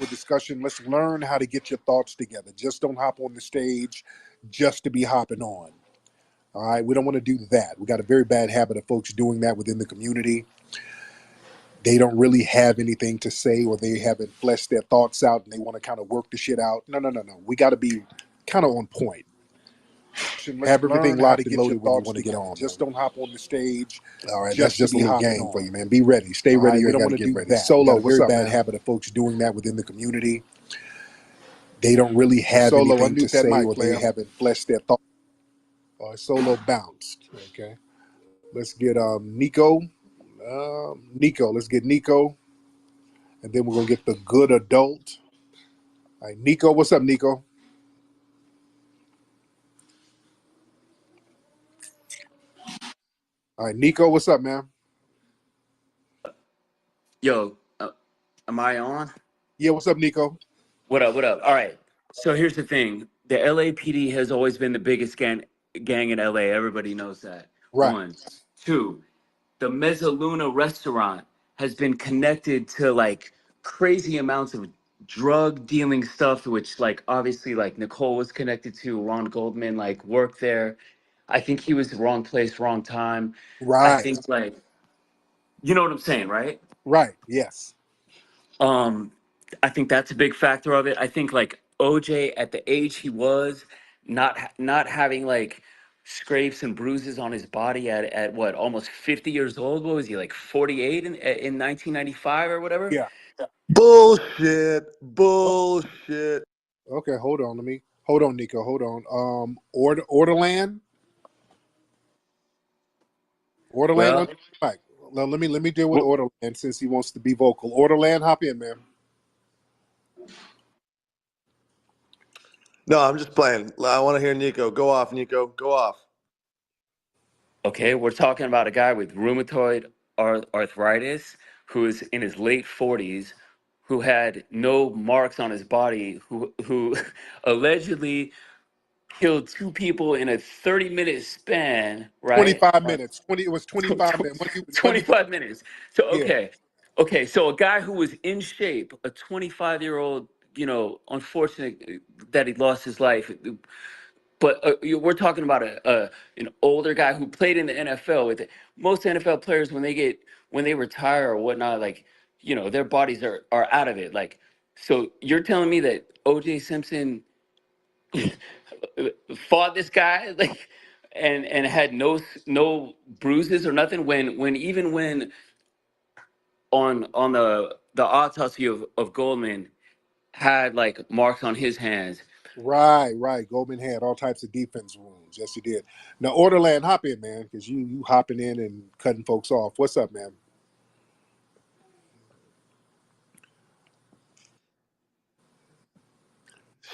discussion. Let's learn how to get your thoughts together. Just don't hop on the stage just to be hopping on. All right, we don't want to do that. We got a very bad habit of folks doing that within the community. They don't really have anything to say, or they haven't fleshed their thoughts out and they want to kind of work the shit out. No. We got to be kind of on point. Have everything locked and loaded when you want to get on. Just don't hop on the stage. All right, that's just a little game for you, man. Be ready. Stay ready. You don't want to get ready. Solo, what's up, man? Very bad habit of folks doing that within the community. They don't really have anything to say, or they haven't fleshed their thoughts. Solo bounced. Okay. Let's get Nico. Let's get Nico. And then we're going to get the good adult. All right, Nico, what's up, Nico? All right, Nico, what's up, man? Yo, am I on? Yeah, what's up, Nico? What up? All right. So here's the thing. The LAPD has always been the biggest gang in LA. Everybody knows that. Right. 1. 2, the Mezzaluna restaurant has been connected to like crazy amounts of drug dealing stuff, which like obviously like Nicole was connected to. Ron Goldman like worked there. I think he was the wrong place, wrong time. Right. I think like, you know what I'm saying, right? Right. Yes. I think that's a big factor of it. I think like OJ at the age he was, not having like scrapes and bruises on his body at what, almost 50 years old. What was he, like 48 in 1995 or whatever? Yeah. Bullshit. Okay, hold on, Nico. Hold on. Orderland. Well, Mike. Let me deal with Orderland since he wants to be vocal. Orderland, hop in, man. No, I'm just playing. I want to hear Nico. Go off, Nico. Go off. Okay, we're talking about a guy with rheumatoid arthritis who is in his late 40s, who had no marks on his body, who allegedly killed 2 people in a 30-minute span, right? 25 minutes. It was 25 minutes. 25 minutes. So, Yeah. Okay, so a guy who was in shape, a 25-year-old, unfortunate that he lost his life. But we're talking about an older guy who played in the NFL. With most NFL players, when they retire or whatnot, like, their bodies are out of it. Like, so you're telling me that O.J. Simpson fought this guy like and had no bruises or nothing when on the autopsy of Goldman had like marks on his hands. Right. Goldman had all types of defense wounds. Yes, he did. Now, Orderland, hop in, man, because you hopping in and cutting folks off. What's up, man?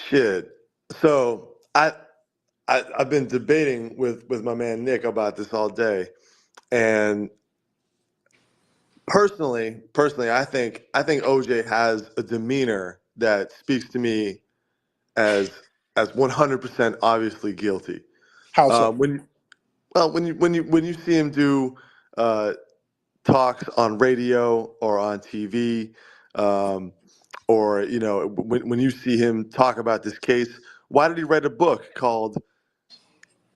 Shit. So I've been debating with my man Nick about this all day, and personally, I think OJ has a demeanor that speaks to me as 100% obviously guilty. How so? When you see him do talks on radio or on TV, or when you see him talk about this case, why did he write a book called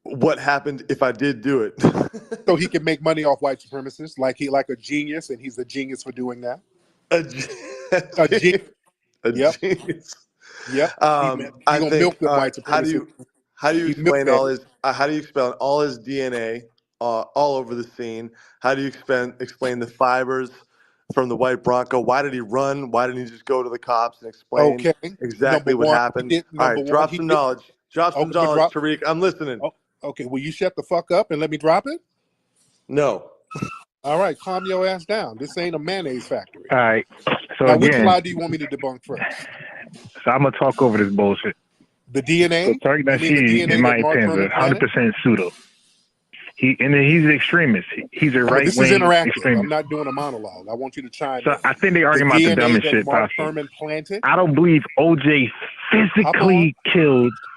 "What Happened If I Did Do It"? So he can make money off white supremacists, like a genius, and he's a genius for doing that. A Yep. genius. Yep. I think. Milk the white supremacists. How do you explain all his? How do you explain all his DNA all over the scene? How do you explain the fibers from the white Bronco? Why did he run? Why didn't he just go to the cops and explain exactly what happened? All right, drop some knowledge. Drop some knowledge, Tariq. I'm listening. Oh, okay, will you shut the fuck up and let me drop it? No. All right, calm your ass down. This ain't a mayonnaise factory. All right. So now, again, which lie do you want me to debunk first? So I'm gonna talk over this bullshit. The DNA? So Tariq Nasheed, in my opinion, is 100% pseudo. He's an extremist. He's a right-wing This is interactive. extremist. I'm not doing a monologue. I want you to chime in. So I think they arguing about the dumbest shit possible. Planted? I don't believe OJ physically killed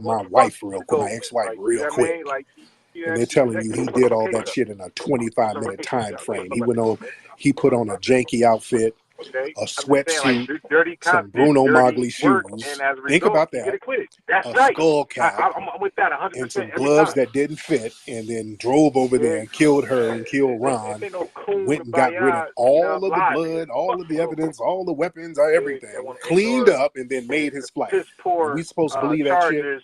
killed my wife real quick, my ex-wife real quick. And they're telling you he did all that shit in a 25-minute time frame. He put on a janky outfit. Okay, a I'm just saying, like, sweatsuit, dirty some cops did Bruno dirty Magli work, shoes. and as a Think result, about you get that. acquitted. That's A right. skull cap I'm with that 100% and some every gloves time. that didn't fit, and then drove over there and killed her and killed This Ron. ain't no coon Went and got rid of kumbaya, all of the lie, nigga. blood, all Fuck of you the talking evidence, about. all the weapons, That everything, want to cleaned ignore up, and then made the his flight. piss And we poor supposed to believe that shit? charges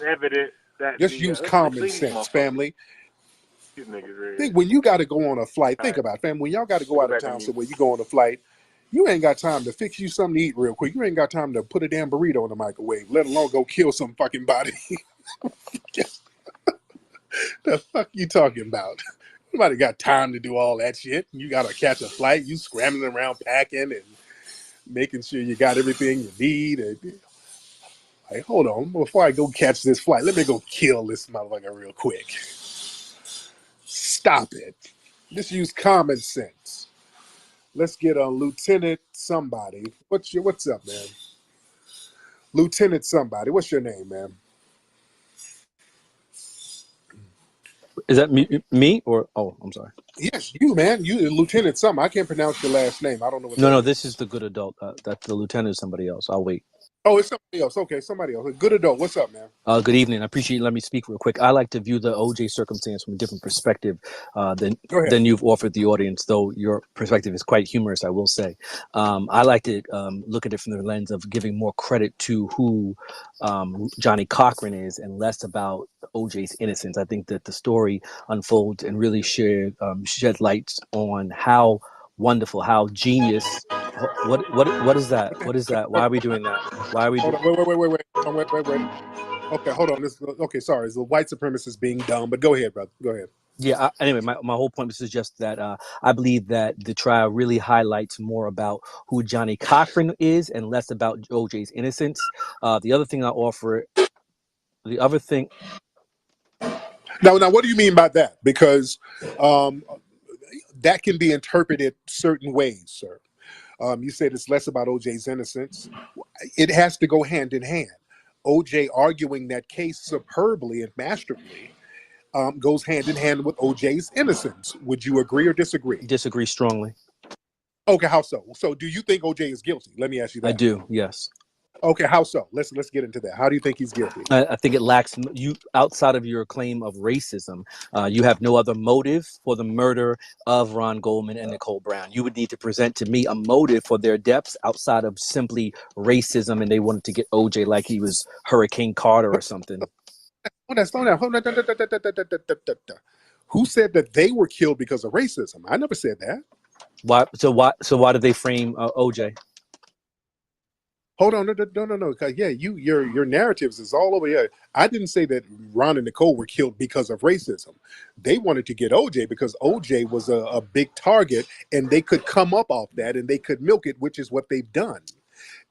evidence that Just the use let's common leave these sense, motherfuckers. family. These niggas right here. Think when you got to go on a flight, All think right, about it, family. When y'all got to let me go go out of back on town mute. somewhere, you go on a flight, you ain't got time to fix you something to eat real quick. You ain't got time to put a damn burrito in the microwave, let alone go kill some fucking body. The fuck you talking about? Nobody got time to do all that shit. You got to catch a flight. You scrambling around packing and making sure you got everything you need. And, like, hold on, before I go catch this flight, let me go kill this motherfucker real quick. Stop it. Just use common sense. Let's get a Lieutenant somebody. What's up, man? Lieutenant somebody. What's your name, man? Is that me or I'm sorry. Yes, you, man. You Lieutenant something. I can't pronounce your last name. I don't know what that No, this is is. the good adult. That the lieutenant is somebody else. I'll wait. Oh, it's somebody else. Okay, somebody else. A good adult. What's up, man? Good evening. I appreciate you letting me speak real quick. I like to view the OJ circumstance from a different perspective than Go ahead. than you've offered the audience, though your perspective is quite humorous, I will say. I like to look at it from the lens of giving more credit to who Johnny Cochran is and less about OJ's innocence. I think that the story unfolds and really shed lights on how wonderful, how genius. What is that? What the What is hell? that? Why are we doing that? Why are we Hold doing? on. Wait. Hold on, wait. Okay, hold on. Okay, sorry. It's the white supremacist being dumb, but go ahead, brother. Go ahead. Yeah. Anyway, my whole point was to suggest that I believe that the trial really highlights more about who Johnny Cochran is and less about OJ's innocence. The other thing I offer, the other thing, Now, what do you mean by that? Because um, that can be interpreted certain ways, sir. You said it's less about OJ's innocence. It has to go hand in hand. OJ arguing that case superbly and masterfully goes hand in hand with OJ's innocence. Would you agree or disagree? disagree strongly. Okay, how so? So, do you think OJ is guilty? Let me ask you I that. do. Yes. Okay, how so? Let's get into that. How do you think he's guilty? I think it lacks you outside of your claim of racism. You have no other motive for the murder of Ron Goldman and Nicole Brown. You would need to present to me a motive for their deaths outside of simply racism, and they wanted to get OJ like he was Hurricane Carter or something. Slow down. Hold on. Who said that they were killed because of racism? I never said that. Why? So why did they frame OJ? Hold on, no. 'Cause, yeah, your narratives is all over here. I didn't say that Ron and Nicole were killed because of racism. They wanted to get OJ because OJ was a big target, and they could come up off that and they could milk it, which is what they've done.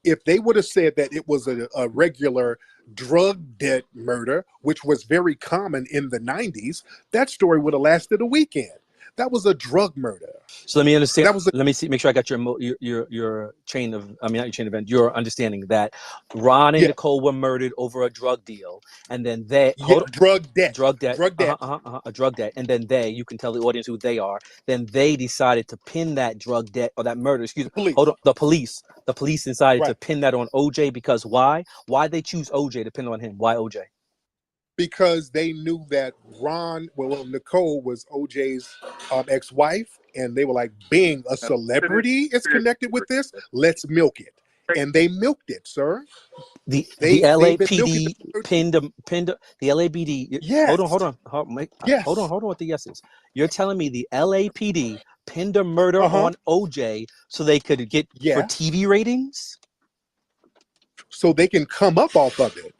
If they would have said that it was a regular drug debt murder, which was very common in the 90s, that story would have lasted a weekend. That was a drug murder. So let me understand. That was a Let me see. Make sure I got your chain of. I mean, not your chain of event. Your understanding that Ron and yeah, Nicole were murdered over a drug deal, and then they yeah, drug debt. drug debt. Drug debt. A drug debt, and then you can tell the audience who they are. Then they decided to pin that drug debt or that murder. Excuse me. Hold Police. on. The police decided to Right. pin that on OJ because why? Why they choose OJ to pin on him? Why OJ? Because they knew that Nicole was OJ's ex-wife, and they were like, being a celebrity is connected with this, let's milk it. And they milked it, sir. The They've been milking it LAPD for 13 pinned the LAPD. Hold on, Yes. Yes. hold on with the yeses. You're telling me the LAPD pinned a murder Uh-huh. on OJ so they could get for Yeah. TV ratings? So they can come up off of it,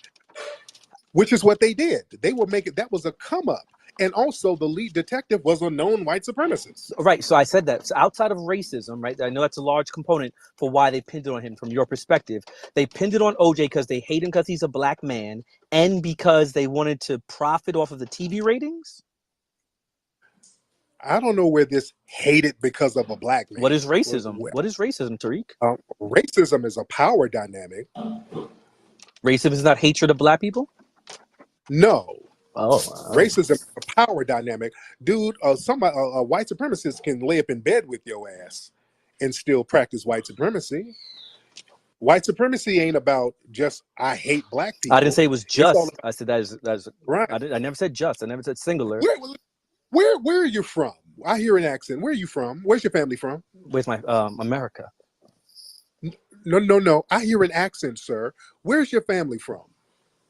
which is what they did. They were making that was a come up. And also the lead detective was a known white supremacist. Right. So I said that. So outside of racism, right? I know that's a large component for why they pinned it on him from your perspective. They pinned it on OJ because they hate him because he's a black man and because they wanted to profit off of the TV ratings. I don't know where this hated because of a black man. What is racism? What is racism, Tariq? Racism is a power dynamic. Racism is not hatred of black people? No. Oh, Racism is a power dynamic. Dude, a white supremacist can lay up in bed with your ass and still practice white supremacy. White supremacy ain't about just I hate black people. I didn't say it was It's all just. I said that is right. I never said just. I never said singular. Where are you from? I hear an accent. Where are you from? Where's your family from? Where's my America? No. I hear an accent, sir. Where's your family from?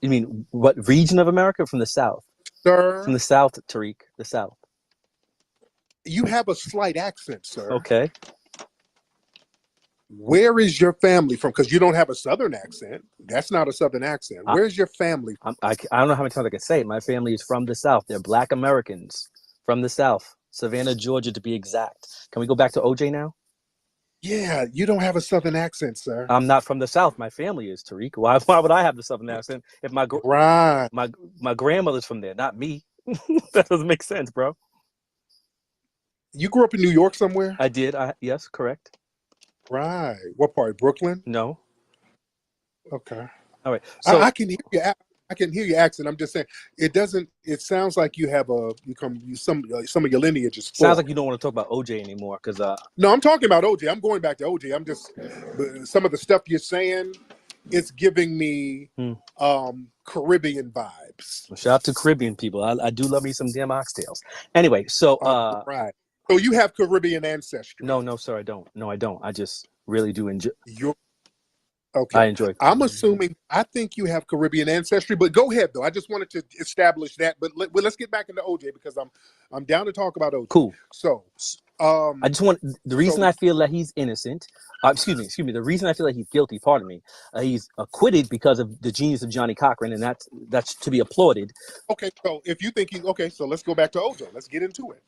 You mean what region of America? From the South. Sir, From the South, Tariq. The South. you have a slight accent, sir. Okay. Where is your family from? Because you don't have a Southern accent. That's not a Southern accent. Where's your family from? I don't know how many times I can say it. My family is from the South. They're Black Americans from the South. Savannah, Georgia, to be exact. Can we go back to OJ now? Yeah, you don't have a Southern accent, sir. I'm not from the South. My family is, Tariq. Why would I have the Southern accent if my grandmother's from there, not me? That doesn't make sense, bro. You grew up in New York somewhere? I did. Yes, correct. Right. What part? Brooklyn? No. Okay. All right. So I can hear you. I can hear your accent. I'm just saying it doesn't. It sounds like you have some of your lineage is full. Sounds like you don't want to talk about OJ anymore, because No, I'm talking about OJ. I'm going back to OJ. I'm just some of the stuff you're saying. It's giving me Caribbean vibes. Shout out to Caribbean people. I do love me some damn oxtails. Anyway, so right. So you have Caribbean ancestry. No, sir, I don't. No, I don't. I just really do enjoy. Okay. I enjoy. I'm assuming. I think you have Caribbean ancestry, but go ahead though. I just wanted to establish that. But let's get back into OJ because I'm down to talk about OJ. Cool. So, I just want the reason I feel that he's innocent. Excuse me. The reason I feel like he's guilty. Pardon me. He's acquitted because of the genius of Johnny Cochran, and that's to be applauded. Okay. So if you think so let's go back to OJ. Let's get into it.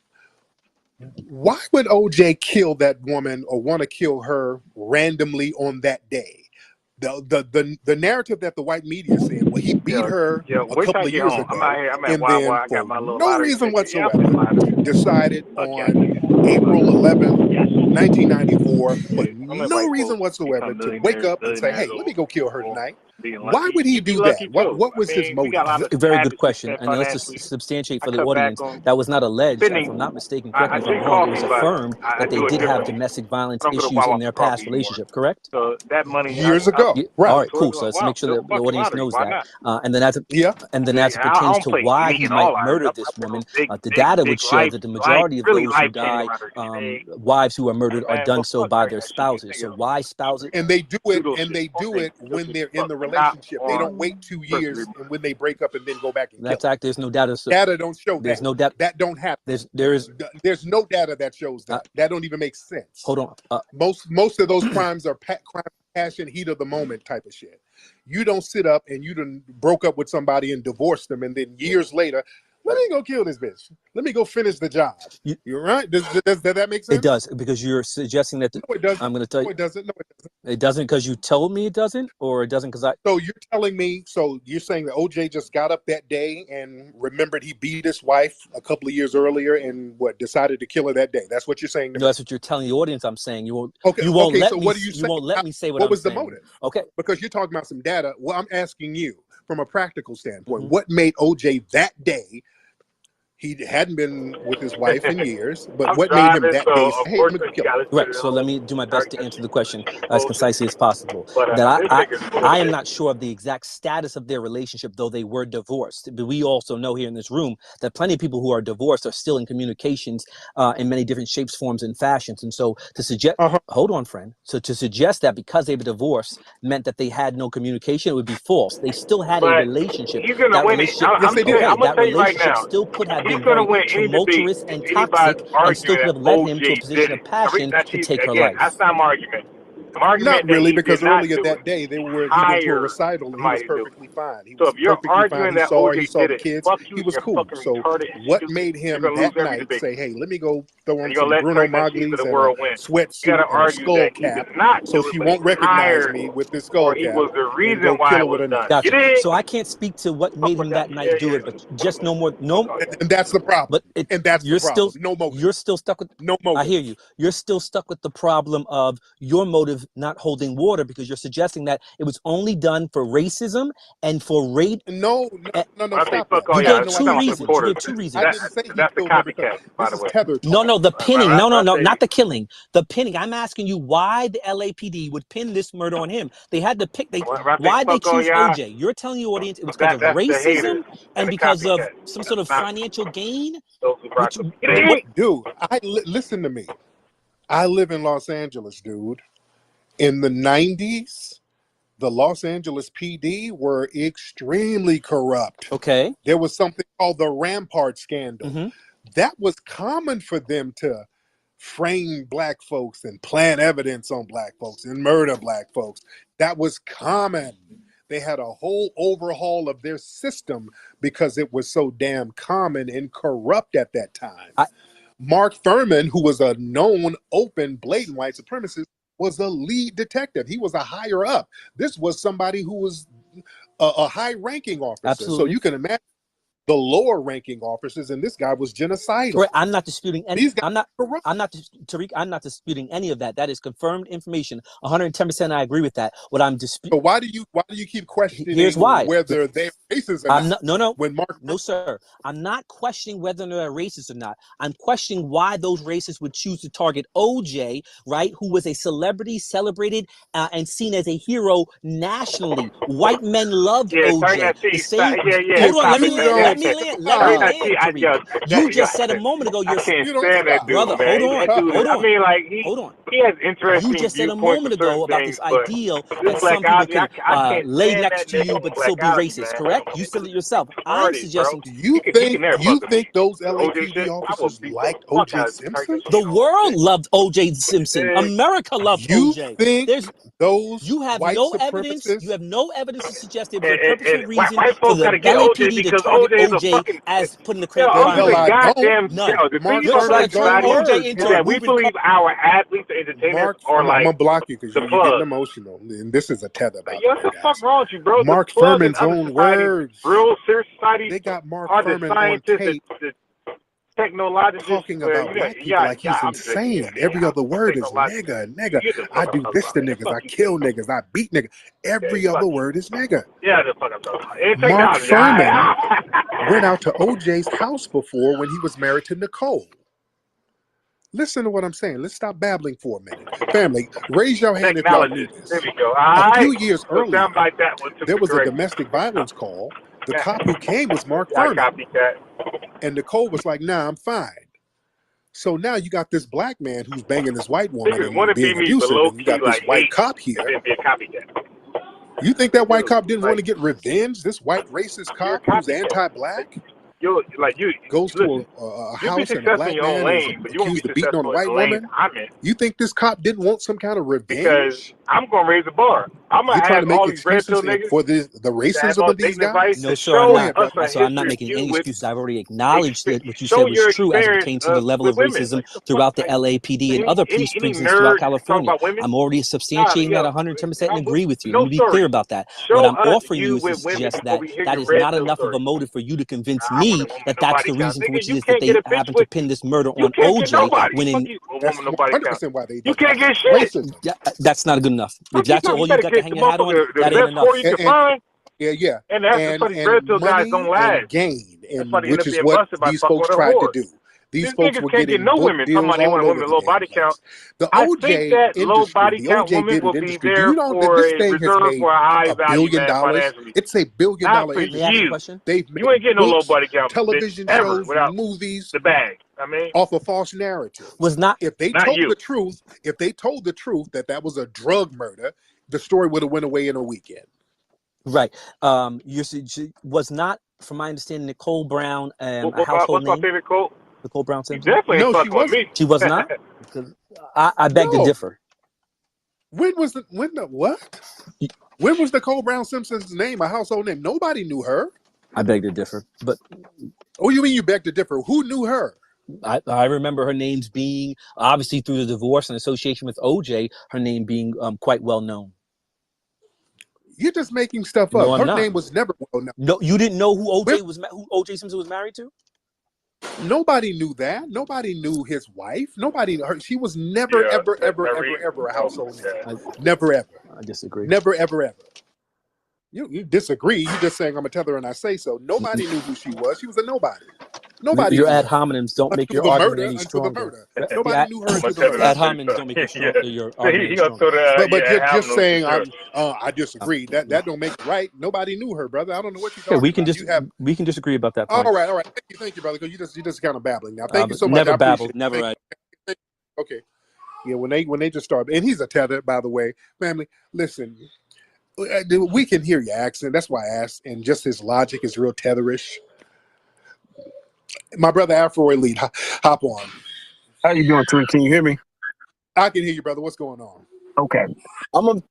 Why would OJ kill that woman or want to kill her randomly on that day? The narrative that the white media said, well, he beat her a couple of years ago, and then for no reason whatsoever decided on April 11th, 1994, for no reason whatsoever to wake up and say, hey, let me go kill her tonight. Why would he do that? What was his motive? Very good question. And let's just substantiate for the audience, that was not alleged. If I'm not mistaken, correct me if I'm wrong, it was affirmed that they did have domestic violence issues in their past relationship, correct? So that money years ago. Right. All right, cool. So let's make sure that the audience knows that. And then as it pertains to why he might murder this woman, the data would show that the majority of those who die, wives who are murdered, are done so by their spouses. So why spouses? And they do it when they're in the relationship. They don't wait 2 years and when they break up and then go back and That's kill. there's no data. Data don't show there's that. no data. That don't happen. There's no data that shows that. That don't even make sense. Hold on. Most of those crimes are crime passion, heat of the moment type of shit. You don't sit up and you done broke up with somebody and divorced them, and then years later, let me go kill this bitch. Let me go finish the job. You're right. Does that make sense? It does, because you're suggesting that. No, it doesn't. I'm going to tell you. No, it doesn't. No, it doesn't. It doesn't because you told me it doesn't, or it doesn't because I. So you're telling me? So you're saying that OJ just got up that day and remembered he beat his wife a couple of years earlier and decided to kill her that day? That's what you're saying. No, that's what you're telling the audience. I'm saying you won't. Okay. You won't let so me. What are you won't let me say what was the motive? Okay. Because you're talking about some data. Well, I'm asking you from a practical standpoint. What made OJ that day? He hadn't been with his wife in years, but what made him that day say, hey, I'm gonna kill him? Right. So let me do my best to answer the question as concisely as possible. That I am not sure of the exact status of their relationship, though they were divorced. But we also know here in this room that plenty of people who are divorced are still in communications in many different shapes, forms, and fashions. And so to suggest, hold on, friend. So to suggest that because they were divorced meant that they had no communication, it would be false. They still had a relationship. That relationship still could have been very tumultuous and toxic, and still could have led him to a position of passion to take her life. That's not my argument. Not really, because earlier that day he went to a recital and he was perfectly fine. He was perfectly fine. He saw the kids. He was cool. So what made him that night say, "Hey, let me go throw on some Bruno Magli's and a sweatsuit and a skull cap, so she won't recognize me with this skull cap, and go kill her with a knife"? Gotcha. So I can't speak to what made him that night do it, but just no. And that's the problem. But you're still no motive. You're still stuck with no motive. I hear you. You're still stuck with the problem of your motive not holding water, because you're suggesting that it was only done for racism and for rape. No, When I say stop that. fuck all You You y'all, gave know it's why two you talking about said what reasons. you You gave said. two I reasons. didn't say he that's the killed her because copycat, by this the is way. Tether No, talk. the pinning. No, When I say not the killing. The pinning. I'm asking you why the LAPD would pin this murder on him. They had to pick. when I say Why'd they fuck all choose y'all, OJ? You're telling the audience it was because of that's the haters racism and and the because of copycats. some sort That's of not financial gain. those who rock with it. What? Dude, listen to me. I live in Los Angeles, dude. In the 90s, the Los Angeles PD were extremely corrupt. Okay. There was something called the Rampart scandal. Mm-hmm. That was common for them to frame black folks and plant evidence on black folks and murder black folks. That was common. They had a whole overhaul of their system because it was so damn common and corrupt at that time. Mark Thurman, who was a known, open, blatant white supremacist, was the lead detective. He was a higher up. This was somebody who was a high-ranking officer. Absolutely. So you can imagine the lower-ranking officers, and this guy was genocidal. Correct. I'm not disputing any. These guys I'm not. corrupt. Tariq, I'm not disputing any of that. That is confirmed information. 110%. I agree with that. What I'm disputing. But why do you keep questioning Here's why. whether they're racist or I'm not? not. No. When Mark, No, sir. I'm not questioning whether they're racist or not. I'm questioning why those racists would choose to target OJ, right, who was a celebrity, celebrated, and seen as a hero nationally. White men loved Yeah, turn OJ. that The T. same. Yeah, Hold on. Let me you land. don't Let me land. Let me turn that stop. T. land, Tariq. You just said a moment ago. I can't You don't stand that stop. dude, Brother, man. hold on. That dude, Hold I on. mean, like, Hold on. he has You interesting just said a viewpoints moment of ago certain about things, this but ideal this that Black some people Ozzy, can I can't lay stand next that to you nigga but still Black be Ozzy, racist, man. correct? You said it yourself. I'm Retarded, bro. suggesting You He can never fuck with me. think those OJ LAPD shit, I will officers beat the liked fuck OJ out of you. Turn your Simpson? the shit on. world loved OJ Simpson. Shit. America loved You OJ. think There's those You have white no evidence. You supremacists? have no evidence to suggest there was a And purposeful white, reason white for folks the gotta get OJ LAPD to because target OJ is a OJ fucking. as putting the Yo, The crime OJ's hell on a I him. don't. goddamn. None. Yo, the thing Mark you You're don't trying to Furman's turn own understand OJ words. is into a that we moving car. believe our athletes and entertainers Mark, are I'm like gonna block you because the you're getting plug. emotional. And this is a tether, by the Yo, what way, the fuck guys. wrong with you, bro? The Mark plug and Furman's other own societies, words. real serious societies, They got Mark are the Furman on scientists, tape the technologists, talking about black people like he's I'm just, insane. Every other word is technological. nigga, nigga. You get the I fuck I'm do talking this about, to man. niggas. Fuck I you. kill niggas. I beat niggas. Every Yeah, other fuck you. word is nigga. Yeah, the fuck I'm talking about. And Mark technology. Furman went out to OJ's house before when he was married to Nicole. Listen to what I'm saying. Let's stop babbling for a minute. Family, raise your hand if y'all knew Technologist. There this. we go. All A right. few years So earlier, sound like that one took there the was a correct. domestic violence call. The cop who came was Mark Yeah, Furman. copycat. And Nicole was like, nah, I'm fine. So now you got this black man who's banging this white woman Niggas want and to be being me, but abusive, low and you key got this like white hate cop and here. then be a copycat. You think that white Dude, cop didn't want like to get revenge? This white racist you're a cop who's copycat. anti-black You like you goes to listen. a You'll be house and a successful in black your own man is lane, but you won't be accused of beating on a successful in white the lanes woman. I'm in. You think this cop didn't want some kind of Because revenge? I'm gonna raise the bar. I'm gonna You're trying ask to make all these red pill excuses niggas for the that have racism all of these dating advice guys? No, to sir, I'm Go show ahead, not. us brother. a So I'm not history of making you any with excuses. I've already acknowledged that what you said show was your true as it experience pertains to the level with of women. racism Like the fuck, throughout the like LAPD and other police any precincts throughout nerd talk California. about women? I'm already Nah, substantiating that yo, 110% and agree with you. Let no me be clear stories. about that. What Show I'm us offering you you is to with women suggest before that we hear that your is red not pill enough of a stories. motive for you to convince I want me a woman that no that's body the count. reason for Nigga, which it you is that can't get they a bitch happen to with pin this murder you on can't get OJ nobody. when Fuck in you, a That's woman no body count. 100% why they You do can't that. get shit. Racism. that's not good enough. If Fuck you that's talking. You all you better got to get hang the your hat on, motherfucker the that ain't best enough. score you can And find. yeah, And that's why these red and pill guys don't money and last. gain, That's why and they end which up is being what busted by these fucking folks with a tried to whore. do. These These folks niggas were can't get getting no book women talking deals about they want all a over woman with the low damn body count. place. The I think OJ that low industry, body the count OJ woman gated will be industry. Do there you know that for this a thing has reserved made for a high $1 value billion? man financially. It's a billion Not dollar for May I ask a industry. you. question? They've You made ain't getting no low books, body count, bitch, television ever shows, without movies the bag. I mean, off a false narrative. Was not If they not told you. the truth, that that was a drug murder, the story would have went away in a weekend. right. Was not, from my understanding, Nicole Brown a household What's my name? favorite quote? Nicole Brown You Simpson? definitely ain't No, she fucking with wasn't. me. She was not? Because I beg to No. differ. When was what? When was Nicole Brown Simpson's name a household name? Nobody knew her. I beg to differ. But Oh, you mean you beg to differ? Who knew her? I remember her names being, obviously through the divorce and association with OJ, her name being quite well known. You're just making stuff No, up. I'm Her not. name was never well known. No, you didn't know who When, OJ Simpson was married to? Nobody knew that. Nobody knew his wife. Nobody. She was never, Yeah, ever, ever, never ever, even ever a know. household name. Yeah. Never, ever. I disagree. Never, ever, ever. You disagree. You just saying I'm a tether and I say so. Nobody knew who she was. She was a nobody. Nobody Your knew ad her hominems don't make until your the argument murder. any Until the stronger. murder, The nobody ad, knew her I'm gonna until the tell her the and ad murder. say hominems so. don't make Yeah. your So argument he any gonna throw stronger. the But yeah just having them for saying sure. I disagree. That don't make it right. Nobody knew her, brother. I don't know what you're Yeah, talking about. You have we can disagree about that all point. right, all right. Thank you, brother. Because you just kind of babbling now. Thank you But so much. never I appreciate babbled, it. never. Thank you. Okay. Yeah, when they just start, and he's a tether, by the way, family. Listen, we can hear your accent. That's why I asked, and just his logic is real tetherish. My brother Afro Elite, hop on. How you doing, Tariq? Can you hear me? I can hear you, brother. What's going on? Okay. I'm gonna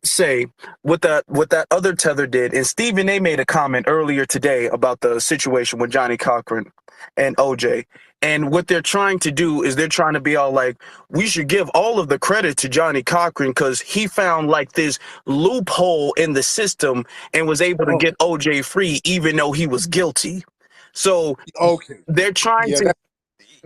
say what that other tether did, and Stephen A made a comment earlier today about the situation with Johnny Cochran and OJ. And what they're trying to do is they're trying to be all like, we should give all of the credit to Johnny Cochran because he found like this loophole in the system and was able to Oh, get OJ free even though he was guilty. So okay. they're trying Yeah, to that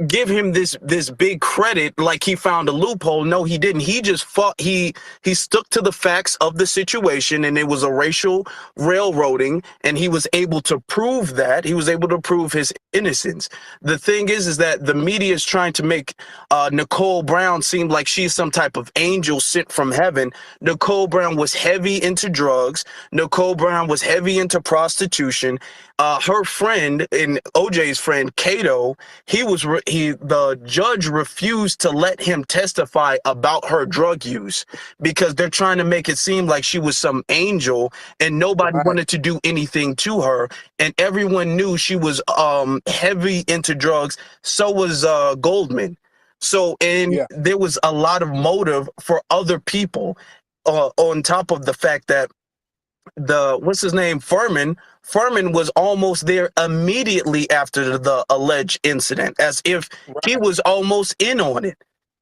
give him this big credit like he found a loophole. No, he didn't. He just fought. He stuck to the facts of the situation, and it was a racial railroading, and he was able to prove that. He was able to prove his innocence. The thing is that the media is trying to make Nicole Brown seem like she's some type of angel sent from heaven. Nicole Brown was heavy into drugs. Nicole Brown was heavy into prostitution. Her friend and OJ's friend Cato, the judge refused to let him testify about her drug use because they're trying to make it seem like she was some angel and nobody right. wanted to do anything to her, and everyone knew she was heavy into drugs. So was Goldman. So, and Yeah, there was a lot of motive for other people, on top of the fact that what's his name, Furman was almost there immediately after the alleged incident, as if he right, was almost in on it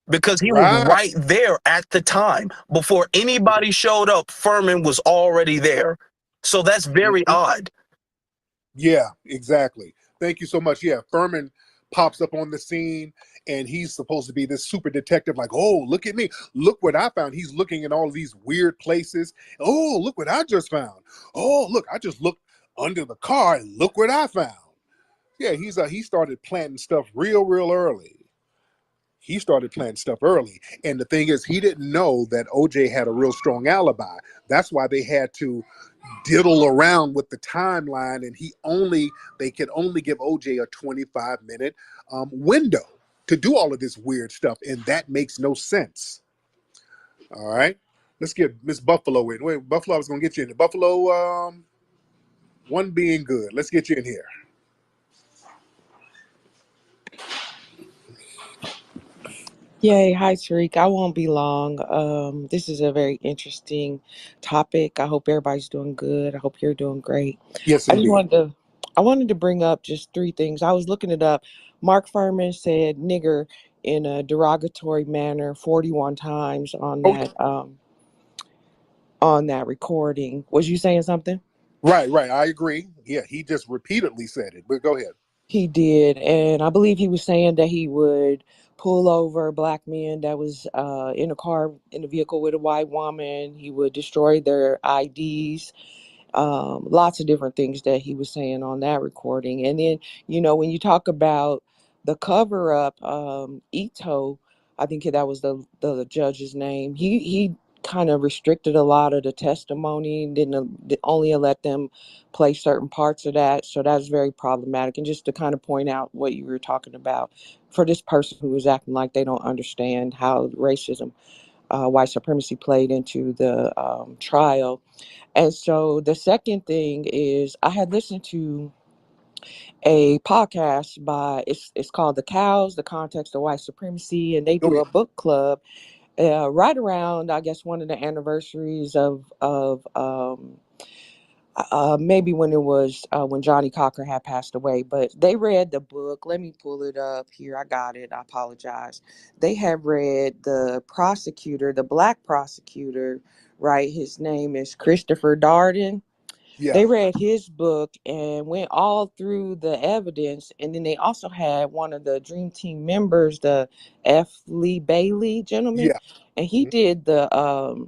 because he was right. right there at the time. Before anybody showed up, Furman was already there. So that's very Mhm. odd. Yeah, exactly. Thank you so much. Yeah, Furman pops up on the scene and he's supposed to be this super detective, like, oh, look at me. Look what I found. He's looking in all these weird places. Oh, look what I just found. Oh, look, I just looked under the car and look what I found. Yeah, he started planting stuff real early. He started planting stuff early. And the thing is, he didn't know that OJ had a real strong alibi. That's why they had to diddle around with the timeline, and they could only give OJ a 25-minute window to do all of this weird stuff, and that makes no sense. All right, let's get Miss Buffalo in. Wait, Buffalo, I was gonna get you in. Buffalo, one being good. Let's get you in here. Yay, hi Tariq. I won't be long. This is a very interesting topic. I hope everybody's doing good. I hope you're doing great. Yes, I just indeed. wanted to I wanted to bring up just three things. I was looking it up. Mark Furman said nigger in a derogatory manner 41 times Oh, on that recording. Was you saying something? right. I agree. Yeah, he just repeatedly said it. But go ahead. He did, and I believe he was saying that he would pull over black men that was in a car in a vehicle with a white woman. He would destroy their IDs. Lots of different things that he was saying on that recording. And then, when you talk about the cover up, Ito, I think that was the judge's name. He kind of restricted a lot of the testimony, didn't only let them play certain parts of that. So that's very problematic. And just to kind of point out what you were talking about for this person who was acting like they don't understand how racism, white supremacy played into the trial. And so the second thing is I had listened to a podcast by it's called The Cows, The Context of White Supremacy, and they Oh do yeah. a book club right around I guess one of the anniversaries of maybe when it was when Johnny Cocker had passed away, but they read the book. Let me pull it up here. I got it. I apologize. They have read the prosecutor, the black prosecutor, right? His name is Christopher Darden. Yeah, They read his book and went all through the evidence, and then they also had one of the Dream Team members, the F. Lee Bailey gentleman, yeah, and he mhm, did the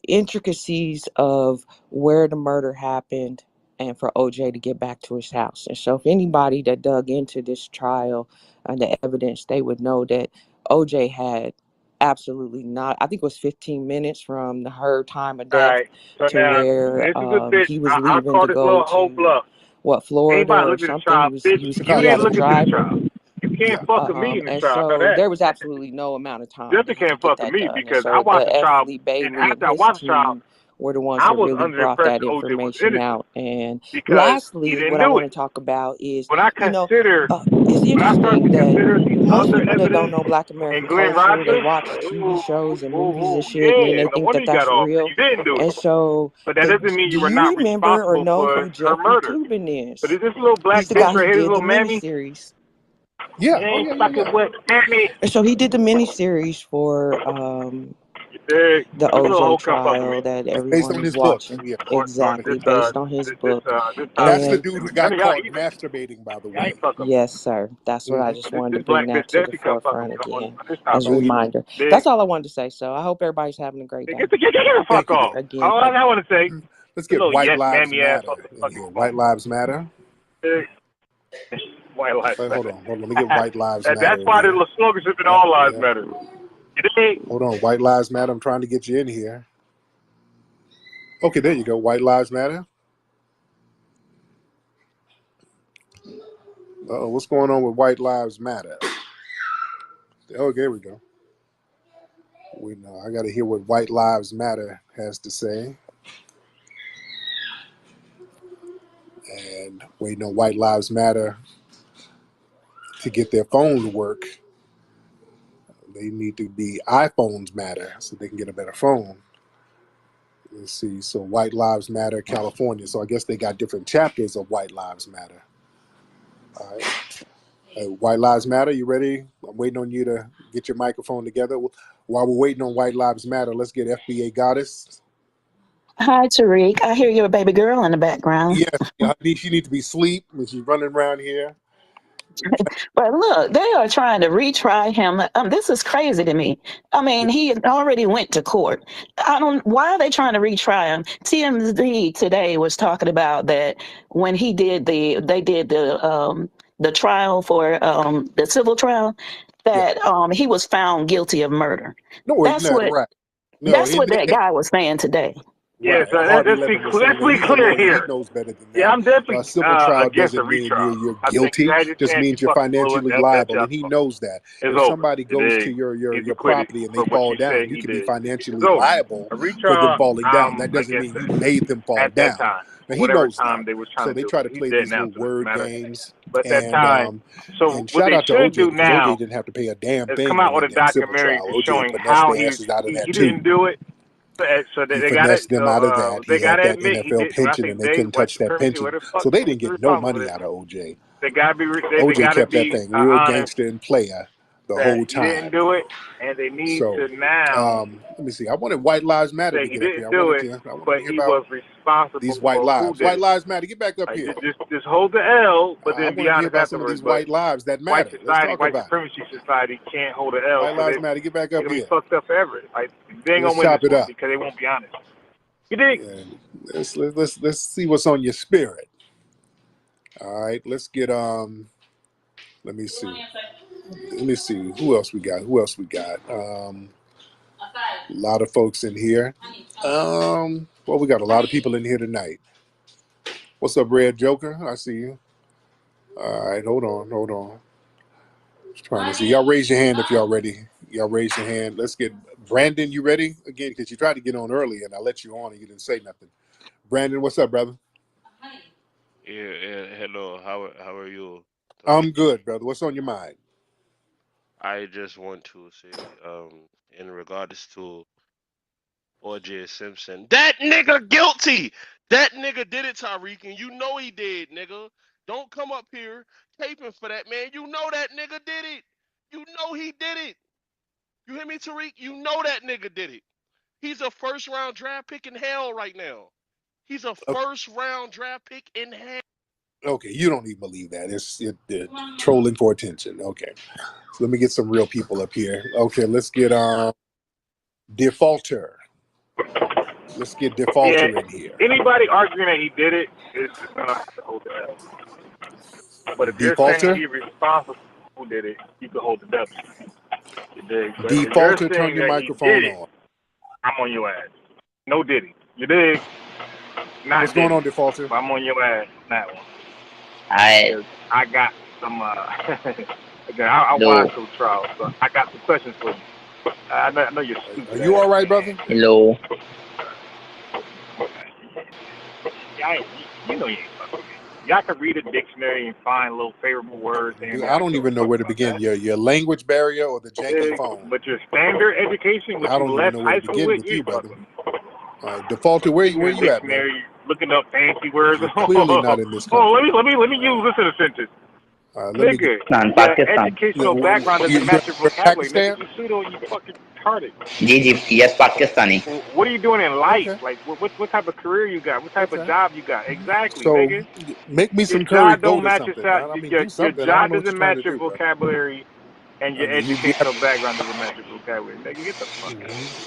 intricacies of where the murder happened and for OJ to get back to his house. And so, if anybody that dug into this trial and the evidence, they would know that OJ had absolutely not, I think it was 15 minutes from her time of All death right. So to now where this is the bitch. he was I leaving call to this go little whole to bluff. what, Florida Anybody or look at the something. trial, bitch? He was You didn't as a look Chicago. into the driver. trial. You can't Yeah, fuck with me in the And trial. I know so that. there was absolutely no amount of time that Jessica he can't could get fuck with that me done. And because I so watched the the F. trial, Lee and Bailey and after I his watched the trial, team were the ones I that was really under the brought that impression OJ was information innocent out. And because he lastly, didn't what I do want it. to talk about is, When I you know, consider, it's when I start interesting to that consider the most other people that don't evidence know Black in American Glenn culture, they Rogers, watch TV shows and movies and shit, and then yeah, they no think wonder that you got that's off. real. You didn't do it, And so, but that doesn't mean do you were you not remember or responsible know for who her Jeffrey murder. Toobin But is? is this little black He's the guy bitch who right here, this did the little mammy? miniseries. yeah. She Oh ain't yeah, yeah, fucking yeah. with mammy. And so he did the miniseries for You dig? the This little OJ hoe come fuck with trial me. that It's based everyone on is his book. watching. Yeah, On Exactly, based on his book. this that's the And dude who none got of y'all caught even. masturbating. By the Y'all ain't way. fucking with me. yes, sir. That's what I Hmm. just wanted to This bring black bitch that to the definitely come fucking forefront with me again on this as a topic. Oh yeah. reminder. Dig? That's all I wanted to say. So I hope everybody's having a great day. Get the fuck Thank you, off. Dave. Again, All I want to say, Let's this get little White yes Lives mammy ass Matter in fucking here. White phone. Lives Matter. Dig? White lives Hold matter. on, hold on. Let me get White Lives That's Matter in why the here. slogan should have been Yeah, all lives yeah. matter. You dig? Hold on, White Lives Matter. I'm trying to get you in here. Okay, there you go. White Lives Matter. Oh, what's going on with White Lives Matter? Oh, there we go. We know. I got to hear what White Lives Matter has to say. And waiting on White Lives Matter to get their phone to work. They need to be iPhones matter so they can get a better phone. Let's see. So White Lives Matter, California. So I guess they got different chapters of White Lives Matter. All right. White Lives Matter, you ready? I'm waiting on you to get your microphone together. While we're waiting on White Lives Matter, let's get FBA Goddess. Hi, Tariq. I hear you're a baby girl in the background. Yes, she needs to be asleep and she's running around here. But look, they are trying to retry him. This is crazy to me. I Yeah. mean, he had already went to court. I don't. Why are they trying to retry him? TMZ today was talking about that when they did the trial for the civil trial, Yeah. that he was found guilty of murder. No, it's That's not what right. No, that's what that guy was saying today. Yeah, right. so Harvey let's be Levin was saying let's that be he's a clear lawyer. He here. knows better than Yeah, that. I'm definitely A civil trial against a doesn't mean retrial. you're I think you guilty. had your Just chance, you means you're fucking blew it. financially That's liable, y'all and he fault. knows that. It's If over. somebody goes to Today, he's your acquitted property and they for what fall you down, said you he can be did. It's financially over. liable A for them retrial, falling down. That I'm doesn't against mean you that made them fall at that down. time Now for he whatever knows that. time they was So trying to they do try it. to He's play dead these now, little so it doesn't word matter. games. But that And time, so and what shout they out to should OJ do because OJ now didn't have to pay a damn is thing come in out with a that civil documentary trial. is OJ showing finessed how their asses out of he that didn't too. do it. So He they got it. finessed them out of that. They He got had to that admit he NFL did. When I pension say and they they, couldn't white touch that supremacy, what pension. the fuck, So they who's didn't get no responsible for money this? out of OJ. They gotta be. They OJ gotta kept that be thing real honest gangster and player the that whole he didn't time. do it, and they need So to now let me see. I wanted White Lives Matter say to he get up here. didn't do it, I wanted to but hear he about was responsible these white for who lives. did White it. Lives Matter. Get back up Like here. just hold the L, but I then be wanted to hear honest about some of afterwards. these But white lives that white matter. Let's society, talk white about it. supremacy society can't hold an L White because Lives Matter. Get back they're up gonna be here. fucked up forever. Like they ain't gonna Let's win chop this it one up. because they won't be honest. You dig? And let's see what's on your spirit. All right. Let's get let me see. Let me see. Who else we got? Who else we got? A lot of folks in here. Well, we got a lot of people in here tonight. What's up, Red Joker? I see you. All right, hold on, hold on. Just trying to see. Y'all raise your hand if y'all ready. Y'all raise your hand. Let's get Brandon. You ready again? Because you tried to get on early, and I let you on, and you didn't say nothing. Brandon, what's up, brother? Yeah, yeah, hello. How are you, I'm Tariq? good, brother. What's on your mind? I just want to say, in regards to OJ Simpson, that nigga guilty. That nigga did it, Tariq, and you know he did, nigga. Don't come up here caping for that man. You know that nigga did it. You know he did it. You hear me, Tariq? You know that nigga did it. He's a first round draft pick in hell right now. He's a first round draft pick in hand. Okay, you don't even believe that. It's trolling for attention. Okay, so let me get some real people up here. Okay, let's get Defaulter. Let's get Yeah. Defaulter in here. Anybody arguing that he did it is gonna have to hold the L. But if you're saying Defaulter. he's responsible who did it, you can hold the W. You dig? But if you're Defaulter, turn saying your that he did microphone it, on. I'm on your ass. No Diddy. You dig? What's Not going Diddy. on, Defaulter? But I'm on your ass on that one. I Because I got some again I hello, watched those trials, so I got some questions for you. I know you're Are stupid you all ass right, man. brother? hello. I, you know you ain't fucking me. Y'all can read a dictionary and find little favorable words and Dude, there. I I don't give a even know fuck where to about begin. that. Your language barrier or the janky phone. But your standard education, what I you don't even left know where to high school begin with, with you you, ain't brother. fucking. All right, Defaulter, where Reading a you at, man? dictionary, looking up fancy words. You're clearly not in this Oh, country. let me use this in a sentence. Let me get. Nigga, Pakistan, your Pakistan. educational background doesn't match your You're vocabulary. Nigga, Pakistan. you pseudo, you fucking retarded. Gigi, yes, Pakistani. What are you doing in life? Okay, Like, what type of career you got? What type of okay. job you got? Exactly, So nigga. make me Your some curry job don't goat or match your something, man. I mean, do your something. I don't job know what doesn't you're trying match to your do, bro. vocabulary, and I your mean, you have. educational background doesn't match your vocabulary. Nigga, get the fuck out of Mhm. here.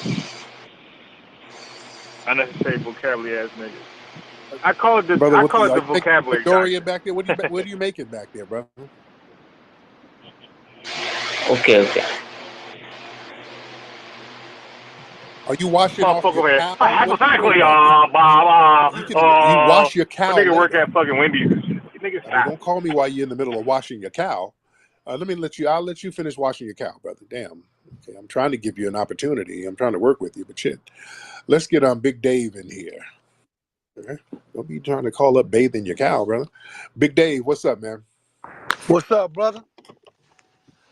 Unnecessary vocabulary ass nigga. I call it Brother, are the you making vocabulary Ecuadorian doctor. back there? What are you making back there, brother? Okay, okay. Are you washing off Motherfucker your over here. cow? What are you Hypothetically, doing back there? blah, You wash your a cow nigga work later. at fucking Wendy's and shit. You nigga I mean, stop. don't call me while you're in the middle of washing your cow. I'll let you finish washing your cow, brother. Damn. Okay, I'm trying to give you an opportunity. I'm trying to work with you, but shit. Let's get Big Dave in here. Okay? Don't be trying to call up bathing your cow, brother. Big Dave, what's up, man? What's up, brother?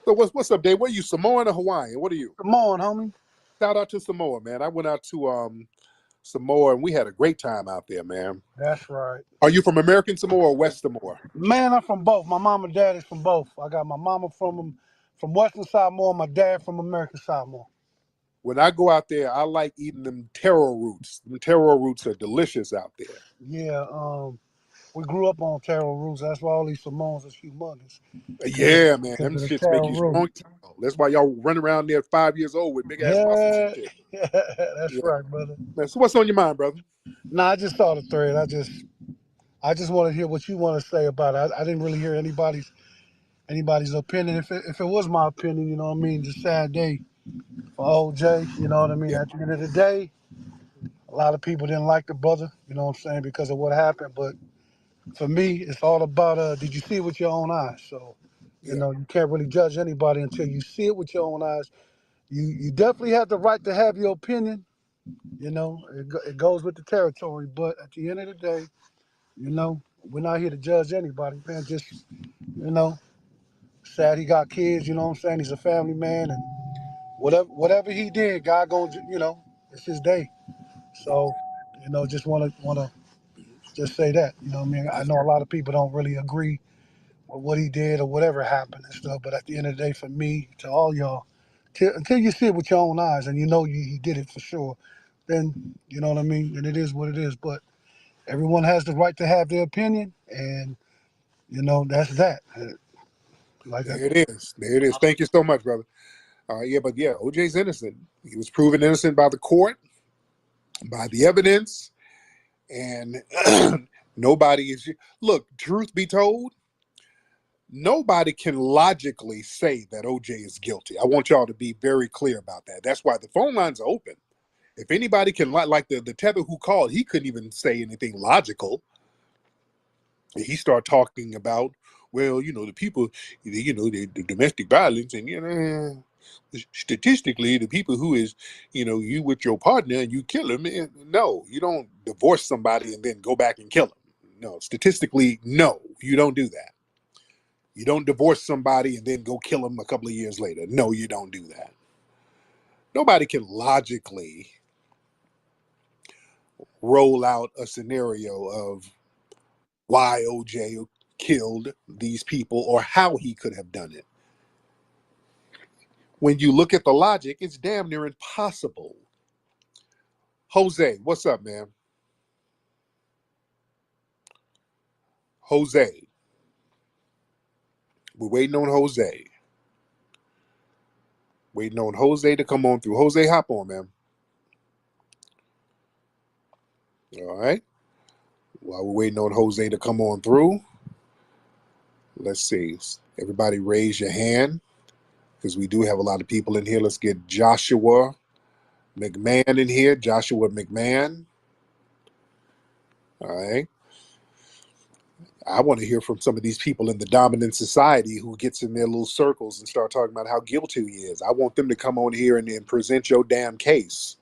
So what's up, Dave? What are you, Samoan or Hawaiian? What are you? Come on, homie. Shout out to Samoa, man. I went out to Samoa and we had a great time out there, man. That's right. Are you from American Samoa or West Samoa? Man, I'm from both. My mom and dad is from both. I got my mama from Western Samoa, my dad from American Samoa. When I go out there, I like eating them taro roots. The taro roots are delicious out there. Yeah, we grew up on taro roots. That's why all these Samoans is humongous. Yeah, man, Because them of the shits make taro you root. strong. That's why y'all run around there 5 years old with big ass muscles and Yeah, shit. that's Yeah, right, brother. man. So what's on your mind, brother? Nah, I just saw the thread. I just want to hear what you want to say about it. I didn't really hear anybody's opinion. If it was my opinion, you know what I mean, it's a sad day for OJ, you know what I mean? Yeah, At the end of the day, a lot of people didn't like the brother, you know what I'm saying, because of what happened. But for me, it's all about did you see it with your own eyes? So, yeah, you can't really judge anybody until you see it with your own eyes. You definitely have the right to have your opinion. It goes with the territory. But at the end of the day, we're not here to judge anybody, man. Just, you know, sad he got kids, you know what I'm saying? He's a family man, and whatever he did, God gonna, it's his day. yeah. So, just wanna just say that. You know what I mean? I That's know a lot of people don't really agree with what he did or whatever happened and stuff, but at the end of the day, for me, to all y'all, until you see it with your own eyes and you know he did it for sure, then you know what I mean? And it is what it is. But everyone has the right to have their opinion, and that's that. Like I, there it is. There it is. Thank you so much, brother. Yeah, but yeah, OJ's innocent. He was proven innocent by the court, by the evidence, and nobody is. Look, truth be told, nobody can logically say that OJ is guilty. I want y'all to be very clear about that. That's why the phone lines are open. If anybody can, like the tether who called, he couldn't even say anything logical. He started talking about, well, the people, the domestic violence, and statistically, the people who is, you with your partner and you kill him. No, you don't divorce somebody and then go back and kill him. No, statistically, no, you don't do that. You don't divorce somebody and then go kill them a couple of years later. No, you don't do that. Nobody can logically roll out a scenario of why OJ killed these people or how he could have done it. When you look at the logic, it's damn near impossible. Jose, what's up, man? Jose. We're waiting on Jose. Waiting on Jose to come on through. Jose, hop on, man. All right. While we're waiting on Jose to come on through, let's see. Everybody raise your hand because we do have a lot of people in here. Let's get Joshua McMahon in here. Joshua McMahon. All right. I want to hear from some of these people in the dominant society who gets in their little circles and start talking about how guilty he is. I want them to come on here and present your damn case.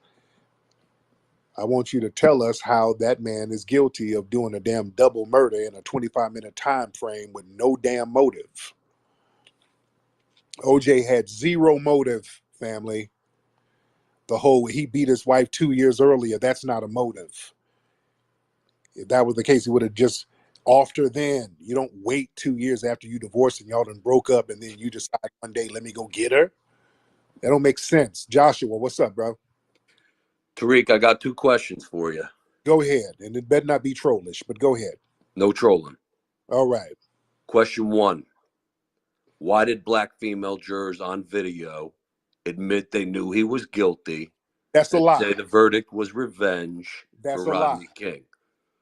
I want you to tell us how that man is guilty of doing a damn double murder in a 25-minute time frame with no damn motive. OJ had zero motive, family. He beat his wife 2 years earlier. That's not a motive. If that was the case, he would have just offed her then. You don't wait 2 years after you divorce and y'all done broke up and then you decide one day, let me go get her. That don't make sense. Joshua, what's up, bro? Tariq, I got 2 questions for you. Go ahead. And it better not be trollish, but go ahead. No trolling. All right. Question 1. Why did black female jurors on video admit they knew he was guilty? That's a lie. Say the verdict was revenge That's for a Rodney lie. King.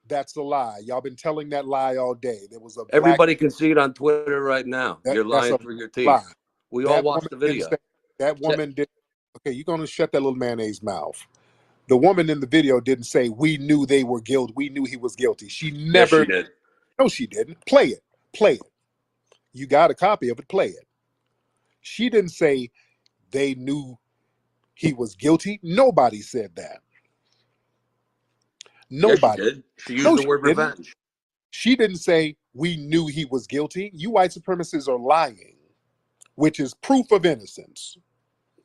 That's a lie. Y'all been telling that lie all day. There was a Everybody can see it on Twitter right now. You're that's lying a through your teeth. lie. We That all watched woman the didn't video. say, that woman did. Okay, you're gonna shut that little mayonnaise mouth. The woman in the video didn't say we knew they were guilty. We knew he was guilty. She never. Yes, she did. No, she didn't. Play it. Play it. You got a copy of it. Play it. She didn't say they knew he was guilty. Nobody said that. Nobody. Yes, she did. She used No, the she word didn't. revenge. She didn't say we knew he was guilty. You white supremacists are lying, which is proof of innocence.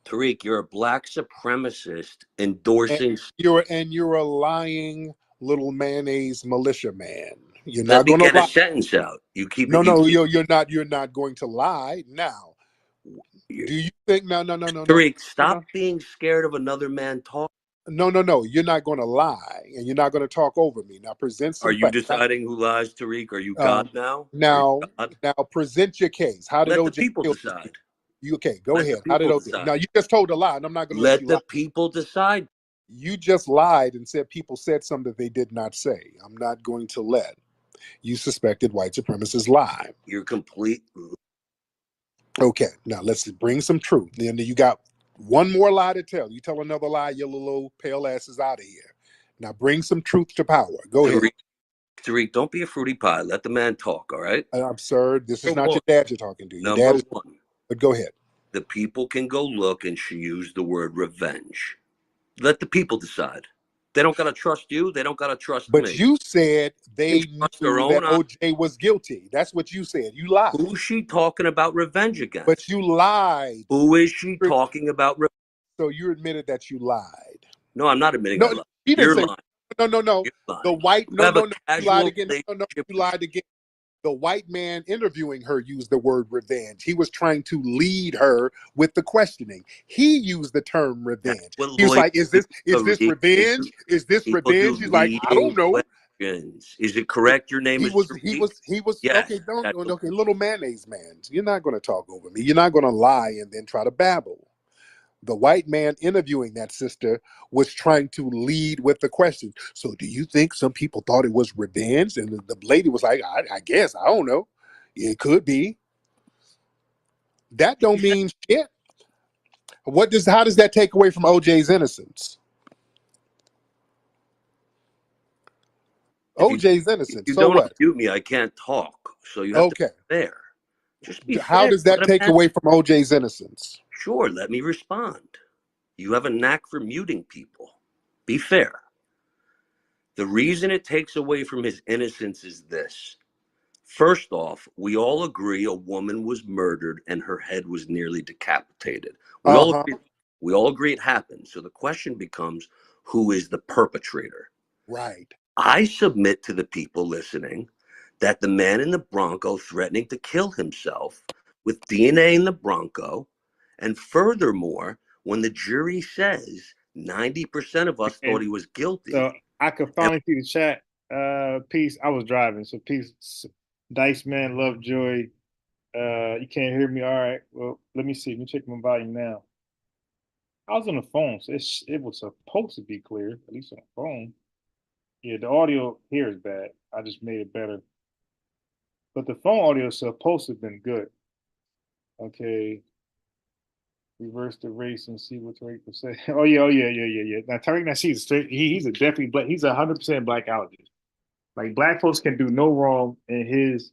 Tariq, you're a black supremacist endorsing. You're a lying little mayonnaise militia man. You're Let not me going to get a lie. sentence out. You keep No, it. no, you're not going to lie now. Do you think? No. Tariq, stop being scared of another man talking. No. You're not going to lie, and you're not going to talk over me. Now present Are some you facts. deciding who lies, Tariq? Are you God now? Now, God? now present your case. How did Let the OJ people kill this decide. man? You okay? Go Let the ahead. How did people OJ? Now decide. you just told a lie, and I'm not going to let Let you the lie. people decide. You just lied and said people said something that they did not say. I'm not going to let you suspected white supremacists lie. You're complete. Okay, now let's bring some truth. Then you got one more lie to tell. You tell another lie, your little pale ass is out of here. Now bring some truth to power. Go ahead. Tariq, don't be a fruity pie. Let the man talk, all right? I'm sorry. This is not your dad you're talking to. Your Number dad is. one. But go ahead. The people can go look, and she used the word revenge. Let the people decide. They don't got to trust you. They don't got to trust But me. you said They they trust their knew own that eyes. OJ was guilty. That's what you said. You lied. Who's she talking about revenge against? But you lied. Who is she talking about? So you admitted that you lied. No, I'm not admitting I lied. He didn't You're say. lying. No. You're lying. The white. You have a You casual lied again. No. You lied again. The white man interviewing her used the word revenge. He was trying to lead her with the questioning. He used the term revenge. He was like, "Is this revenge? Is this revenge?" He's like, "I don't know." Questions. Is it correct? Your name is Tariq? Yes. Okay. Okay, little mayonnaise man. You're not going to talk over me. You're not going to lie and then try to babble. The white man interviewing that sister was trying to lead with the question. So do you think some people thought it was revenge? And the lady was like, I guess, I don't know. It could be. That don't mean shit. How does that take away from OJ's innocence? OJ's innocence. If you So don't what? unmute me, I can't talk. So you have to be fair. Just be How fair. does that take away from OJ's innocence? Sure, let me respond. You have a knack for muting people. Be fair. The reason it takes away from his innocence is this. First off, we all agree a woman was murdered and her head was nearly decapitated. We all agree it happened. So the question becomes, who is the perpetrator? Right. I submit to the people listening that the man in the Bronco threatening to kill himself with DNA in the Bronco, and furthermore, when the jury says 90% of us thought he was guilty. So I could finally see the chat piece. I was driving, so peace. Dice Man, Lovejoy. You can't hear me. All right. Well, let me see. Let me check my volume now. I was on the phone, so it was supposed to be clear, at least on the phone. Yeah, the audio here is bad. I just made it better. But the phone audio is supposed to have been good. Okay. Reverse the race and see what Tariq will say. Oh yeah. Now Tariq Nasheed, he's a definitely black. He's 100% blackologist. Like black folks can do no wrong in his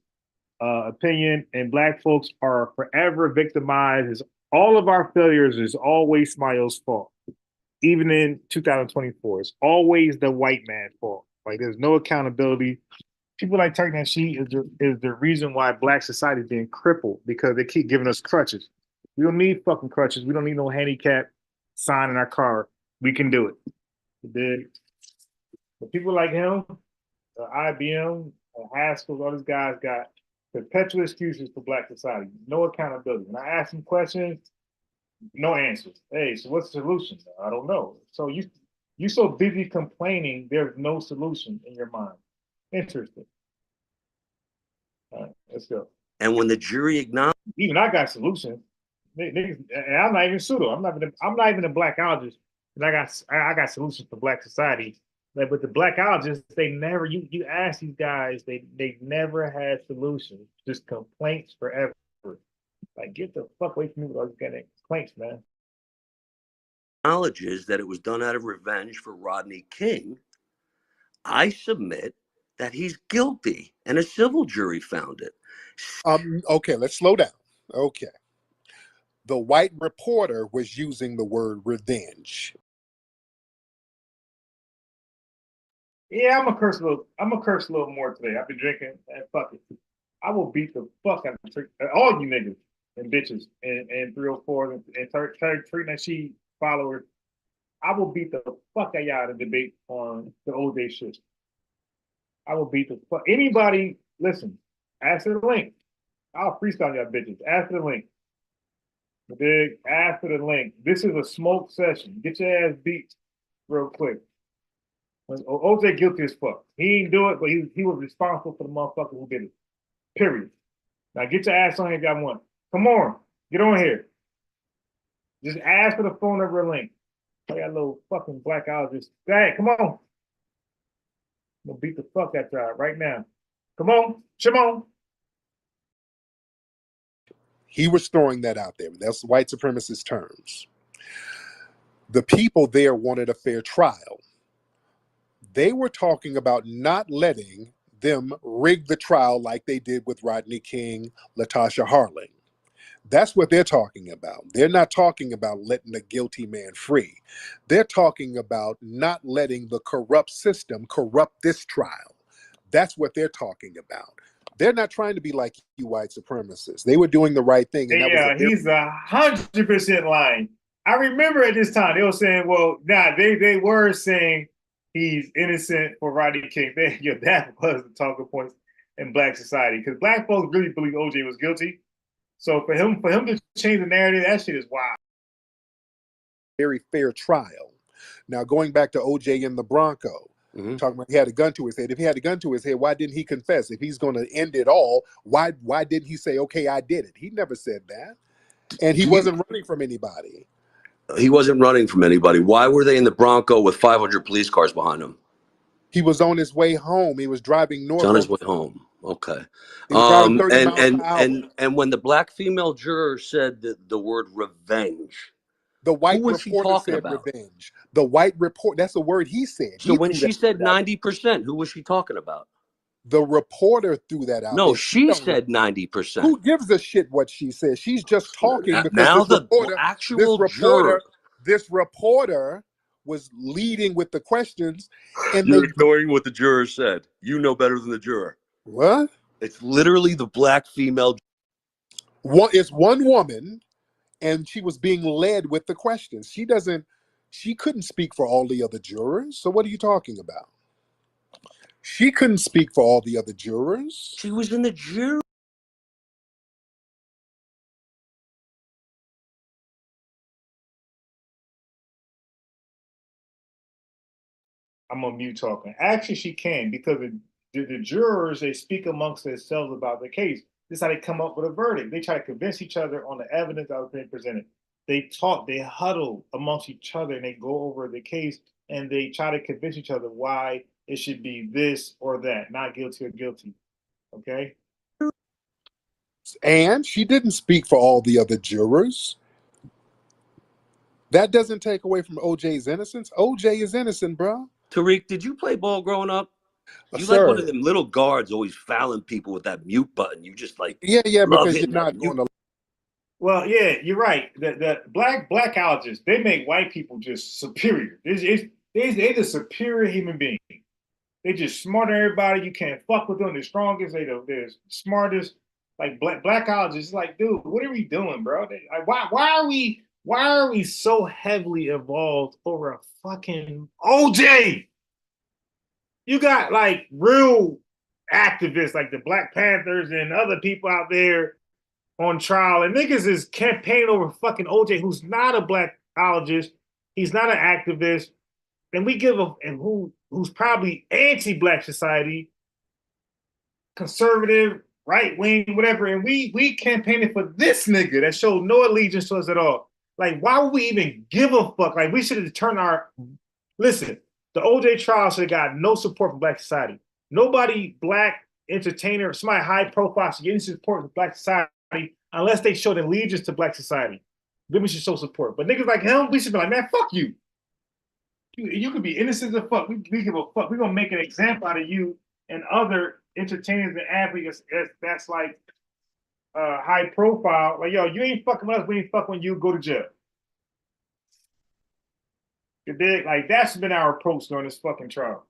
opinion, and black folks are forever victimized. All of our failures is always Smile's fault. Even in 2024, it's always the white man's fault. Like there's no accountability. People like Turk Nasheed is the reason why black society is being crippled because they keep giving us crutches. We don't need fucking crutches. We don't need no handicap sign in our car. We can do it. But people like him, IBM, Haskell, all these guys got perpetual excuses for black society. No accountability. When I ask them questions, no answers. Hey, so what's the solution? I don't know. So you so busy complaining, there's no solution in your mind. Interesting. All right, let's go. And when the jury acknowledged, even I got solutions. Niggas, and I'm not even pseudo. I'm not even a blackologist. And I got solutions for black society. Like, but the blackologists, they never. You ask these guys, they never had solutions. Just complaints forever. Like, get the fuck away from me with all these getting complaints, man. acknowledges that it was done out of revenge for Rodney King, I submit that he's guilty, and a civil jury found it. Okay, let's slow down. Okay. The white reporter was using the word revenge. Yeah, I'm gonna curse a little more today. I've been drinking and fuck it. I will beat the fuck out of all you niggas and bitches and 304s and treating that she followers. I will beat the fuck out of y'all in debate on the OJ shit. I will beat the fuck anybody. Listen, ask for the link. I'll freestyle y'all bitches. Ask for the link. Big, ask for the link. This is a smoke session. Get your ass beat real quick. OJ guilty as fuck. He didn't do it, but he was responsible for the motherfucker who did it. Period. Now get your ass on here if y'all want. Come on. Get on here. Just ask for the phone number link. I got a little fucking black eye. Just, hey, come on. I'm gonna beat the fuck out y'all right now. Come on. Shimon. He was throwing that out there. That's white supremacist terms. The people there wanted a fair trial. They were talking about not letting them rig the trial like they did with Rodney King, Latasha Harling. That's what they're talking about. They're not talking about letting a guilty man free. They're talking about not letting the corrupt system corrupt this trial. That's what they're talking about. They're not trying to be like you white supremacists. They were doing the right thing. And that was he's 100% lying. I remember at this time they were saying, well, they were saying he's innocent for Rodney King. That was the talking points in black society because black folks really believe OJ was guilty. So for him to change the narrative, that shit is wild. Very fair trial. Now going back to OJ and the Bronco, talking about he had a gun to his head. If he had a gun to his head, why didn't he confess? If he's going to end it all, why didn't he say, okay, I did it? He never said that. And he wasn't running from anybody. He wasn't running from anybody. Why were they in the Bronco with 500 police cars behind him? He was on his way home. He was driving north. He's on his way home. Okay. He was driving 30 miles per hour. And when the black female juror said the word revenge, the white who was she reporter talking said about? revenge. The white report, that's the word he said. So when she said 90%, who was she talking about? The reporter threw that out there. No, there. she said 90%. Who gives a shit what she says? She's just talking because now this reporter was leading with the questions, and you're ignoring what the juror said. You know better than the juror. What? It's literally the black female. It's one woman, and she was being led with the questions. She couldn't speak for all the other jurors. So what are you talking about? She couldn't speak for all the other jurors. She was in the jury. I'm on mute talking. Actually, she can because the jurors, they speak amongst themselves about the case. This is how they come up with a verdict. They try to convince each other on the evidence that was being presented. They talk, they huddle amongst each other, and they go over the case, and they try to convince each other why it should be this or that, not guilty or guilty. Okay? And she didn't speak for all the other jurors. That doesn't take away from OJ's innocence. OJ is innocent, bro. Tariq, did you play ball growing up? You like one Sir. of them little guards always fouling people with that mute button. You just like Yeah, love because you're hitting that not mute. going to. Well, yeah, you're right. The blackologists, they make white people just superior. They're the superior human being. They just smarter than everybody. You can't fuck with them. They're strongest. They're smartest. Like blackologists, like, dude, what are we doing, bro? Like, why are we so heavily involved over a fucking OJ? You got like real activists like the Black Panthers and other people out there on trial, and niggas is campaigning over fucking OJ, who's not a blackologist, he's not an activist, and we give a and who's probably anti-black society, conservative, right wing, whatever, and we campaigning for this nigga that showed no allegiance to us at all. Like, why would we even give a fuck? Like, we should have turned our listen. The OJ trial should have got no support from black society. Nobody black entertainer, somebody high profile should get any support from black society unless they showed allegiance to black society. Then we should show support. But niggas like him, we should be like, man, fuck you. You could be innocent as fuck. We give a fuck. We're gonna make an example out of you and other entertainers and athletes that's like high profile. Like, yo, you ain't fucking us, we ain't fucking you, go to jail. Like, that's been our approach during this fucking trial.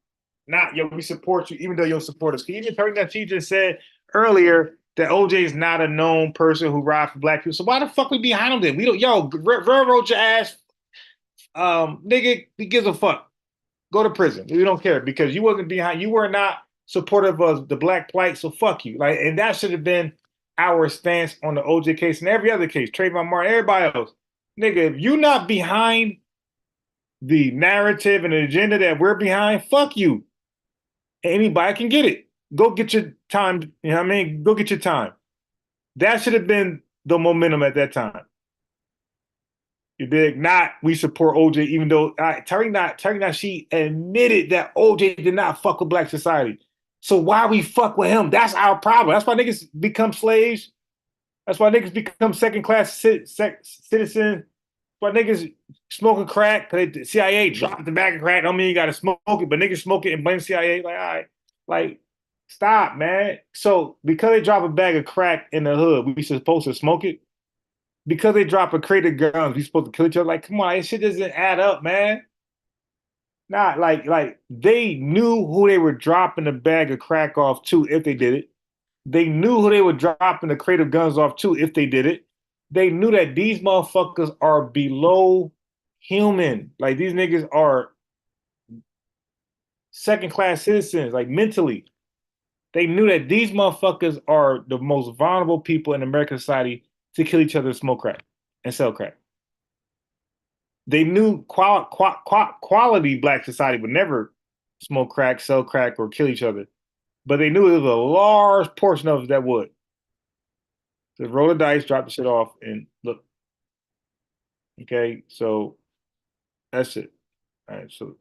Not, yo, we support you, even though you'll support us. Even heard that she just said earlier that OJ is not a known person who rides for black people. So why the fuck we behind him then? We don't, yo, railroad your ass, nigga. He gives a fuck. Go to prison. We don't care because you wasn't behind. You were not supportive of the black plight. So fuck you. Like, and that should have been our stance on the OJ case and every other case. Trayvon Martin, everybody else, nigga. If you not behind the narrative and the agenda that we're behind, fuck you. Anybody can get it. Go get your time. You know what I mean? Go get your time. That should have been the momentum at that time. You dig? Not we support OJ, even though Tariq she admitted that OJ did not fuck with black society. So why we fuck with him? That's our problem. That's why niggas become slaves. That's why niggas become second-class citizens. Why niggas smoking crack? Cause the CIA dropped the bag of crack. Don't mean you gotta smoke it, but niggas smoke it and blame CIA. Like, all right, like, stop, man. So because they drop a bag of crack in the hood, we supposed to smoke it. Because they drop a crate of guns, we supposed to kill each other. Like, come on, this shit doesn't add up, man. Not like they knew who they were dropping the bag of crack off to if they did it. They knew who they were dropping the crate of guns off to if they did it. They knew that these motherfuckers are below human. Like, these niggas are second-class citizens, like, mentally. They knew that these motherfuckers are the most vulnerable people in American society to kill each other and smoke crack and sell crack. They knew quality black society would never smoke crack, sell crack, or kill each other. But they knew there was a large portion of us that would. So roll the dice, drop the shit off, and look. Okay, so that's it. All right, so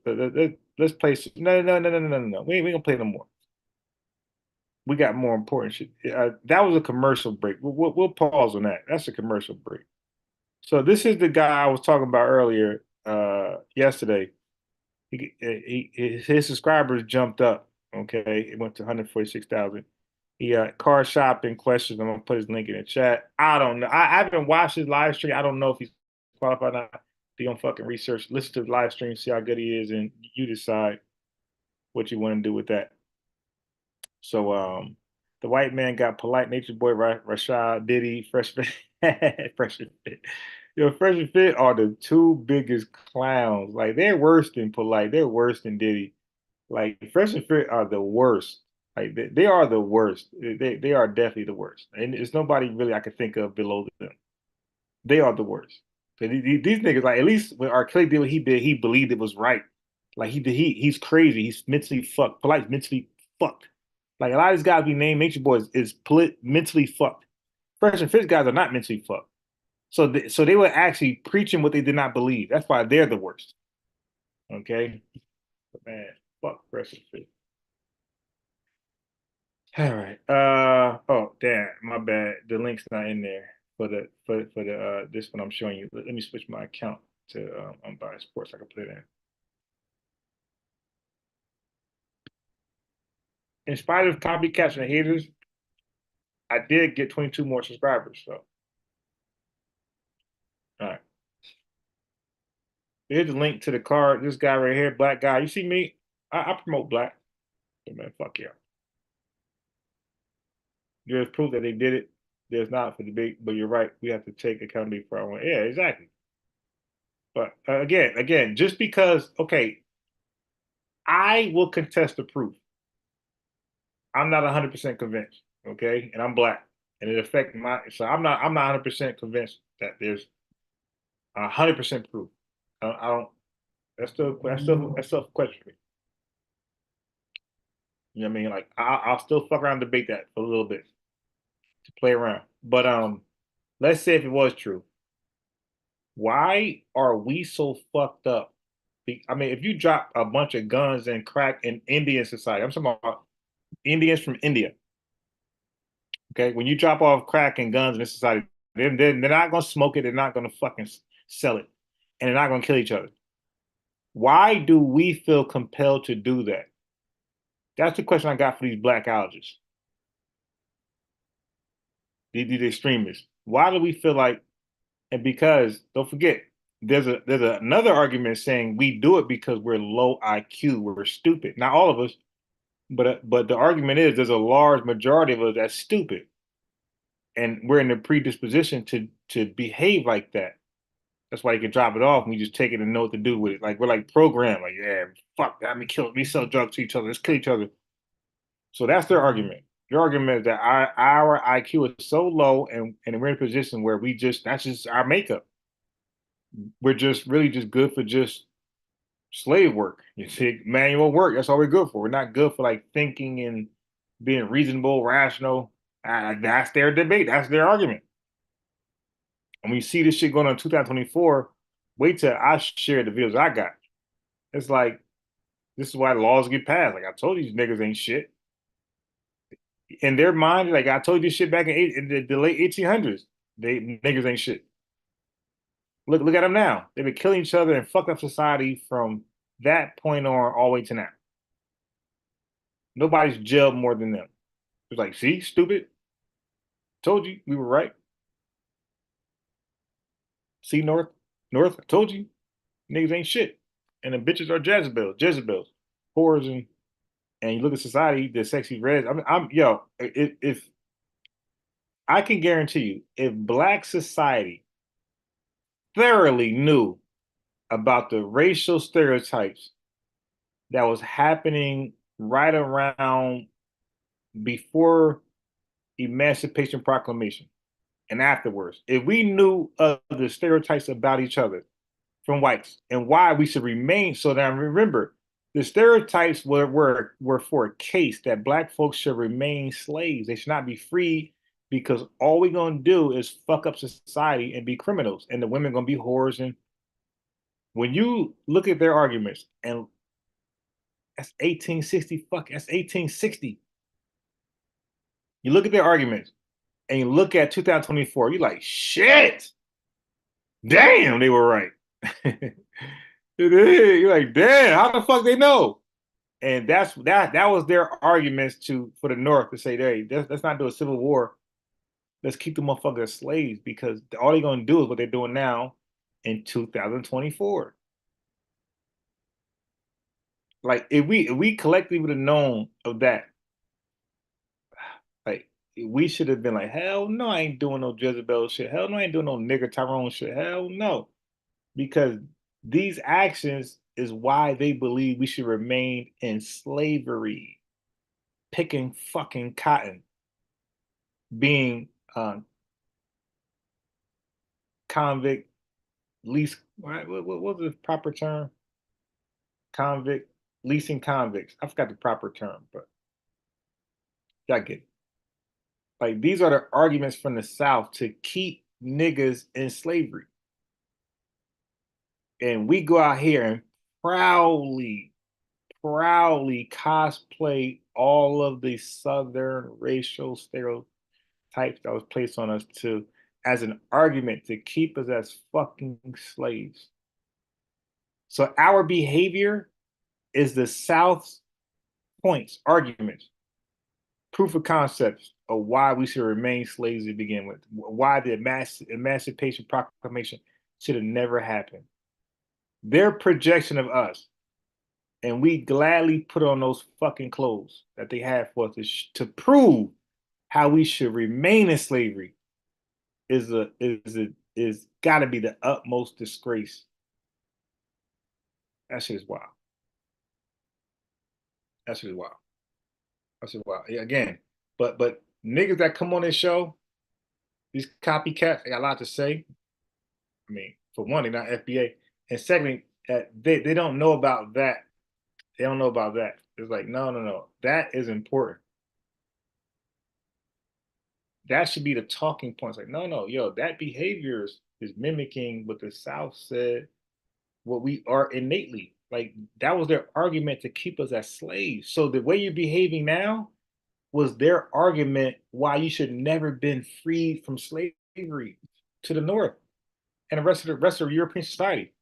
let's play. No. We ain't gonna play no more. We got more important shit. That was a commercial break. We'll pause on that. That's a commercial break. So this is the guy I was talking about earlier yesterday. His subscribers jumped up. Okay, it went to 146,000. He got car shopping questions. I'm gonna put his link in the chat. I don't know. I haven't watched his live stream. I don't know if he's qualified or not. Be on fucking research. Listen to the live stream, see how good he is, and you decide what you want to do with that. So the white man got polite. Nature Boy, Rashad, Diddy, Fresh Fit, Fresh Fit. Yo, Fresh and Fit are the two biggest clowns. Like, they're worse than polite. They're worse than Diddy. Like, Fresh and Fit are the worst. Like, they are the worst. They are definitely the worst. And there's nobody really I could think of below them. They are the worst. These niggas, like, at least when R. Kelly did what he did, he believed it was right. Like, he's crazy. He's mentally fucked. Polite's mentally fucked. Like a lot of these guys we name Nature Boys is mentally fucked. Fresh and Fit guys are not mentally fucked. So they were actually preaching what they did not believe. That's why they're the worst. Okay, but man, fuck Fresh and Fit. All right. Oh damn, my bad. The link's not in there for the this one I'm showing you. Let me switch my account to Unbiased Sports. I can put it in. In spite of copycats and haters, I did get 22 more subscribers. So, all right. Here's the link to the card. This guy right here, black guy. You see me? I promote black. So, man, fuck yeah. There's proof that they did it. There's not for debate, but you're right. We have to take accountability for our own. Yeah, exactly. But again, just because, okay, I will contest the proof. I'm not 100% convinced, okay? And I'm black. And it affects so I'm not 100% convinced that there's 100% proof. I don't that's still questionable. You know what I mean? Like I'll still fuck around and debate that for a little bit to play around. But let's say if it was true, why are we so fucked up? I mean, if you drop a bunch of guns and crack in Indian society, I'm talking about Indians from India. Okay, when you drop off crack and guns in this society, they're not gonna smoke it. They're not gonna fucking sell it, and they're not gonna kill each other. Why do we feel compelled to do that? That's the question I got for these black allergists, these extremists. Why do we feel like? And because don't forget, there's another argument saying we do it because we're low IQ, we're stupid. Not all of us, but the argument is there's a large majority of us that's stupid, and we're in the predisposition to behave like that. That's why you can drop it off and we just take it and know what to do with it. Like we're like programmed, like yeah, fuck that, me sell drugs to each other, let's kill each other. So that's their argument. Their argument is that our IQ is so low and we're in a position where that's just our makeup. We're just really just good for just slave work. You see, manual work. That's all we're good for. We're not good for like thinking and being reasonable, rational. That's their debate. That's their argument. And we see this shit going on in 2024. Wait till I share the videos I got. It's like this is why laws get passed. Like I told you, these niggas ain't shit. In their mind, like I told you this shit back in the late 1800s. They niggas ain't shit. Look at them now. They've been killing each other and fucked up society from that point on all the way to now. Nobody's jailed more than them. It's like, see, stupid. Told you we were right. See, North. I told you, niggas ain't shit. And the bitches are Jezebels, whores, and you look at society, the sexy reds. I mean, if I can guarantee you, if black society thoroughly knew about the racial stereotypes that was happening right around before Emancipation Proclamation and afterwards, if we knew of the stereotypes about each other from whites and why we should remain, so that remember, the stereotypes were for a case that black folks should remain slaves. They should not be free because all we're gonna do is fuck up society and be criminals, and the women gonna be whores. And when you look at their arguments, and that's 1860, that's 1860. You look at their arguments and you look at 2024, you're like, shit, damn, they were right. You're like, damn, how the fuck they know? And that was their arguments for the North to say, hey, let's not do a civil war. Let's keep the motherfuckers slaves because all they're gonna do is what they're doing now in 2024. Like if we collectively would have known of that, like we should have been like, hell no, I ain't doing no Jezebel shit. Hell no, I ain't doing no nigger Tyrone shit. Hell no. Because these actions is why they believe we should remain in slavery, picking fucking cotton, being convict, lease. What was the proper term? Convict, leasing convicts. I forgot the proper term, but Y'all get it. Like, these are the arguments from the South to keep niggas in slavery. And we go out here and proudly cosplay all of the Southern racial stereotypes that was placed on us to as an argument to keep us as fucking slaves. So our behavior is the South's points, arguments, proof of concepts of why we should remain slaves to begin with, why the Emancipation Proclamation should have never happened. Their projection of us, and we gladly put on those fucking clothes that they have for us to prove how we should remain in slavery is got to be the utmost disgrace. That shit is wild. That shit is wild. That shit is wild. Yeah, again, but niggas that come on this show, these copycats, they got a lot to say. I mean, for one, they're not FBA, and secondly, they don't know about that. They don't know about that. It's like, no. That is important. That should be the talking points. Like, no, yo, that behavior is mimicking what the South said, what we are innately. Like, that was their argument to keep us as slaves. So the way you're behaving now was their argument why you should never been freed from slavery to the North and the rest of European society.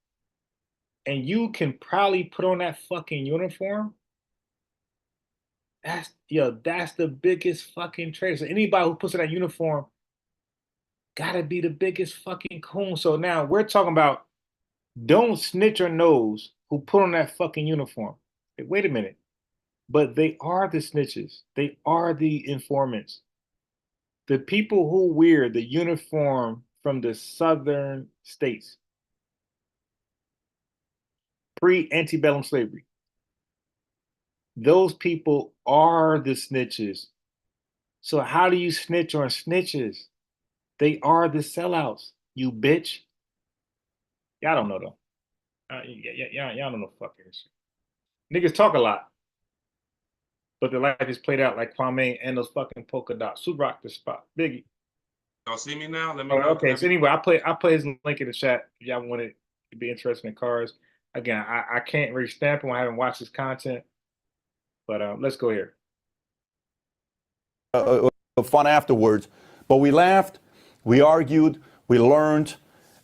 And you can probably put on that fucking uniform. That's the biggest fucking traitor. So anybody who puts on that uniform gotta be the biggest fucking coon. So now we're talking about don't snitch or nose who put on that fucking uniform. Hey, wait a minute. But they are the snitches. They are the informants. The people who wear the uniform from the southern states, pre-antebellum slavery, those people are the snitches. So how do you snitch on snitches? They are the sellouts, you bitch. Y'all don't know though. Y'all don't know fucking shit. Niggas talk a lot, but their life is played out like Kwame and those fucking polka dots. Who rocked the spot? Biggie. Y'all see me now? Let me know. Okay, so anyway, I play his link in the chat if y'all want to be interested in cars. Again, I can't really stamp him. I haven't watched his content, but let's go here. Fun afterwards, but we laughed, we argued, we learned,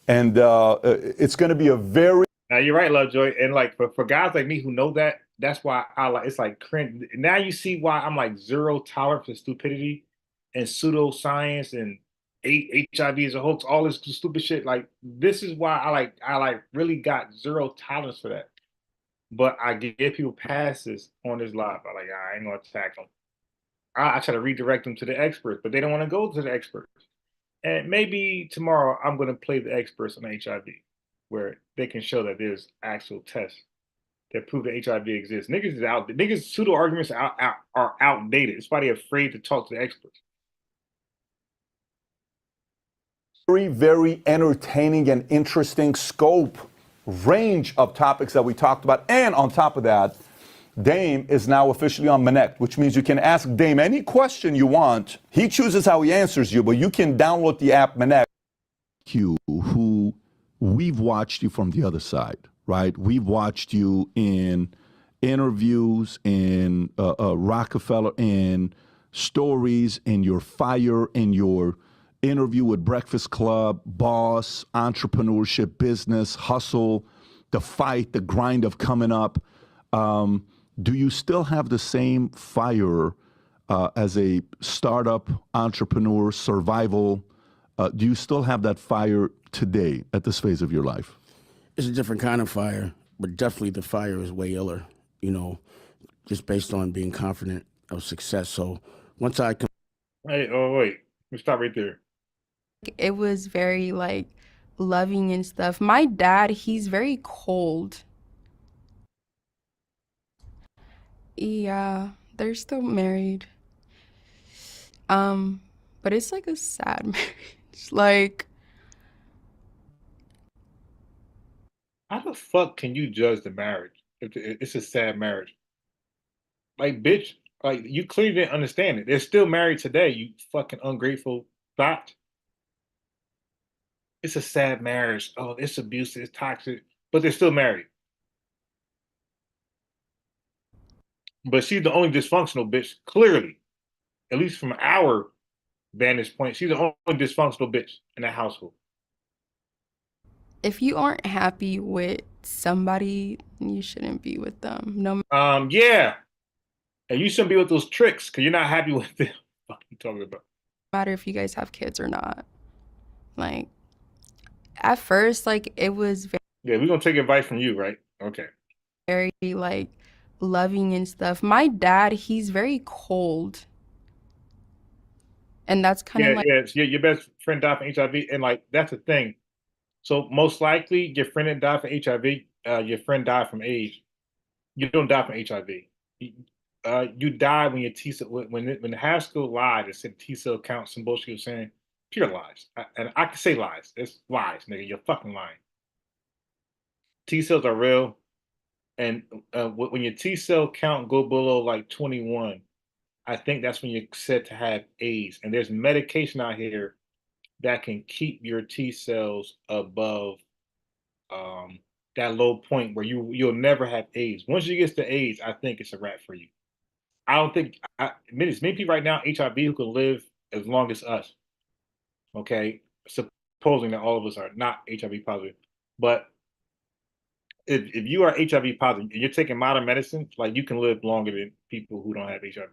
and it's going to be a very. Now you're right, Lovejoy, and like for guys like me who know that, that's why I like it's like cringe. Now you see why I'm like zero tolerance for stupidity and pseudoscience and HIV as a hoax, all this stupid shit. Like this is why I like really got zero tolerance for that. But I give people passes on this live. I like I ain't gonna attack them. I try to redirect them to the experts, but they don't want to go to the experts. And maybe tomorrow I'm going to play the experts on HIV, where they can show that there's actual tests that prove that HIV exists. Niggas is out. Niggas pseudo arguments are outdated. It's why they're afraid to talk to the experts. Very, very entertaining and interesting scope, range of topics that we talked about. And on top of that, Dame is now officially on Connect, which means you can ask Dame any question you want. He chooses how he answers you, but you can download the app Connect. You, who we've watched you from the other side, right? We've watched you in interviews, in Rockefeller, in stories, in your fire, in your interview with Breakfast Club, boss, entrepreneurship, business, hustle, the fight, the grind of coming up. Do you still have the same fire as a startup entrepreneur, survival? Do you still have that fire today at this phase of your life? It's a different kind of fire, but definitely the fire is way iller, just based on being confident of success. So once I... Hey, oh, wait. Let's stop right there. It was very, loving and stuff. My dad, he's very cold. Yeah, they're still married. But it's a sad marriage. How the fuck can you judge the marriage if it's a sad marriage? Like, bitch, Like you clearly didn't understand it. They're still married today. You fucking ungrateful thought. It's a sad marriage. Oh, it's abusive. It's toxic. But they're still married. But she's the only dysfunctional bitch. Clearly, at least from our vantage point, she's the only dysfunctional bitch in that household. If you aren't happy with somebody, you shouldn't be with them. No Yeah. And you shouldn't be with those tricks because you're not happy with them. What are you talking about? matter if you guys have kids or not. Like, at first, like, it was Yeah, we're gonna take advice from you, right? Okay. very, like, loving and stuff. My dad, he's very cold. And that's kind of Yeah, like, yeah. So your best friend died from HIV, and like that's the thing. So most likely, your friend didn't die from HIV. Your friend died from AIDS. You don't die from HIV. You die when your T cell when Haskell lied and said T cell count some bullshit. Was saying pure lies, and I can say lies. It's lies, nigga. You're fucking lying. T cells are real, and when your T cell count go below like 21, I think that's when you're said to have AIDS. And there's medication out here that can keep your T cells above um, that low point where you'll never have AIDS. Once you get to AIDS, I think it's a wrap for you. I don't think many people right now HIV who can live as long as us. Okay, supposing that all of us are not HIV positive, but if you are HIV positive and you're taking modern medicine, like you can live longer than people who don't have HIV.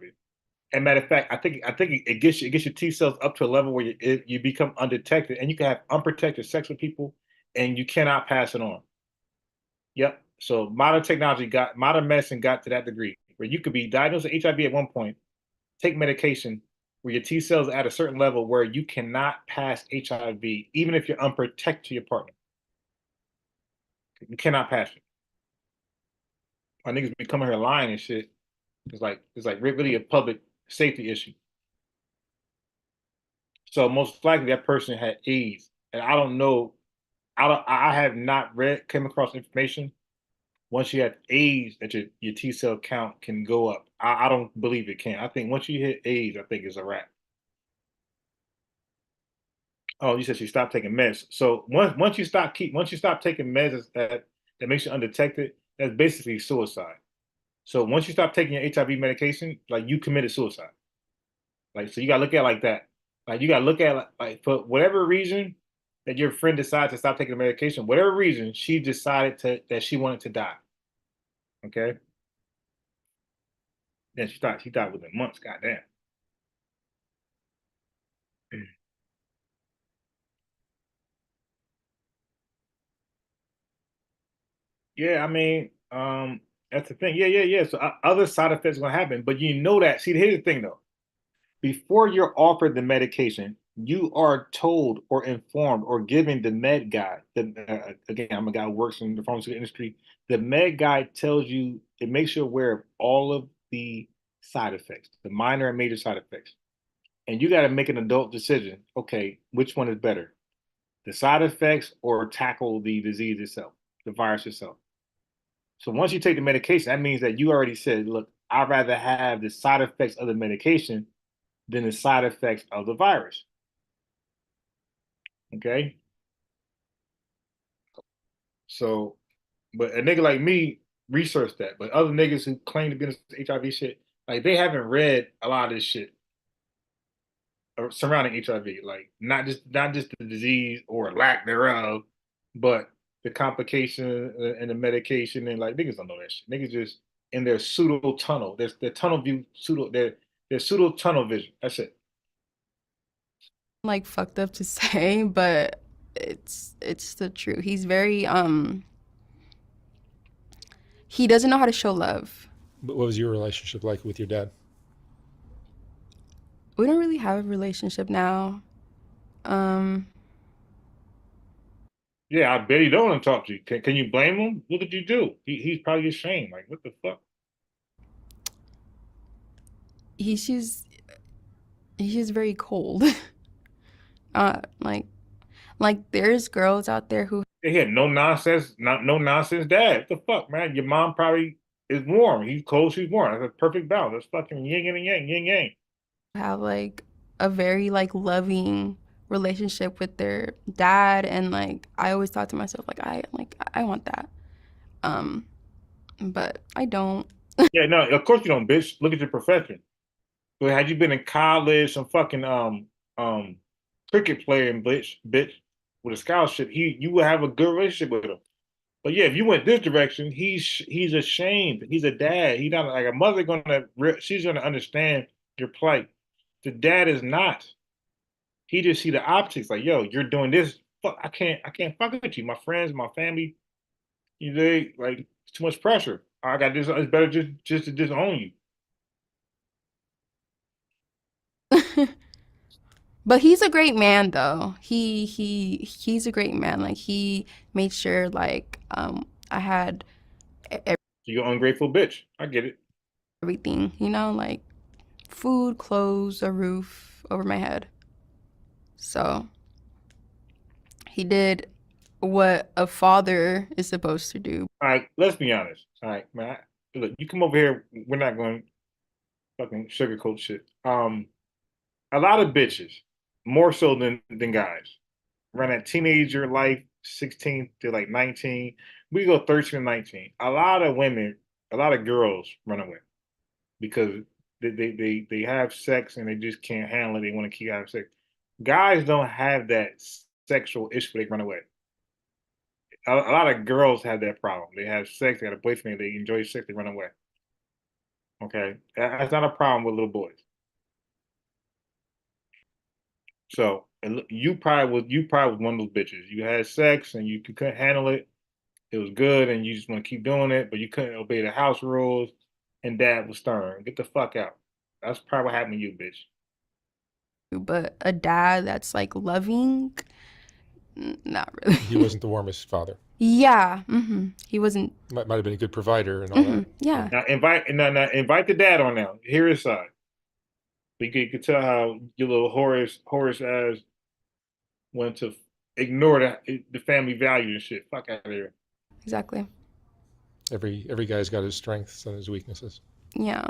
And matter of fact, I think it gets your T cells up to a level where you become undetected, and you can have unprotected sex with people, and you cannot pass it on. Yep. So modern medicine got to that degree where you could be diagnosed with HIV at one point, take medication where your T cells are at a certain level where you cannot pass HIV, even if you're unprotected to your partner. You cannot pass it. My niggas be coming here lying and shit. It's like really a public safety issue. So most likely that person had AIDS, and I don't know. I have not came across information once you have AIDS that your T cell count can go up. I don't believe it can. I think once you hit AIDS, I think it's a wrap. Oh, you said she stopped taking meds. So once you stop taking meds that makes you undetected, that's basically suicide. So once you stop taking your HIV medication, like you committed suicide. Like so, you gotta look at it like that. Like you gotta look at it like for whatever reason that your friend decided to stop taking the medication, whatever reason she decided that she wanted to die. Okay, then she died within months. Goddamn. Yeah, I mean, that's the thing. Yeah. So other side effects are gonna happen, but you know that. See, here's the thing though. Before you're offered the medication, you are told or informed or given the med guide. Again, I'm a guy who works in the pharmaceutical industry. The med guide tells you, it makes you aware of all of the side effects, the minor and major side effects. And you got to make an adult decision. Okay, which one is better? The side effects or tackle the disease itself, the virus itself. So once you take the medication, that means that you already said, look, I'd rather have the side effects of the medication than the side effects of the virus. Okay. So, but a nigga like me researched that. But other niggas who claim to be in this HIV shit, like they haven't read a lot of this shit surrounding HIV. Like not just the disease or lack thereof, but the complication and the medication and like niggas don't know that shit. Niggas just in their pseudo tunnel. There's their tunnel view pseudo their pseudo tunnel vision. That's it. like, fucked up to say, but it's the truth. He's very, he doesn't know how to show love. But what was your relationship like with your dad? We don't really have a relationship now. Um, Yeah, I bet he don't want to talk to you. Can you blame him? What did you do? He's probably ashamed. Like, what the fuck? he's just he's just very cold. Like there's girls out there who They had no nonsense, no nonsense dad. What the fuck, man? Your mom probably It's warm. He's cold, she's warm. That's a perfect balance. That's fucking yin and yang, yin yang. Have like a very like loving relationship with their dad, and like I always thought to myself I want that. But I don't. Yeah, no, of course you don't, bitch. Look at your profession. But had you been in college, some fucking um cricket player, and bitch, with a scholarship, you would have a good relationship with him. But yeah, if you went this direction, he's ashamed. He's a dad. He's not like a mother she's gonna understand your plight. The dad is not. He just see the optics like, yo, you're doing this. Fuck, I can't fuck with you. My friends, my family, they like it's too much pressure. I got this. It's better just to disown you. But he's a great man though. He's a great man. Like he made sure like I had You're an ungrateful bitch. I get it. everything, you know, like food, clothes, a roof over my head. So he did what a father is supposed to do. All right, let's be honest. All right, man. Look, you come over here. We're not going to fucking sugarcoat shit. A lot of bitches, more so than guys, around that teenager life, 16 to like 19. We go 13 to 19. A lot of women, a lot of girls run away because they have sex and they just can't handle it. They want to keep having sex. Guys don't have that sexual issue. They run away. A lot of girls have that problem. They have sex, they got a boyfriend, they enjoy sex, they run away. Okay, that's not a problem with little boys. So you probably was one of those bitches. You had sex and you couldn't handle it. It was good, and you just want to keep doing it, but you couldn't obey the house rules. And dad was stern. Get the fuck out. That's probably what happened to you, bitch. But a dad that's like loving, not really. He wasn't the warmest father. Yeah, he wasn't. Might have been a good provider and all that. Yeah. Now invite the dad on now. Hear his side. You can tell how your little Horace ass went to ignore the family value and shit. Fuck out of here. Exactly. Every guy's got his strengths and his weaknesses. Yeah.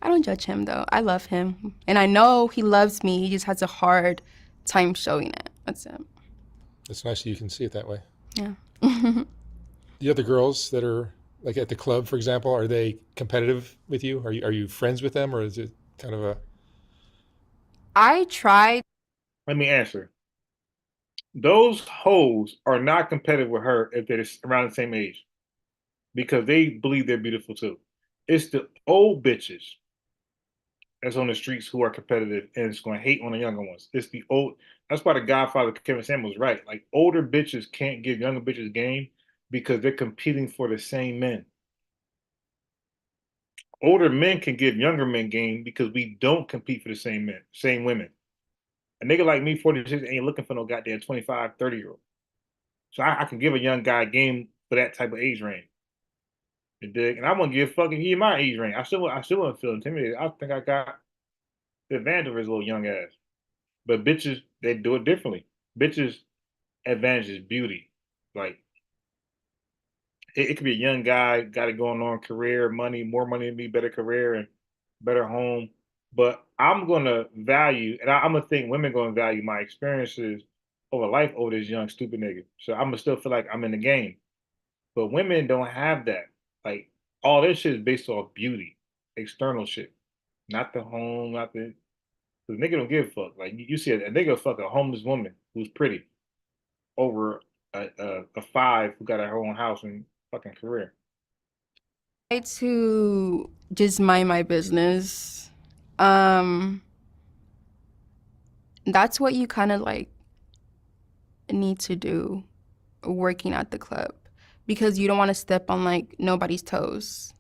I don't judge him though. I love him. And I know he loves me. He just has a hard time showing it. That's it. It's nice that you can see it that way. Yeah. The other girls that are like at the club, for example, are they competitive with you? Are you friends with them, or is it kind of a... I tried. Let me answer. Those hoes are not competitive with her if they're around the same age because they believe they're beautiful too. It's the old bitches that's on the streets who are competitive and it's going to hate on the younger ones. It's the old. That's why the Godfather Kevin Samuels right. Like older bitches can't give younger bitches game because they're competing for the same men. Older men can give younger men game because we don't compete for the same men, same women. A nigga like me, 46, ain't looking for no goddamn 25, 30-year-old. So I can give a young guy game for that type of age range. You dig? And I want to give fucking you my age range. I still wouldn't feel intimidated. I think I got the advantage of his little young ass. But bitches, they do it differently. Bitches advantage is beauty. Like it could be a young guy, got it going on, career, money, more money than me, better career and better home. But I'm gonna value, and I'm gonna think women gonna value my experiences over life over this young stupid nigga. So I'm gonna still feel like I'm in the game. But women don't have that. Like all this shit is based off beauty, external shit, not the home, not the. Cause nigga don't give a fuck. Like you see a nigga fuck a homeless woman who's pretty over a five who got her own house and fucking career. I try to just mind my business. That's what you kind of like need to do working at the club because you don't want to step on like nobody's toes.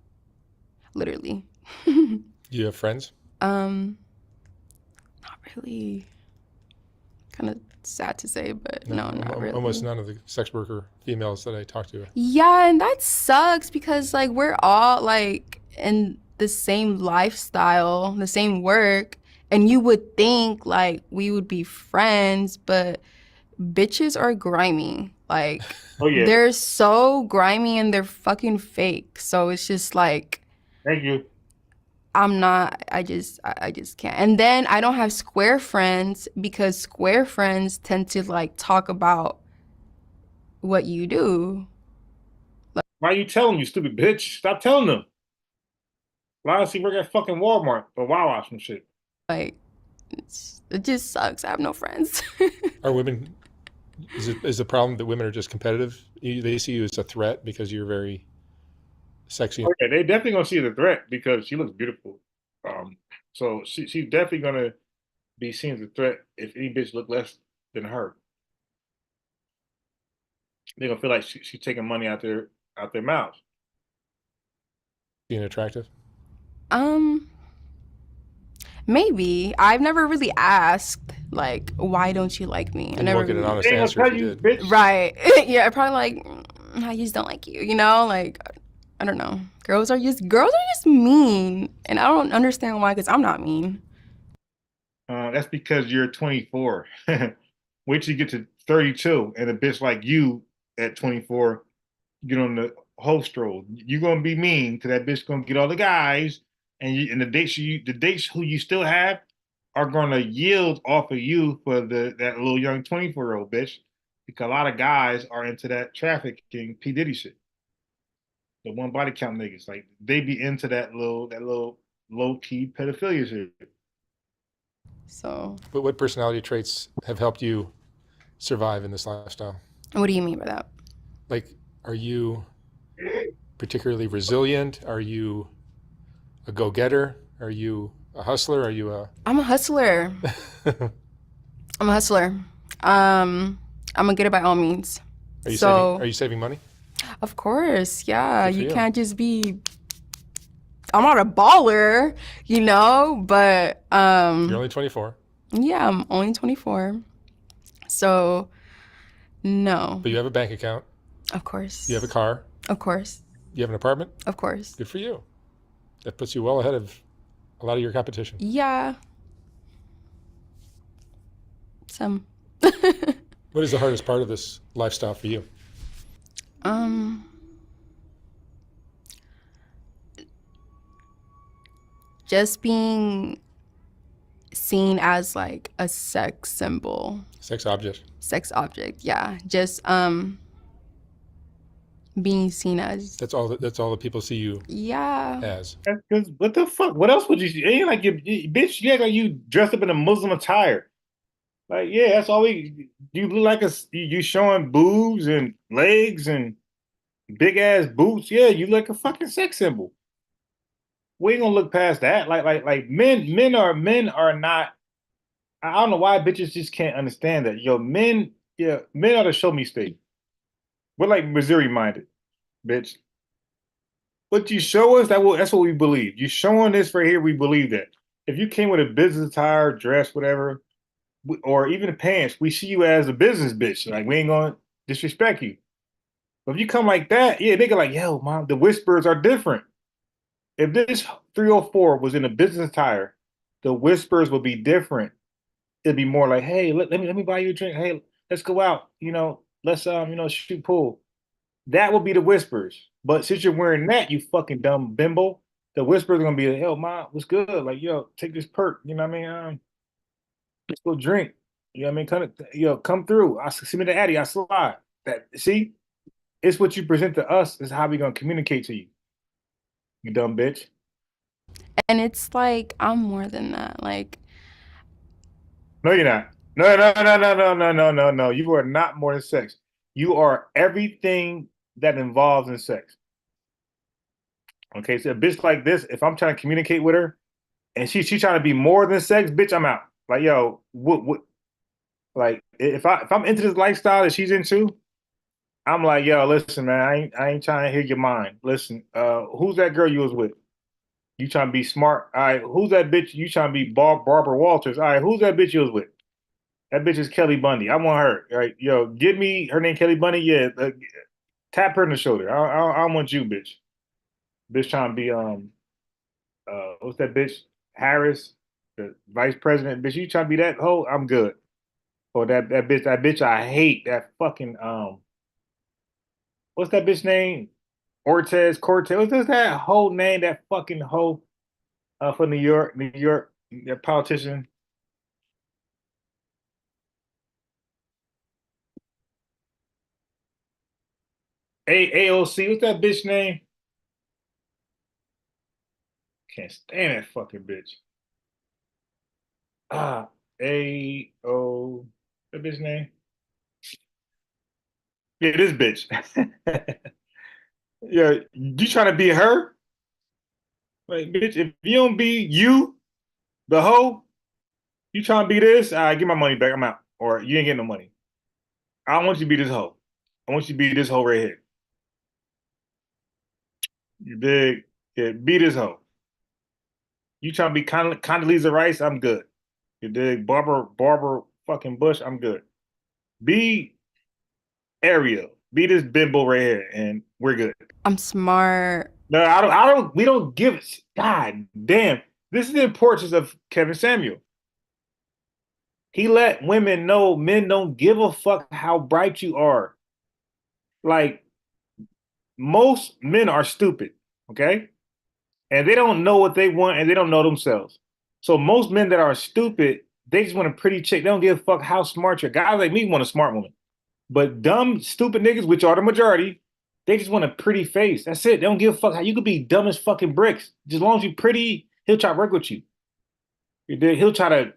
Literally. You have friends? Not really. Kind of sad to say, but no, not really. Almost none of the sex worker females that I talk to. Yeah, and that sucks because like we're all like in the same lifestyle, the same work, and you would think like we would be friends, but bitches are grimy. Like, Oh yeah. they're so grimy and they're fucking fake. So it's just like, Thank you. I just can't. And then I don't have square friends because square friends tend to like talk about what you do. Why you telling you, stupid bitch? Stop telling them. Why does he work at fucking Walmart or Wawa some shit? Like, it just sucks. I have no friends. Are women? Is the problem that women are just competitive? They see you as a threat because you're very sexy. Okay, they definitely gonna see the threat because she looks beautiful. So she's definitely gonna be seen as a threat if any bitch look less than her. They're gonna feel like she's taking money out their mouths. Being attractive. Maybe. I've never really asked, like, why don't you like me? I And you never won't get an really. honest They ain't answer gonna if tell you you, did. bitch. Right. Yeah, probably like, I just don't like you, you know? Like, I don't know. Girls are just mean. And I don't understand why, because I'm not mean. That's because you're 24. Wait till you get to 32 and a bitch like you at 24 get on the host roll. You're gonna be mean because that bitch gonna get all the guys, and the dates who you still have are gonna yield off of you for that little young 24-year-old bitch, because a lot of guys are into that trafficking P Diddy shit. The one body count niggas, like they be into that little low key pedophilia shit. So, But what personality traits have helped you survive in this lifestyle? what do you mean by that? Like, are you particularly resilient? Are you a go-getter? Are you a hustler? Are you a? I'm a hustler. I'm a hustler. I'm gonna get it by all means. Are you So, saving? Are you saving money? of course, yeah. Good for You you. can't just be. I'm not a baller, you know, but You're only 24. yeah, I'm only 24. So, no. But you have a bank account. Of course. You have a car. Of course. You have an apartment. Of course. Good for you. That puts you well ahead of a lot of your competition. Yeah. Some. What is the hardest part of this lifestyle for you? Just being seen as like a sex symbol. Sex object. Sex object, yeah. Just being seen as. That's all the people see you Yeah. as. Because what the fuck? What else would you? It ain't like bitch. You act like you dressed up in a Muslim attire. Like, yeah, that's all we. You look like you showing boobs and legs and big ass boots. Yeah, you look like a fucking sex symbol. We ain't gonna look past that. Like men are not. I don't know why bitches just can't understand that. Yo, men, yeah, men are the show me state. We're like Missouri minded, bitch. What you show us, that's what we believe. You showing this right here, we believe that. If you came with a business attire, dress, whatever, or even the pants, we see you as a business bitch. Like, we ain't gonna disrespect you. But if you come like that, yeah, nigga, like, yo, mom, the whispers are different. If this 304 was in a business attire, the whispers would be different. It'd be more like, hey, let me buy you a drink. Hey, let's go out. Let's shoot pool. That would be the whispers. But since you're wearing that, you fucking dumb bimbo, the whispers are gonna be like, yo, mom, what's good? Like, yo, take this perk. You know what I mean? Let's go drink. You know what I mean? Come through. I see me the Addy. I slide. See, it's what you present to us is how we gonna communicate to you. You dumb bitch. And it's like I'm more than that. Like, No, you're not. No, no, no, no, no, no, no, no, no. You are not more than sex. You are everything that involves in sex. Okay, so a bitch like this, if I'm trying to communicate with her and she's trying to be more than sex, bitch, I'm out. Like, yo, what like if I'm into this lifestyle that she's into, I'm like, yo, listen, man, I ain't trying to hear your mind. Listen, who's that girl you was with? You trying to be smart? All right, who's that bitch? You trying to be Barbara Walters? All right, who's that bitch you was with? That bitch is Kelly Bundy. I want her. All right, yo, give me her name, Kelly Bundy. Yeah, tap her in the shoulder. I don't want you, bitch. Bitch trying to be what's that bitch? Harris, the vice president. Bitch, you trying to be that hoe? I'm good. Or that bitch I hate that fucking what's that bitch name? Cortez. What's that whole name? That fucking hoe for New York, that politician. AOC. What's that bitch name? Can't stand that fucking bitch. AO. That bitch name? Yeah, this bitch. Yeah, you trying to be her? Like, bitch, if you don't be you, the hoe, you trying to be this? I get my money back. I'm out. Or you ain't getting no money. I don't want you to be this hoe. I want you to be this hoe right here. You dig? Yeah, be this hoe. You trying to be Condoleezza Rice? I'm good. You dig? Barbara fucking Bush? I'm good. Be Ariel. Be this bimbo right here, and we're good. I'm smart. No, I don't. We don't give. God damn. This is the importance of Kevin Samuel. He let women know men don't give a fuck how bright you are. Like, most men are stupid, okay? And they don't know what they want and they don't know themselves. So most men that are stupid, they just want a pretty chick. They don't give a fuck how smart you're. Guys like me want a smart woman. But dumb, stupid niggas, which are the majority, they just want a pretty face. That's it. They don't give a fuck how you could be dumb as fucking bricks. Just as long as you're pretty, he'll try to work with you. He'll try to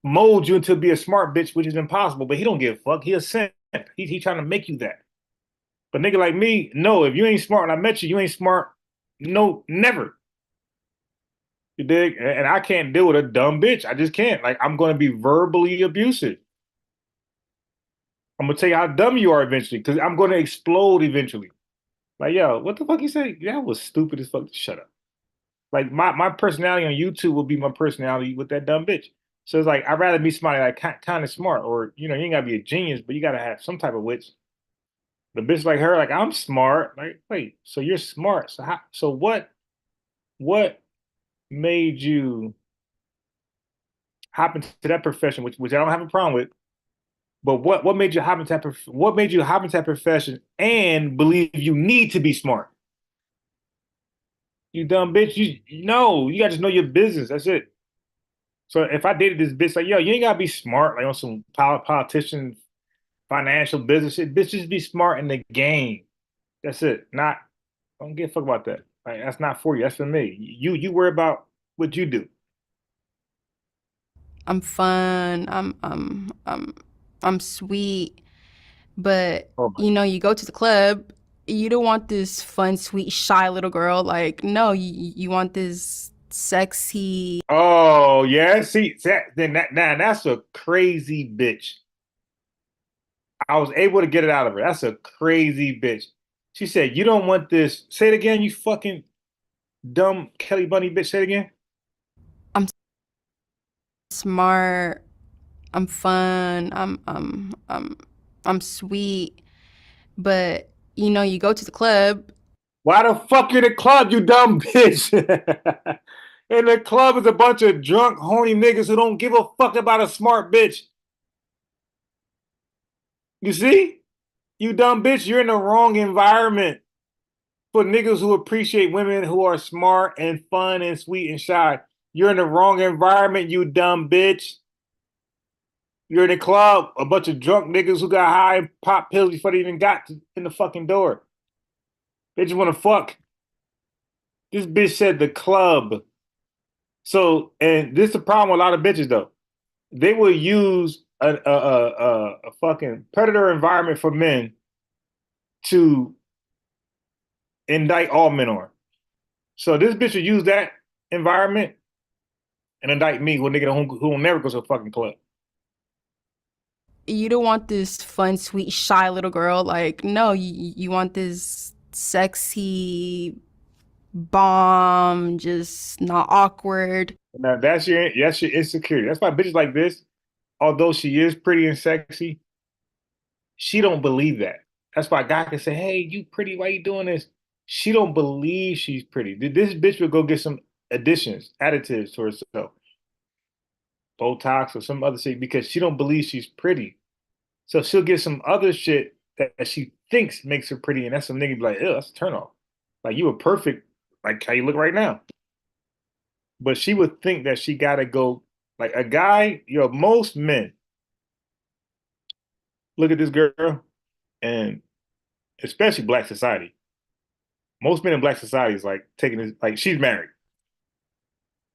mold you into be a smart bitch, which is impossible. But he don't give a fuck. He a simp. He trying to make you that. But nigga like me, no. If you ain't smart and I met you, you ain't smart. No, never. You dig? And I can't deal with a dumb bitch. I just can't. Like, I'm gonna be verbally abusive. I'm gonna tell you how dumb you are eventually, because I'm gonna explode eventually. Like, yo, what the fuck you say? That was stupid as fuck. Shut up. Like my personality on YouTube will be my personality with that dumb bitch. So it's like I'd rather be somebody like kind of smart, or you ain't gotta be a genius, but you gotta have some type of wits. The bitch like her, like I'm smart. Like, wait, so you're smart. So how so what made you hop into that profession, which I don't have a problem with, but what made you hop into what made you hop into that profession and believe you need to be smart? You dumb bitch. You know, you gotta just know your business. That's it. So if I dated this bitch, like, yo, you ain't gotta be smart, like on some politician, financial business shit. Bitch, just be smart in the game. That's it. Not, don't give a fuck about that. Like, that's not for you. That's for me. You worry about what you do. I'm fun. I'm sweet. But Oh my. you go to the club, you don't want this fun, sweet, shy little girl. Like, no, you want this sexy. Oh yeah. See that now that's a crazy bitch. I was able to get it out of her. That's a crazy bitch. She said, "You don't want this." Say it again. You fucking dumb Kelly Bunny bitch. Say it again. I'm smart. I'm fun. I'm sweet. But you go to the club. Why the fuck you in the club, you dumb bitch? In the club is a bunch of drunk, horny niggas who don't give a fuck about a smart bitch. You see? You dumb bitch, you're in the wrong environment for niggas who appreciate women who are smart and fun and sweet and shy. You're in the wrong environment, you dumb bitch. You're in the club, a bunch of drunk niggas who got high and pop pills before they even got in the fucking door. They just want to fuck. This bitch said the club. So, and this is the problem with a lot of bitches though. They will use a fucking predator environment for men to indict all men on. So this bitch will use that environment and indict me, who nigga who will never go to a fucking club. You don't want this fun, sweet, shy little girl. Like, no, you want this sexy bomb, just not awkward. Now that's your insecurity. That's why bitches like this, although she is pretty and sexy, she don't believe that. That's why a guy can say, "Hey, you pretty? Why you doing this?" She don't believe she's pretty. This bitch will go get some additives to herself, Botox or some other shit, because she don't believe she's pretty. So she'll get some other shit that she thinks makes her pretty, and that's some nigga be like, ew, that's a turn off. Like you were perfect, like how you look right now. But she would think that she gotta go like a guy, most men look at this girl, and especially black society. Most men in black society is like taking this, like she's married.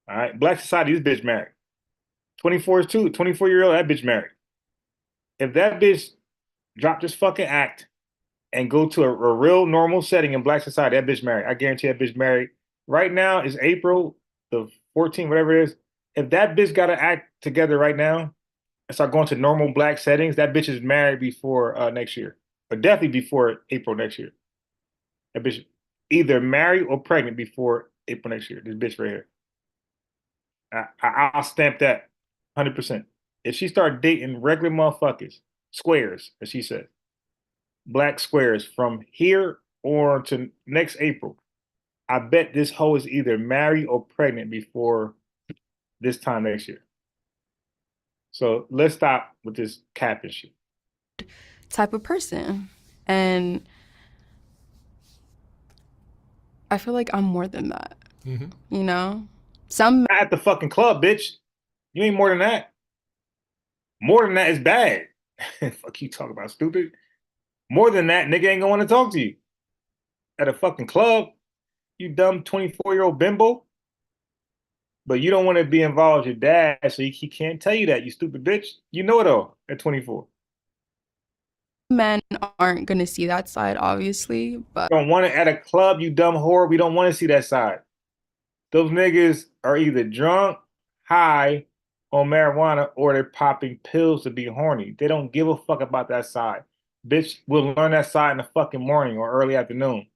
All right. Black society, this bitch married. 24 is too, 24-year-old, that bitch married. If that bitch dropped this fucking act and go to a real normal setting in black society, that bitch married. I guarantee that bitch married. Right now is April the 14th, whatever it is. If that bitch got to act together right now and start going to normal black settings, that bitch is married before next year, but definitely before April next year. That bitch either married or pregnant before April next year. This bitch right here. I'll stamp that 100%. If she start dating regular motherfuckers, squares, as she said, black squares from here or to next April, I bet this hoe is either married or pregnant before this time next year. So let's stop with this cap and shit. Type of person. And I feel like I'm more than that. Mm-hmm. You know? Some Not at the fucking club, bitch. You ain't more than that. More than that is bad. Fuck you talking about, stupid. More than that, nigga ain't gonna want to talk to you. At a fucking club, you dumb 24-year-old bimbo. But you don't want to be involved with your dad, so he can't tell you that, you stupid bitch. You know it all at 24. men aren't gonna see that side, obviously, but You don't want it at a club, you dumb whore. We don't want to see that side. Those niggas are either drunk, high on marijuana, or they're popping pills to be horny. They don't give a fuck about that side. Bitch, we'll learn that side in the fucking morning or early afternoon.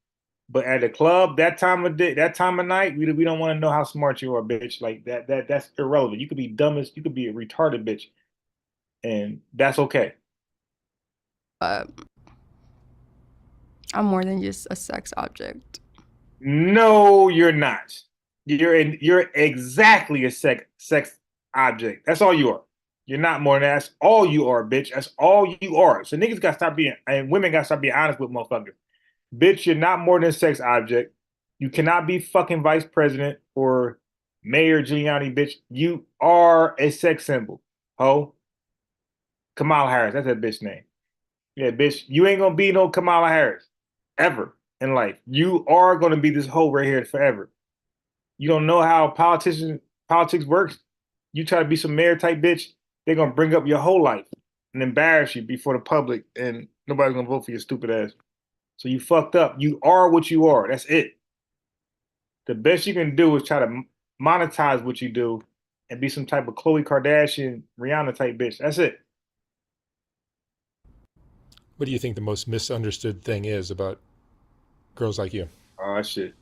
But at the club, that time of day, that time of night, we don't want to know how smart you are, bitch. Like that's irrelevant. You could be dumbest, you could be a retarded bitch, and that's okay. I'm more than just a sex object. No, you're not. You're exactly a sex object. That's all you are. You're not more than that. That's all you are, bitch. That's all you are. So niggas gotta stop being, and women gotta stop being honest with motherfuckers. Bitch, you're not more than a sex object. You cannot be fucking vice president or Mayor Giuliani, bitch. You are a sex symbol. Ho. Kamala Harris, that's that bitch name. Yeah, bitch, you ain't gonna be no Kamala Harris ever in life. You are gonna be this hoe right here forever. You don't know how politics works. You try to be some mayor type bitch, they're gonna bring up your whole life and embarrass you before the public, and nobody's gonna vote for your stupid ass. So you fucked up. You are what you are. That's it. The best you can do is try to monetize what you do and be some type of Khloe Kardashian, Rihanna type bitch. That's it. What do you think the most misunderstood thing is about girls like you? Oh shit.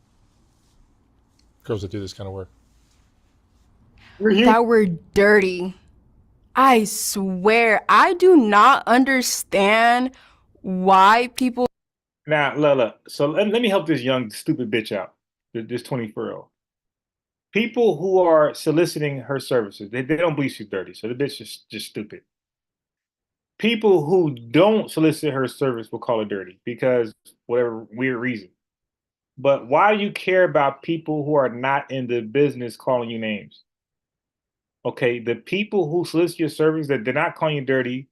Girls that do this kind of work. That we're dirty. I swear, I do not understand why people. Now, look. So let me help this young stupid bitch out. This 24-year-old. People who are soliciting her services, they don't believe she's dirty. So the bitch is just stupid. People who don't solicit her service will call her dirty because whatever weird reason. But why do you care about people who are not in the business calling you names? Okay, the people who solicit your service that they're not calling you dirty,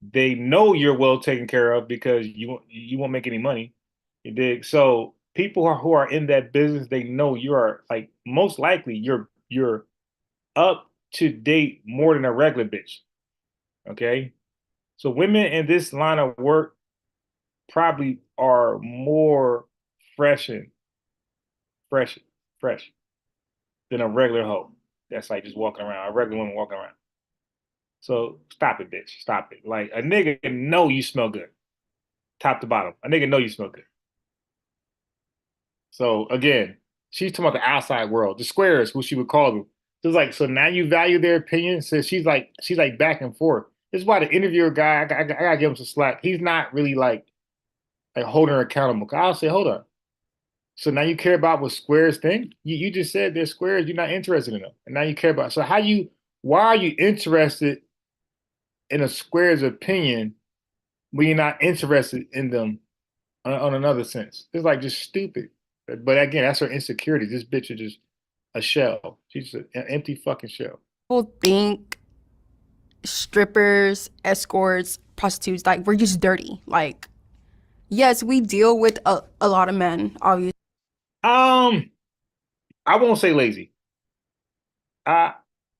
they know you're well taken care of because you won't make any money. You dig? So people who are in that business, they know you are like most likely you're up to date more than a regular bitch. Okay, so women in this line of work probably are more fresh and fresh fresh than a regular hoe. That's like just walking around, a regular woman walking around. So stop it, bitch. Stop it. Like a nigga know you smell good, top to bottom. A nigga know you smell good. So again, she's talking about the outside world, the squares, who she would call them. So it's like, so now you value their opinion. So she's like back and forth. This is why the interviewer guy, I gotta give him some slack. He's not really like holding her accountable. I'll say, hold on. So now you care about what squares think? You just said they're squares. You're not interested in them, and now you care about. So why are you interested in a square's opinion but you're not interested in them on another sense. It's like just stupid. But again, that's her insecurity. This bitch is just a shell. She's just an empty fucking shell. People think strippers, escorts, prostitutes, like we're just dirty. Like, yes, we deal with a lot of men, obviously. I won't say lazy. I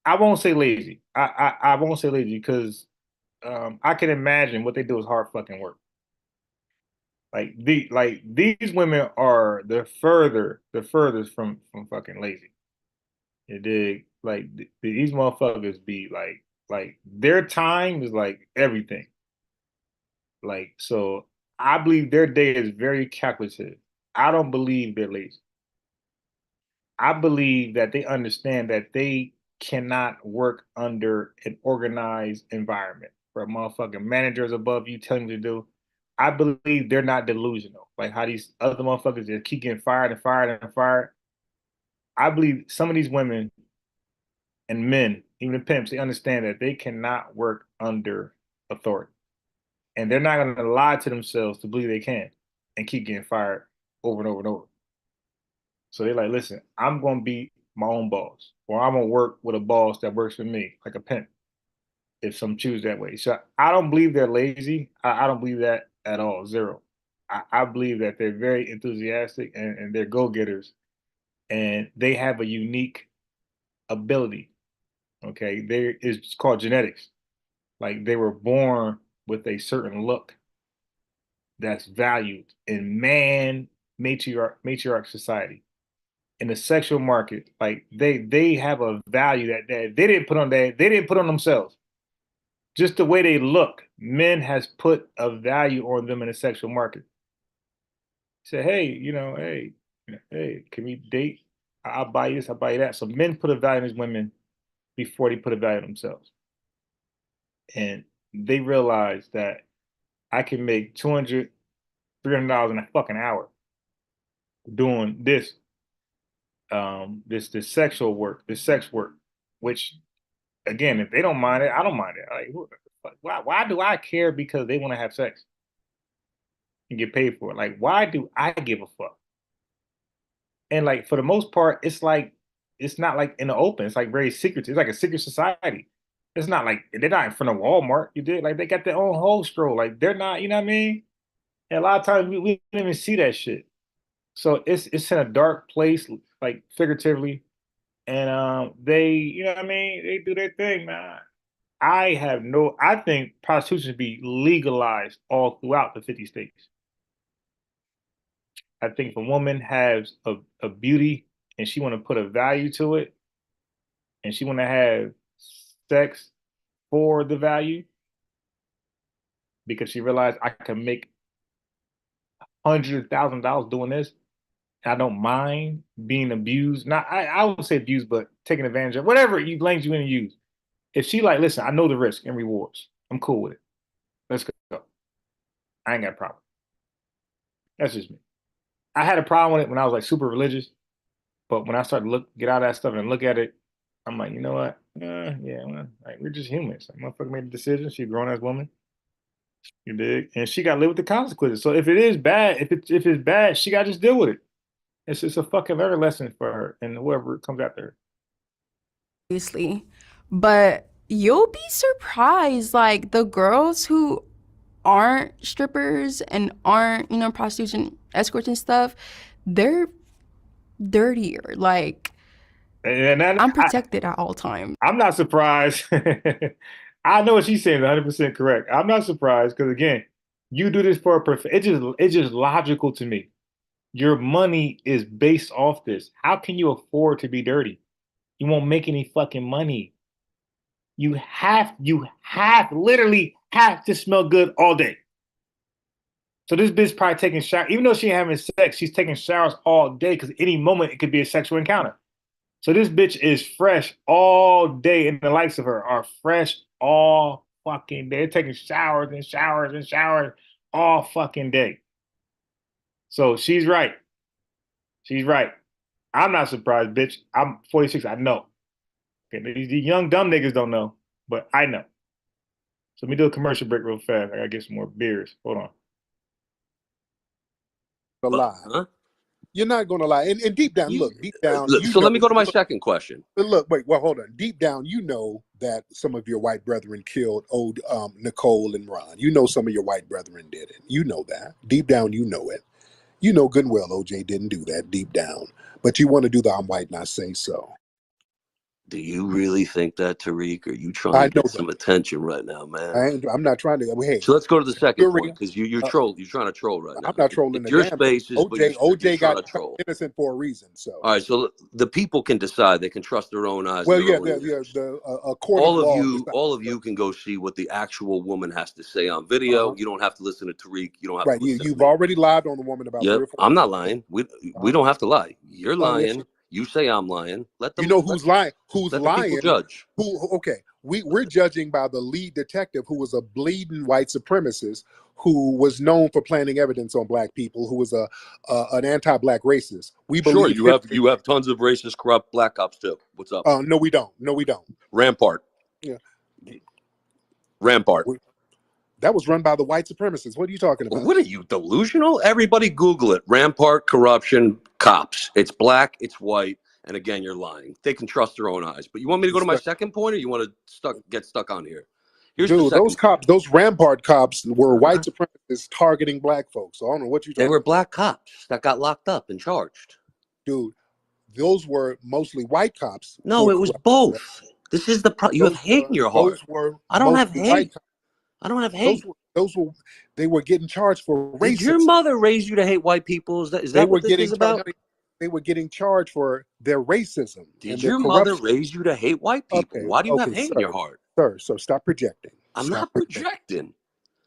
I won't say lazy. I won't say lazy because I can imagine what they do is hard fucking work. Like these women are the furthest from fucking lazy. You dig? Like these motherfuckers be like their time is like everything. Like so, I believe their day is very calculative. I don't believe they're lazy. I believe that they understand that they cannot work under an organized environment where motherfucking managers above you telling you to do. I believe they're not delusional. Like how these other motherfuckers just keep getting fired and fired and fired. I believe some of these women and men, even the pimps, they understand that they cannot work under authority. And they're not going to lie to themselves to believe they can and keep getting fired over and over and over. So they're like, listen, I'm going to be my own boss, or I'm going to work with a boss that works for me, like a pimp, if some choose that way. So I don't believe they're lazy. I don't believe that at all, zero. I believe that they're very enthusiastic and they're go getters and they have a unique ability. Okay. It's called genetics. Like they were born with a certain look that's valued in man matriarch society. In the sexual market, like they have a value that they didn't put on themselves. Just the way they look, men has put a value on them in the sexual market. Say, hey, hey, can we date? I'll buy you this, I'll buy you that. So men put a value in these women before they put a value on themselves. And they realize that I can make $200, $300 in a fucking hour doing this sexual work, this sex work, which again, if they don't mind it, I don't mind it. Like, why do I care because they want to have sex and get paid for it? Like, why do I give a fuck? And like for the most part, it's not like in the open. It's like very secret. It's like a secret society. It's not like they're not in front of Walmart. You did like they got their own whole stroll. Like they're not, you know what I mean? And a lot of times we don't even see that shit. So it's in a dark place, like figuratively. And they, you know what I mean? They do their thing, man. I think prostitution should be legalized all throughout the 50 states. I think if a woman has a beauty and she want to put a value to it and she want to have sex for the value because she realized I can make $100,000 doing this. I don't mind being abused. Not I would say abused, but taking advantage of whatever you lanes you in and use. If she like, listen, I know the risk and rewards. I'm cool with it. Let's go. I ain't got a problem. That's just me. I had a problem with it when I was like super religious, but when I started to get out of that stuff and look at it, I'm like, you know what? Yeah, well, like we're just humans. Like, motherfucker made a decision. She's a grown ass woman. You dig? And she got to live with the consequences. So if it is bad, if it's bad, she got to just deal with it. It's just a fucking learning lesson for her and whoever comes after her. Obviously. But you'll be surprised, like the girls who aren't strippers and aren't, prostitution escorts and stuff, they're dirtier. Like I'm protected at all times. I'm not surprised. I know what she's saying is 100% correct. I'm not surprised because again, you do this for a it's just logical to me. Your money is based off this. How can you afford to be dirty? You won't make any fucking money. Literally have to smell good all day. So this bitch probably taking showers, even though she ain't having sex, she's taking showers all day because any moment it could be a sexual encounter. So this bitch is fresh all day, and the likes of her are fresh all fucking day. They're taking showers and showers and showers all fucking day. So she's right. She's right. I'm not surprised, bitch. I'm 46. I know. Okay, these young dumb niggas don't know, but I know. So let me do a commercial break real fast. I gotta get some more beers. Hold on. A lie. Huh? You're not going to lie. And deep down, look, deep down, So let me go to my second question. Look, wait, well, hold on. Deep down, you know that some of your white brethren killed old Nicole and Ron. You know some of your white brethren did it. You know that. Deep down, you know it. You know good and well OJ didn't do that deep down. But you want to do the I'm white and I say so. Do you really think that, Tariq? Or are you trying I to know get some that. attention right now, man? I'm not trying to. Hey, So let's go to the second jury. point, because you're Uh, troll. You're trying to troll right I'm now. not trolling It's the your damn thing. spaces, but you're OJ trying got to troll. innocent for a reason. So. All right, so the people can decide. They can trust their own eyes. Well, And their yeah, own ears. a court of law. All of you can go see what the actual woman has to say on video. You don't have to listen to Tariq. You don't have Right, to listen you've to me. already lied on the woman about Yep, 3 or 4 I'm not times. lying. We don't have to lie. You're Yes, lying. You say I'm lying. Let them. you know who's lying? Who's let the people lying? judge. Okay, we're judging by the lead detective, who was a bleeding white supremacist, who was known for planting evidence on black people, who was an anti-black racist. We Sure, believe you have tons of racist, corrupt black cops too. What's up? No, we don't. No, we don't. Rampart. Yeah, Rampart. that was run by the white supremacists. What are you talking about? What are you, delusional? Everybody Google it. Rampart, corruption, cops. It's black, it's white, and again, you're lying. They can trust their own eyes. But you want me to go to my second point, or you want to get stuck on here? Here's the second those cops, those Rampart cops were white supremacists targeting black folks. So I don't know what you're talking about. They were black cops that got locked up and charged. Dude, those were mostly white cops. No, it was both. This is the problem. You have hate in your heart. I don't have hate. I don't have hate. They were getting charged for racism. Did your mother raise you to hate white people? Is that what this is about? They were getting charged for their racism. Did and their your mother raise you to hate white people? Okay, Why do you have hate in your heart? Sir, so stop projecting. I'm not projecting.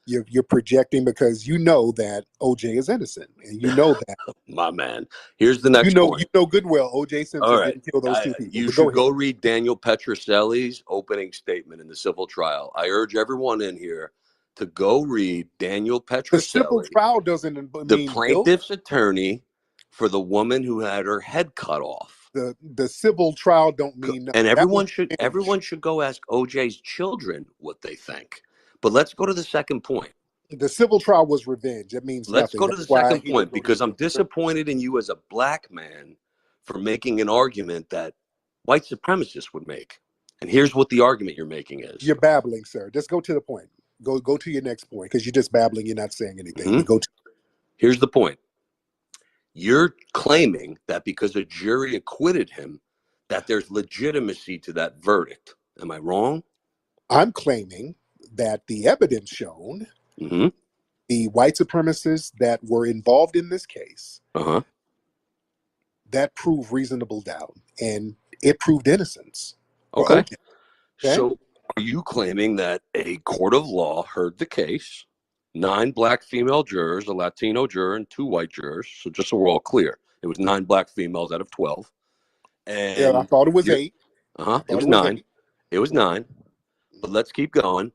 You're projecting because you know that OJ is innocent, and you know that. My man. Here's the next point. You know good well OJ Simpson didn't kill those two people. You should go read Daniel Petrocelli's opening statement in the civil trial. I urge everyone in here to go read Daniel Petrocelli. The civil trial doesn't mean the plaintiff's attorney for the woman who had her head cut off. The civil trial don't mean nothing. And everyone should go ask OJ's children what they think. But let's go to the second point. The civil trial was revenge. It means let's nothing. go to the second point, because I'm disappointed in you as a black man for making an argument that white supremacists would make. And here's what the argument you're making is. You're babbling, sir. Just go to the point. Go to your next point, because you're just babbling. You're not saying anything. Here's the point. You're claiming that because a jury acquitted him, that there's legitimacy to that verdict. Am I wrong? I'm claiming that the evidence shown, the white supremacists that were involved in this case, that proved reasonable doubt, and it proved innocence. Okay. So are you claiming that a court of law heard the case, 9 black female jurors, a Latino juror, and 2 white jurors? So just so we're all clear, it was 9 black females out of 12. And yeah, I thought it was 8. It was 9. It was 9. But let's keep going.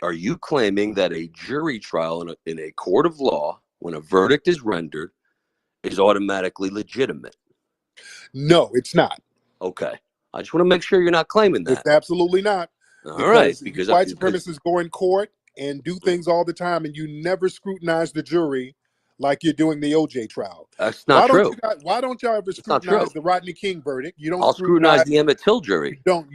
Are you claiming that a jury trial in a court of law, when a verdict is rendered, is automatically legitimate? No, it's not. Okay. I just want to make sure you're not claiming that. It's absolutely not. All right. Because white supremacists go in court and do things all the time, and you never scrutinize the jury like you're doing the OJ trial. That's not true. Why don't y'all ever scrutinize the Rodney King verdict? You don't. I'll scrutinize the Emmett Till jury. You don't.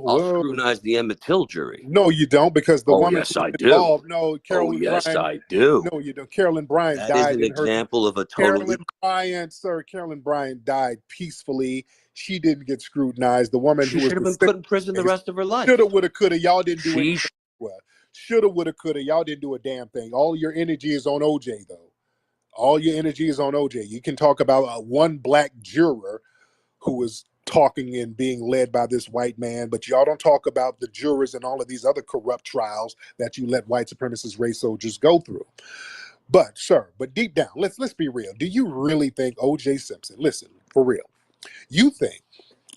I'll scrutinize the Emmett Till jury. No, you don't, because the woman yes, I involved. do. No, Carolyn yes, Bryant. I do. No, you don't. Carolyn Bryant that died. That is an example of a totally. Carolyn Bryant died peacefully. She didn't get scrutinized. The woman who should have been put in prison the rest of her life. Shoulda, woulda, coulda. Y'all didn't do anything. Well, shoulda, woulda, coulda. Y'all didn't do a damn thing. All your energy is on OJ, though. All your energy is on OJ. You can talk about one black juror who was talking and being led by this white man, but y'all don't talk about the jurors and all of these other corrupt trials that you let white supremacist race soldiers go through. But, sir, deep down, let's be real. Do you really think OJ Simpson, listen, for real, you think,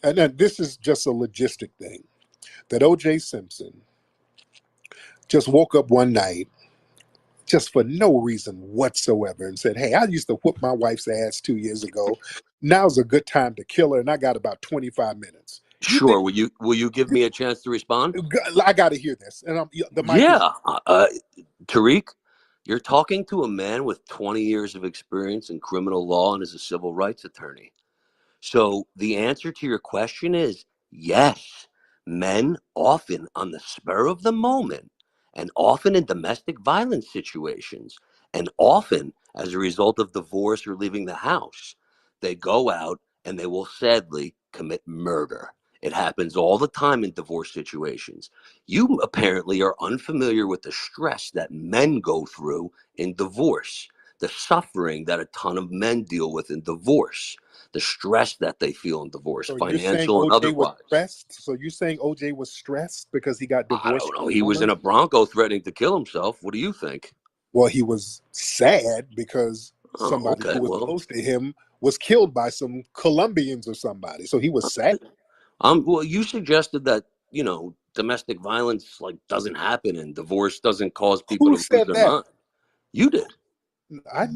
and then this is just a logistic thing, that OJ Simpson just woke up one night just for no reason whatsoever and said, hey, I used to whoop my wife's ass 2 years ago. Now's a good time to kill her, and I got about 25 minutes. You think Sure. Will you give me a chance to respond? I got to hear this? And the mic is. Yeah. Tariq, you're talking to a man with 20 years of experience in criminal law and is a civil rights attorney. So the answer to your question is yes. Men often on the spur of the moment and often in domestic violence situations and often as a result of divorce or leaving the house, they go out and they will sadly commit murder. It happens all the time in divorce situations. You apparently are unfamiliar with the stress that men go through in divorce, the suffering that a ton of men deal with in divorce, the stress that they feel in divorce, So you're saying financial and OJ was otherwise. stressed? So you're saying OJ was stressed because he got I divorced don't know. from He a was in woman? a Bronco threatening to kill himself. What do you think? Well, he was sad because Oh, somebody okay. who was Well, close to him was killed by some Colombians or somebody. So he was sad. well, you suggested that, domestic violence like doesn't happen and divorce doesn't cause people Who to lose said their that? mind. You did.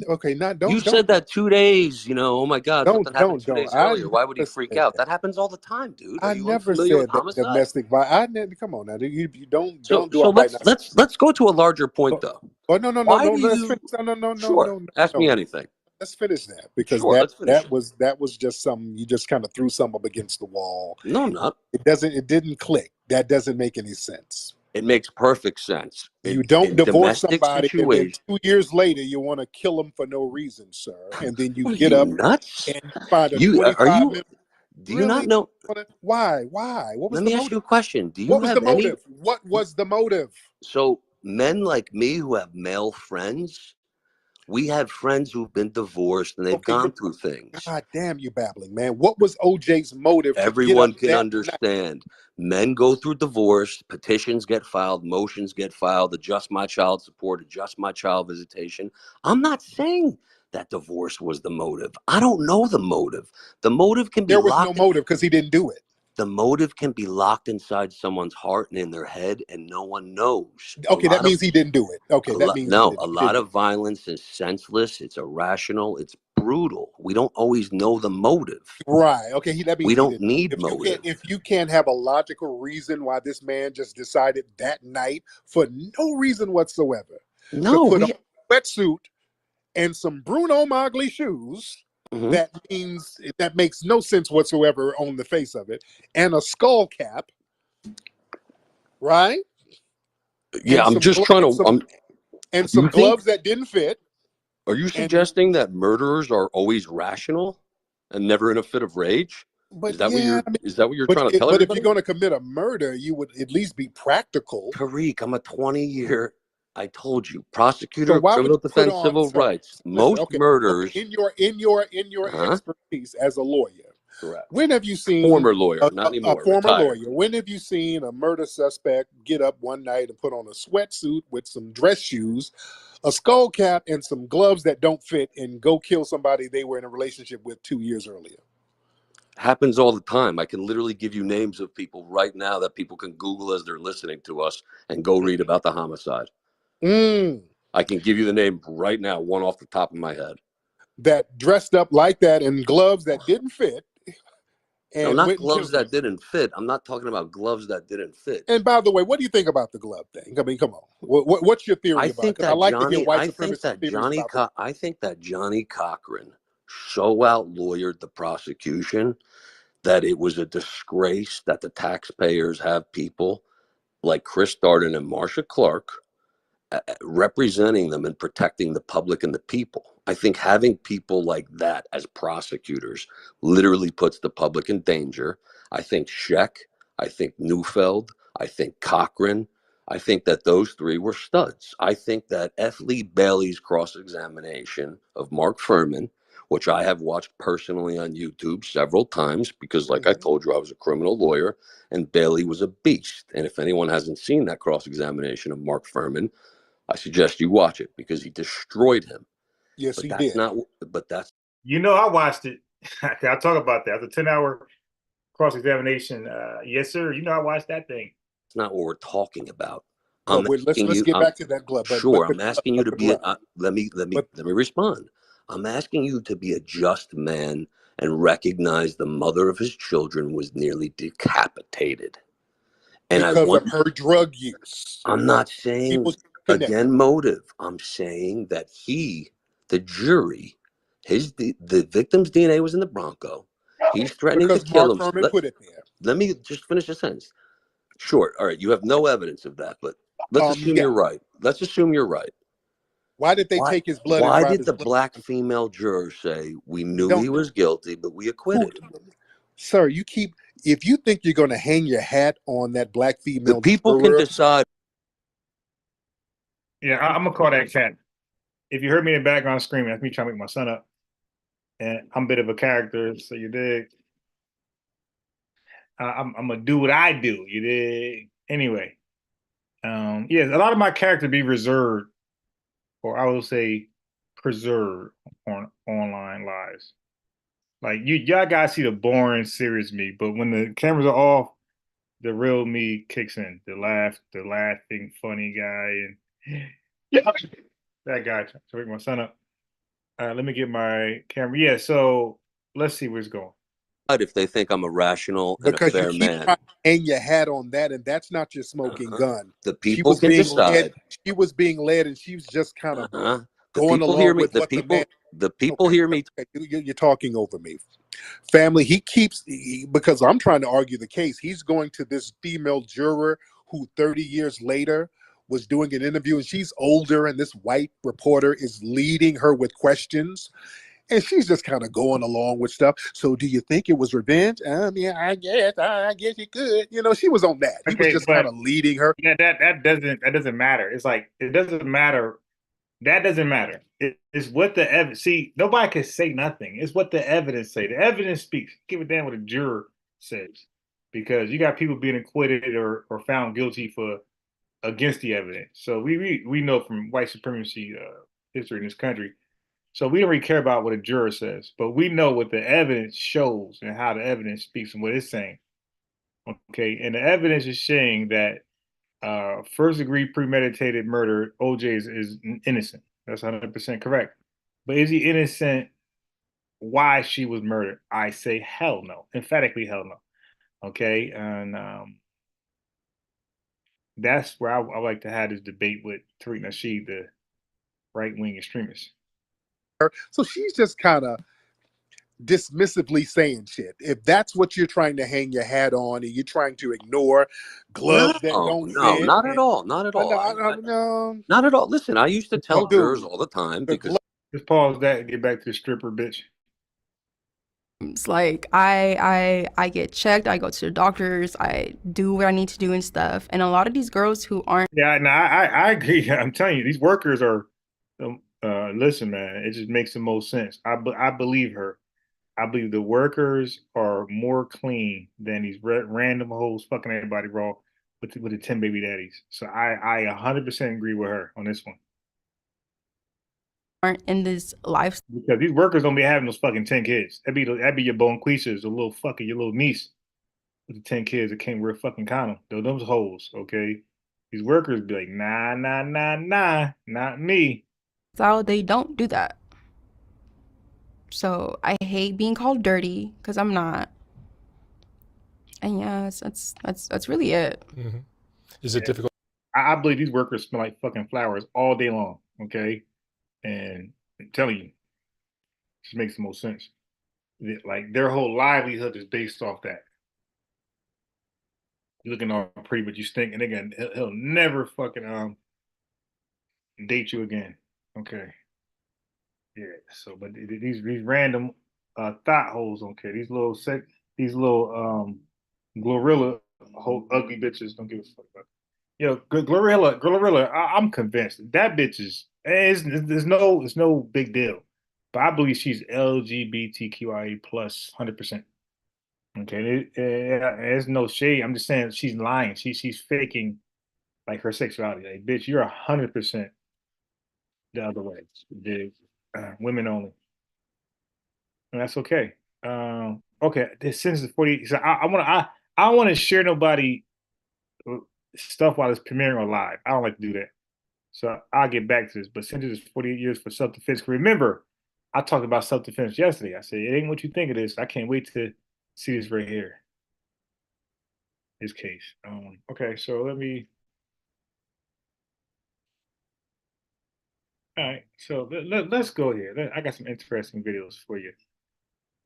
Okay, not You don't said that 2 days, oh my God, something happened two don't. days I earlier. Why never would he freak said out? that. That happens all the time, dude. Are I you never unfamiliar with said that homicide? domestic violence. I never, come on now. You So don't do all right now. let's go to a larger point though. Oh no Why no. do Let's finish. you Sure. Ask me No. anything. Let's finish that because Sure, let's finish it. that was just something you just kind of threw something up against the wall. No, I'm not. It didn't click. That doesn't make any sense. It makes perfect sense. You don't In divorce domestic somebody and then situation, 2 years later you want to kill them for no reason, sir. And then you are get you up nuts? and you find a You are 25 minute. you? Do you not Really? know? Why? What was Let the me ask motive? you a question. Do you What was the have any? motive? What was the motive? So men like me who have male friends, we have friends who've been divorced and they've Okay, gone through things. God damn you babbling, man. What was OJ's motive to get up Everyone can that night? understand. Men go through divorce, petitions get filed, motions get filed, adjust my child support, adjust my child visitation. I'm not saying that divorce was the motive. I don't know the motive. The motive can be There was no locked in, motive because he didn't do it. the motive can be locked inside someone's heart and in their head, and no one knows. Okay, that means he didn't do it. Okay, that means he No, didn't. a He lot didn't do of violence is senseless, it's irrational, it's brutal. We don't always know the motive. it. Right. Okay, that We means he don't didn't. need motive. If you can't have a logical reason why this man just decided that night for no reason whatsoever to No, put on we a wetsuit and some Bruno Magli shoes, Mhm. that makes no sense whatsoever on the face of it, and a skull cap, right? Yeah, And I'm some just trying to. and You some think? gloves that didn't fit. Are you And suggesting that murderers are always rational and never in a fit of rage? but yeah, I mean, Is that what you're trying to tell but if you're everybody? going to commit a murder, you would at least be practical. Tariq, I'm a 20-year. I told you, So prosecutor of why would criminal you put defense, on, civil sir? rights. Listen, Most okay. murders. In your Huh? expertise as a lawyer, Correct. when have you seen Former lawyer, not a anymore. former Retired. lawyer? When have you seen a murder suspect get up one night and put on a sweatsuit with some dress shoes, a skull cap, and some gloves that don't fit, and go kill somebody they were in a relationship with 2 years earlier? Happens all the time. I can literally give you names of people right now that people can Google as they're listening to us and go read about the homicide. Mm. I can give you the name right now, one off the top of my head. That dressed up like that in gloves that didn't fit No, and not went and gloves killed them. that didn't fit. I'm not talking about gloves that didn't fit. And by the way, what do you think about the glove thing? I mean, come on. What's your theory about it? Because I like to hear white supremacist theories about the. I think that Johnny Cochran so out-lawyered the prosecution that it was a disgrace that the taxpayers have people like Chris Darden and Marcia Clark representing them and protecting the public and the people. I think having people like that as prosecutors literally puts the public in danger. I think Scheck, I think Neufeld, I think Cochran, I think that those three were studs. I think that F. Lee Bailey's cross-examination of Mark Furman, which I have watched personally on YouTube several times because, like I told you, I was a criminal lawyer and Bailey was a beast. And if anyone hasn't seen that cross-examination of Mark Furman, I suggest you watch it because he destroyed him. Yes, but he that's did. not. But that's. I watched it. I'll talk about that. The 10-hour cross-examination. Yes, sir. I watched that thing. It's not what we're talking about. But let's get back to that glove. Sure, I'm asking you to be. But let me respond. I'm asking you to be a just man and recognized the mother of his children was nearly decapitated. And because of her drug use. I'm not People saying, connect. again, motive. I'm saying that the jury, the victim's DNA was in the Bronco. He's threatening to Because kill Mark him. Furman put it there. Let me just finish the sentence. Sure. All right. You have no evidence of that, but let's assume Yeah. you're right. Let's assume you're right. Why did they take his blood and Why drive did his the blood? black female juror say we knew Don't, he was guilty, but we acquitted him? sir, if you think you're going to hang your hat on that black The female people can juror, decide. Yeah, I'm gonna call that cat. If you heard me in the background screaming, that's me trying to wake my son up. And I'm a bit of a character, so you dig. I'm gonna do what I do, you dig. Anyway, yes, a lot of my character be reserved, or I will say preserved on online lives. Like y'all guys see the boring, serious me, but when the cameras are off, the real me kicks in. The laughing, funny guy, and yeah, that guy. So wake my son up. Let me get my camera. Yeah, so let's see where it's going. If they think I'm a rational and a because you fair keep man, trying to hang your hat on that, and that's not your smoking gun. the She people was can being led. decide. She was being led, and she was just kind of The going people hear along me. with what the man. The people hear me. Okay, you're talking over me. Family, because I'm trying to argue the case. He's going to this female juror who 30 years later was doing an interview, and she's older, and this white reporter is leading her with questions, and she's just kind of going along with stuff. So, do you think it was revenge? Yeah, I guess it could. She was on that. He was Okay, just kind but of leading her. that doesn't matter. It's like it doesn't matter. That doesn't matter. It's what the evidence. See, nobody can say nothing. It's what the evidence say. The evidence speaks. Give a damn what a juror says, because you got people being acquitted or found guilty for against the evidence. So we know from white supremacy history in this country. So we don't really care about what a juror says, but we know what the evidence shows and how the evidence speaks and what it's saying. Okay, and the evidence is saying that first degree premeditated murder, OJ is innocent. That's 100% correct. But is he innocent? Why she was murdered? I say hell no, emphatically hell no. Okay, and that's where I like to have this debate with Tariq Nasheed, the right wing extremist. So she's just kind of dismissively saying shit. If that's what you're trying to hang your hat on, and you're trying to ignore gloves that don't fit, Not at all. Not at all. no, not at all. Listen, I used to tell jurors all the time because. Just pause that and get back to the stripper, bitch. It's like I get checked, I go to the doctors, I do what I need to do and stuff. And a lot of these girls who aren't. Yeah, no, I agree. I'm telling you, these workers are. Listen, man, it just makes the most sense. I believe her. I believe the workers are more clean than these random hoes fucking everybody raw with the 10 baby daddies. So I 100% agree with her on this one. Aren't in this life because these workers don't be having those fucking 10 kids. That'd be your bonquisas, your little niece with the 10 kids that can't wear a fucking condom. Those hoes, okay? These workers be like, nah, not me. So they don't do that. So I hate being called dirty because I'm not. And yeah, that's really it. Mm-hmm. Is it difficult? I believe these workers smell like fucking flowers all day long, okay? And I'm telling you, it just makes the most sense. Like their whole livelihood is based off that. You're looking all pretty, but you stink, and again, he'll never fucking date you again. Okay. Yeah. So, but these random thought holes, okay. These little glorilla ugly bitches don't give a fuck about. Glorilla. I'm convinced that bitch it's no big deal, but I believe she's LGBTQIA plus 100%. Okay, there's no shade. I'm just saying she's lying. She's faking like her sexuality. Like, bitch, you're 100% the other way. The women only, and that's okay. Okay, this sentence is 40. So I want to share nobody stuff while it's premiering or live. I don't like to do that. So I'll get back to this. But sentence is 48 years for self-defense. Remember, I talked about self defense yesterday. I said it ain't what you think it is. I can't wait to see this right here. This case. Okay, so let me. All right, so let's go here. I got some interesting videos for you.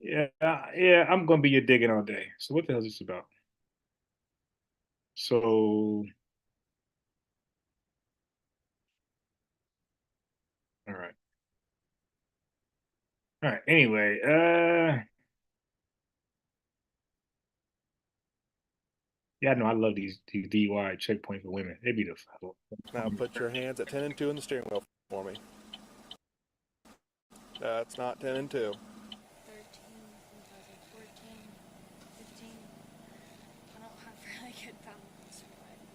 Yeah, yeah, I'm gonna be your digging all day. So what the hell is this about? So, all right, all right. Anyway, yeah, I know I love these DUI checkpoints for women. They be the. Now put your hands at 10 and 2 in the steering wheel for me. That's not 10 and 2. 15. I don't have really good balance.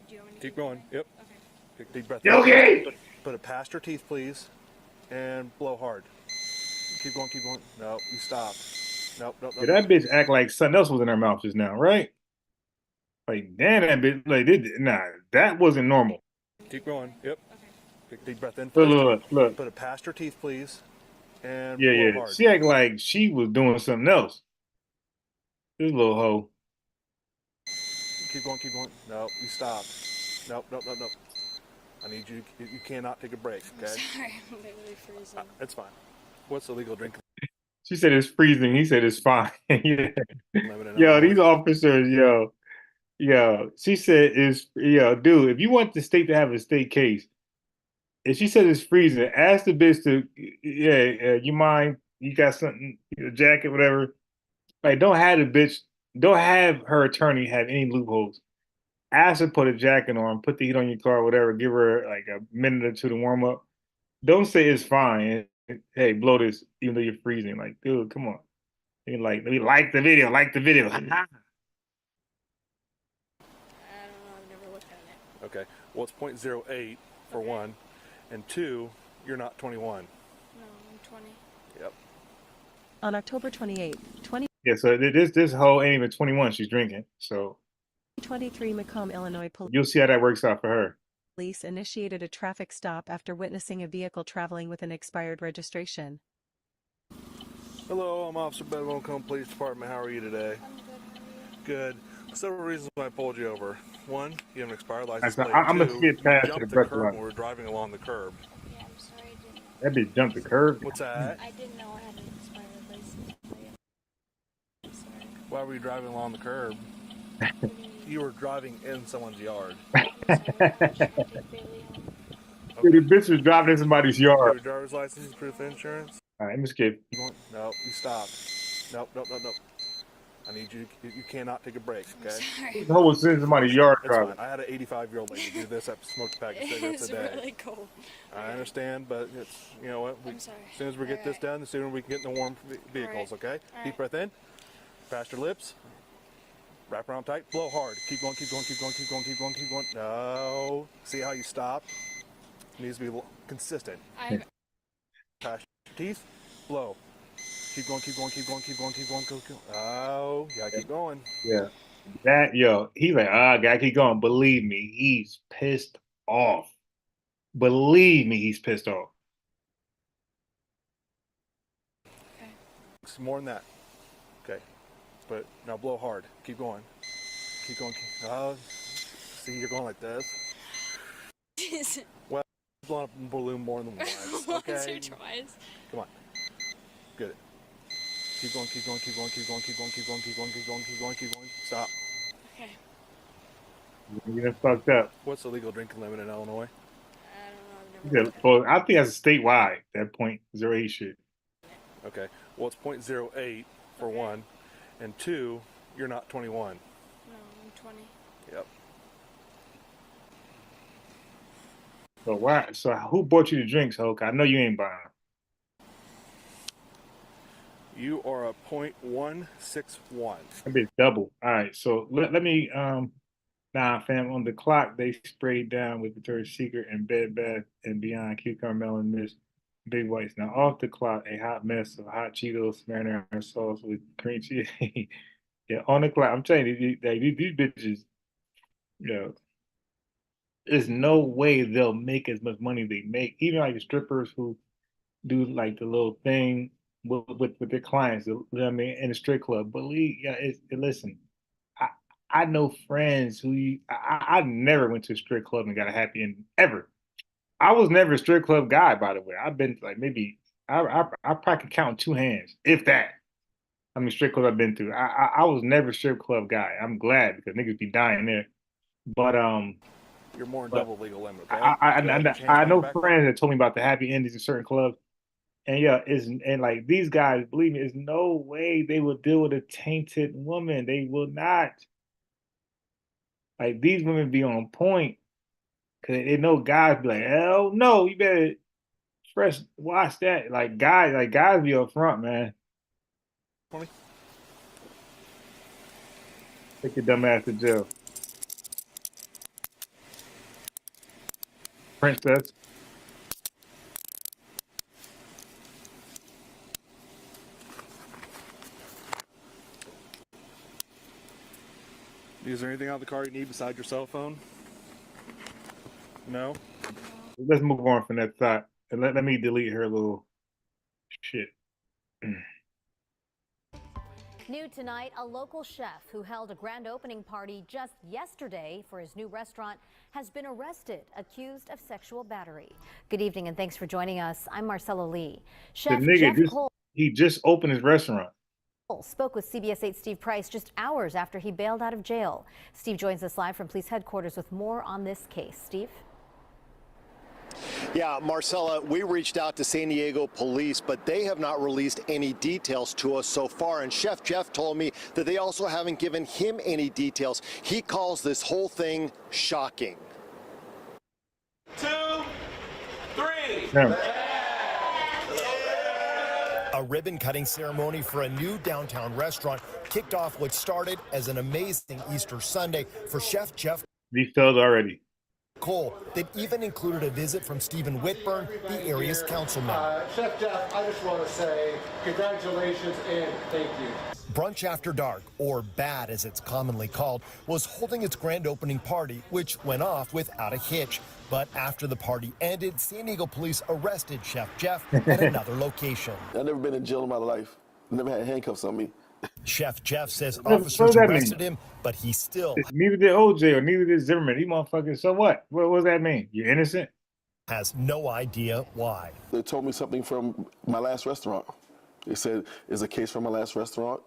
Do you want me to Keep going. Yep. Okay. Take deep breath. Okay. Put it past your teeth, please, and blow hard. Keep going. Keep going. No, you stop. Nope. Nope. Yeah, Nope. that bitch act like something else was in her mouth just now, right? Like, damn, that bitch, like, that wasn't normal. Keep going. Yep. Okay. Take deep breath in Look, first. look. Put it past your teeth, please, and Yeah, blow yeah. hard. She act like she was doing something else. This little hoe. Keep going. Keep going. No, you stop. Nope. Nope. Nope. Nope. I need you. You cannot take a break. Okay. I'm sorry, I'm literally freezing. It's fine. What's the legal drink She said it's freezing. He said it's fine. Yeah. limit in Yo, Illinois? these officers, yo. She said it's dude. If you want the state to have a state case, if she said it's freezing, ask the bitch to, you mind? You got something, a jacket, whatever. Like, don't have her attorney have any loopholes. Ask her to put a jacket on, put the heat on your car, whatever. Give her like a minute or two to warm up. Don't say it's fine. Hey, blow this, even though you're freezing. Like, dude, come on. Let me like the video, like the video. I don't know, I've never looked at it. Okay. Well, it's .08 for one, and two, you're not 21. No, I'm 20. Yep. On October 28th, Yeah, so this hoe ain't even 21. She's drinking. So 2023, Macomb, Illinois you'll see how that works out for her. police initiated a traffic stop after witnessing a vehicle traveling with an expired registration. Hello, I'm Officer Bedwell, Macomb Police Department. How are you today? I'm good, how are you? Good. Several reasons why I pulled you over. One, you have an expired license So plate. I'm gonna Two, skip you past the jumped the breath curb when we were driving along the curb. Yeah, I'm sorry, I didn't. That bitch jumped the curb. What's that? I didn't know I had an expired license plate. I'm sorry. Why were you driving along the curb? You were driving in someone's yard. I'm sorry, I was trying to take Bailey home. Dude, the bitch was driving in somebody's Do you have yard. a driver's license, proof of insurance? All right, let me skip. No, you stop. Nope. I need you. You cannot take a break, okay? Sorry. The hoe was in somebody's yard It's driving. fine. I had an 85-year-old lady do this. I smoked a pack of cigarettes a day. It's really cold. I understand, but it's, you know what? I'm sorry. As soon as we get this done, the sooner we can get in the warm vehicles, okay? Deep breath in. Past your lips. Wrap around tight. Blow hard. Keep going, keep going, keep going, keep going, keep going, keep going. No. See how you stop? It needs to be consistent. Past your teeth. Blow. Keep going, keep going, keep going, keep going, keep going, keep going. Oh, you gotta keep going. Yeah. He's like, gotta keep going. Believe me, he's pissed off. Believe me, he's pissed off. Okay. It's more than that. Okay. But now blow hard. Keep going. Keep going. See, you're going like this. Well, blowing up a balloon more than once. Okay. Once or twice. Come on. Good. Keep going, keep going, keep going, keep going, keep going, keep going, keep going, keep going, keep going, keep going. Stop. Okay. You done fucked up. What's the legal drinking limit in Illinois? I don't know. I've never Yeah, well, I think that's a statewide, that .08 shit. Okay. Well, it's .08 for one, and two, you're not 21. No, I'm 20. Yep. So why? So who bought you the drinks, Hulk? I know you ain't buying them. You are a .161. That bitch double. All right, so let me fam, on the clock they sprayed down with Victoria's Secret and Bed Bath and Beyond cucumber melon mist big whites. Now off the clock, a hot mess of hot Cheetos marinara sauce with cream cheese. Yeah, on the clock. I'm telling you, these bitches, there's no way they'll make as much money they make. Even like the strippers who do like the little thing with their clients. You know what I mean, in the strip club. Believe, yeah. Listen, I I know friends who I never went to a strip club and got a happy ending ever. I was never a strip club guy, by the way. I've been to, like, maybe I probably could count on two hands, if that. I mean, strip clubs I've been to. I was never a strip club guy. I'm glad because niggas be dying there. But You're more in but double legal limit, okay? Go ahead, your change I coming know back. friends that told me about the happy endings in certain clubs, and yeah, is and like these guys, believe me, there's no way they will deal with a tainted woman. They will not. Like these women be on point because they know guys be like, hell no, you better fresh watch that. Like guys be up front, man. Take your dumb ass to jail, princess. Is there anything out of the car you need besides your cell phone? No? Let's move on from that thought. And let me delete her little shit. New tonight, a local chef who held a grand opening party just yesterday for his new restaurant has been arrested, accused of sexual battery. Good evening and thanks for joining us. I'm Marcella Lee. The Chef nigga Jeff Cole he just opened his restaurant. spoke with CBS 8's Steve Price just hours after he bailed out of jail. Steve joins us live from police headquarters with more on this case. Steve? Yeah, Marcella, we reached out to San Diego police, but they have not released any details to us so far. And Chef Jeff told me that they also haven't given him any details. He calls this whole thing shocking. 2, 3. Yeah. A ribbon-cutting ceremony for a new downtown restaurant kicked off what started as an amazing Easter Sunday for Chef Jeff. These failed already. Cole that even included a visit from Stephen Whitburn, the area's councilman. Chef Jeff, I just want to say congratulations and thank you. Brunch After Dark, or BAD as it's commonly called, was holding its grand opening party, which went off without a hitch. But after the party ended, San Diego police arrested Chef Jeff at another location. I've never been in jail in my life. Never had handcuffs on me. Chef Jeff says What officers does that arrested mean? him, but he still Neither did OJ or neither did Zimmerman. These motherfuckers, so what? What does that mean? You're innocent? has no idea why. They told me something from my last restaurant. They said it's a case from my last restaurant.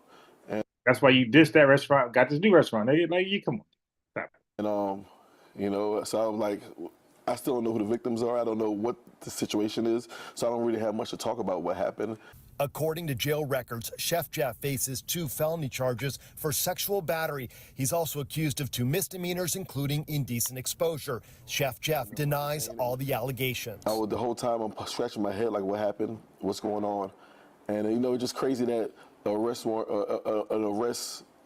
And that's why you dissed that restaurant, got this new restaurant. Like, you come on. Stop. And you know, so I'm like, I still don't know who the victims are. I don't know what the situation is. So I don't really have much to talk about what happened. According to jail records, Chef Jeff faces 2 felony charges for sexual battery. He's also accused of 2 misdemeanors, including indecent exposure. Chef Jeff denies all the allegations. The whole time I'm scratching my head like, what happened? What's going on? And you know, it's just crazy that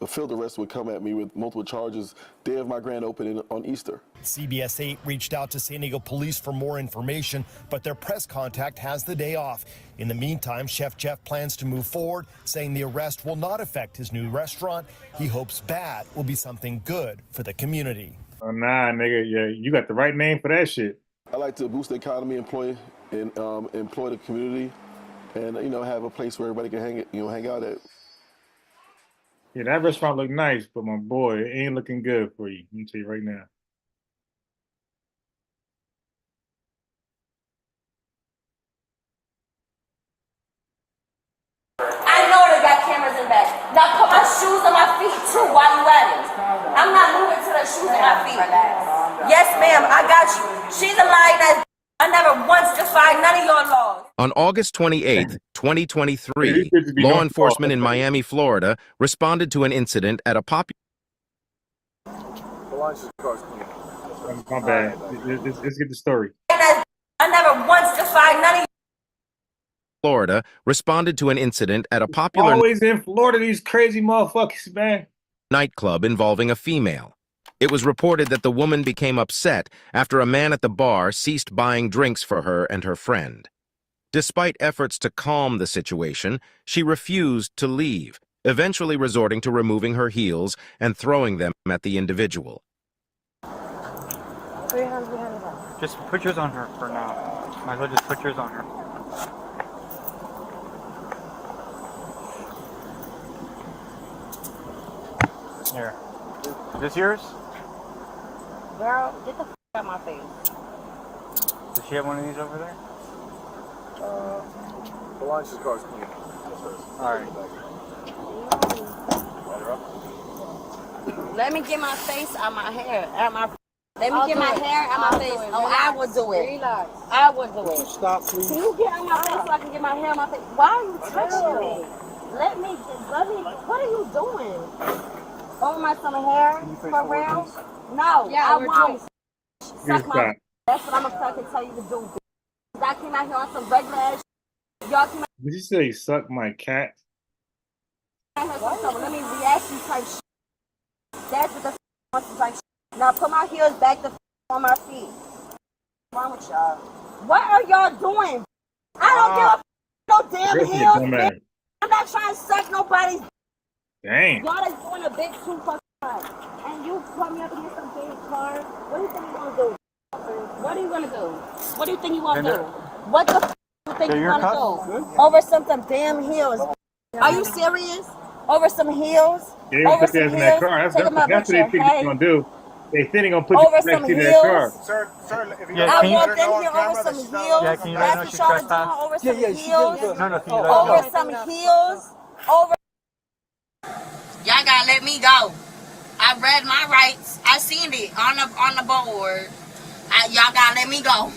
a field arrest would come at me with multiple charges day of my grand opening on Easter. CBS 8 reached out to San Diego police for more information, but their press contact has the day off. In the meantime, Chef Jeff plans to move forward, saying the arrest will not affect his new restaurant. He hopes BAD will be something good for the community. Oh, nah, nigga, yeah, you got the right name for that shit. I like to boost the economy, employ the community, and you know, have a place where everybody can hang out at. Yeah, that restaurant look nice, but my boy, it ain't looking good for you. Let me tell you right now. I know they got cameras in back. Now put my shoes on my feet too while you at it. I'm not moving to the shoes on my feet. Yes, ma'am, I got you. She's a lying ass. I never once defied none of your laws. On August 28, 2023, law enforcement in Miami, Florida, responded to an incident at a popular... My bad. Let's get the story. I never once defied none of Florida responded to an incident at a popular... Always in Florida, these crazy motherfuckers, man. ...nightclub involving a female. It was reported that the woman became upset after a man at the bar ceased buying drinks for her and her friend. Despite efforts to calm the situation, she refused to leave, eventually resorting to removing her heels and throwing them at the individual. Put your hands behind your back. Just put yours on her for now. Might as well just put yours on her. Here. Is this yours? Girl, get the out of my face. Does she have one of these over there? Blanche's car's clean. All right. Let me get my face out my hair, out my. Let me get my hair out my face. Oh, I will do it. Relax. I will do it. Stop, please. Can you get out my face so I can get my hair out my face? Why are you touching me? Let me. What are you doing? Over my summer hair? For real? No, I won't. Suck my. That's what I'm gonna fucking tell you to do. I came out here on some regular ass. Y'all came Did you say suck my cat? out here on some. Let me reaction type shit. That's what the wants to type shit. Now put my heels back on my feet. What's wrong with y'all? What are y'all doing? I don't give a no damn heels. I'm not trying to suck nobody's. Damn. Y'all is doing a bit too fucking much. And you put me up against some big car. What do you think you gonna do? What are you gonna do? What do you think you gonna do? What the f you think you gonna do? Over some damn heels. Are you serious? Over some heels? They Over put some that in heels? that car. That's what they think they're gonna do. They think they're gonna put Over you back some in that heels? car. Sir, if you Yeah, I can you walked let her in know on here camera over that some she's not heels. allowed can you let her know That's what she's y'all are trespassed? doing. Over some heels. No, can you let her Over know? some heels. Over. Y'all gotta let me go. I read my rights. I seen it on the board. Y'all gotta let me go.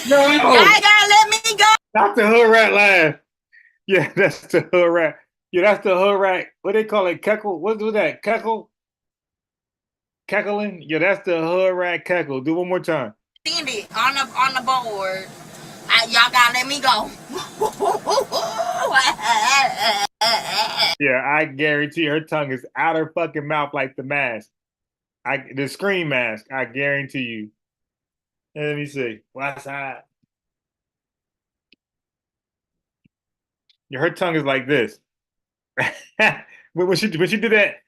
No, Y'all gotta let me go. not the hood rat laugh. Yeah, that's the hood rat. Yeah, that's the hood rat. What they call it? Keckle? What's that? Keckle? Keckling? Yeah, that's the hood rat keckle. Do one more time. Seen it on the board. Y'all gotta let me go. Yeah, I guarantee her tongue is out her fucking mouth like the mask. The scream mask. I guarantee you. Let me see. What's that? Yeah, her tongue is like this. when she did that,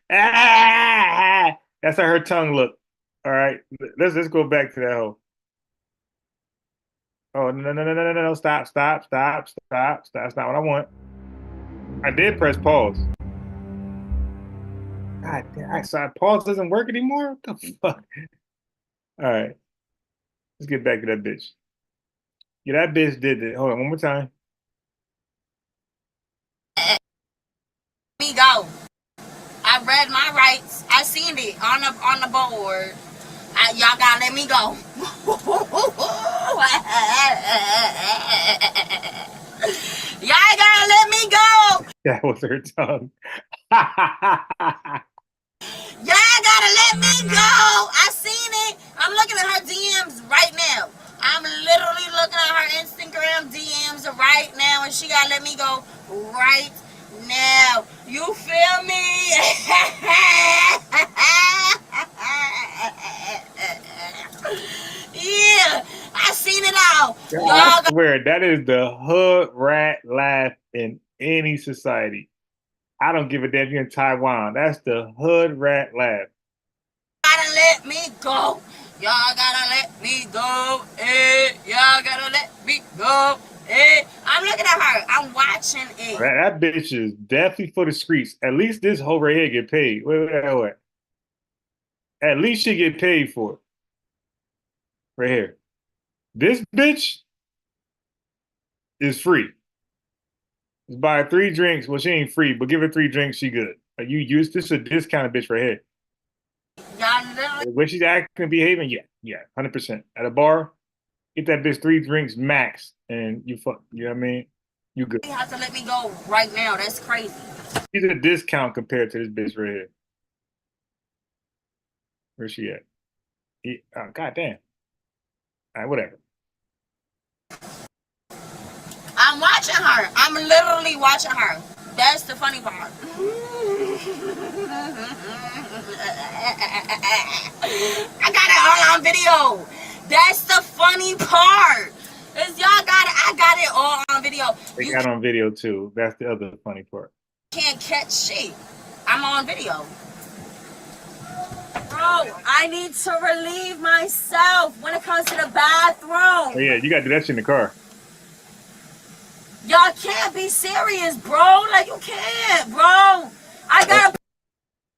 that's how her tongue looked. All right, let's go back to that whole. Oh no! Stop! That's not what I want. I did press pause. God damn! I saw pause doesn't work anymore. What the fuck? All right, let's get back to that bitch. Yeah, that bitch did it. Hold on, one more time. Me go. I read my rights. I seen it on the board. Y'all gotta let me go. Y'all gotta let me go. That was her tongue. Y'all gotta let me go. I seen it. I'm looking at her DMs right now. I'm literally looking at her Instagram DMs right now, and she gotta let me go right now. You feel me? Yeah, I seen it all. I swear that is the hood rat laugh in any society. I don't give a damn if you're in Taiwan. That's the hood rat laugh. Gotta let me go. Y'all gotta let me go. Y'all gotta let me go. I'm looking at her. I'm watching it. That bitch is definitely for the streets. At least this hoe right here get paid. Wait. At least she get paid for it. Right here. This bitch is free. Just buy 3 drinks. Well, she ain't free, but give her 3 drinks, she good. Like you use this a discounted bitch right here. Y'all literally When she's acting and behaving, yeah, 100%. At a bar, get that bitch 3 drinks max, and you fuck. You know what I mean? You good. You have to let me go right now. That's crazy. She's a discount compared to this bitch right here. Where's she at? Oh, God damn. All right, whatever. I'm watching her. I'm literally watching her. That's the funny part. I got it all on video. That's the funny part. Is I got it all on video. They You got on video too. That's the other funny part. can't catch shit. I'm on video. Bro, I need to relieve myself when it comes to the bathroom. Oh yeah, you got to do that shit in the car. Y'all can't be serious, bro. Like, you can't, bro. I gotta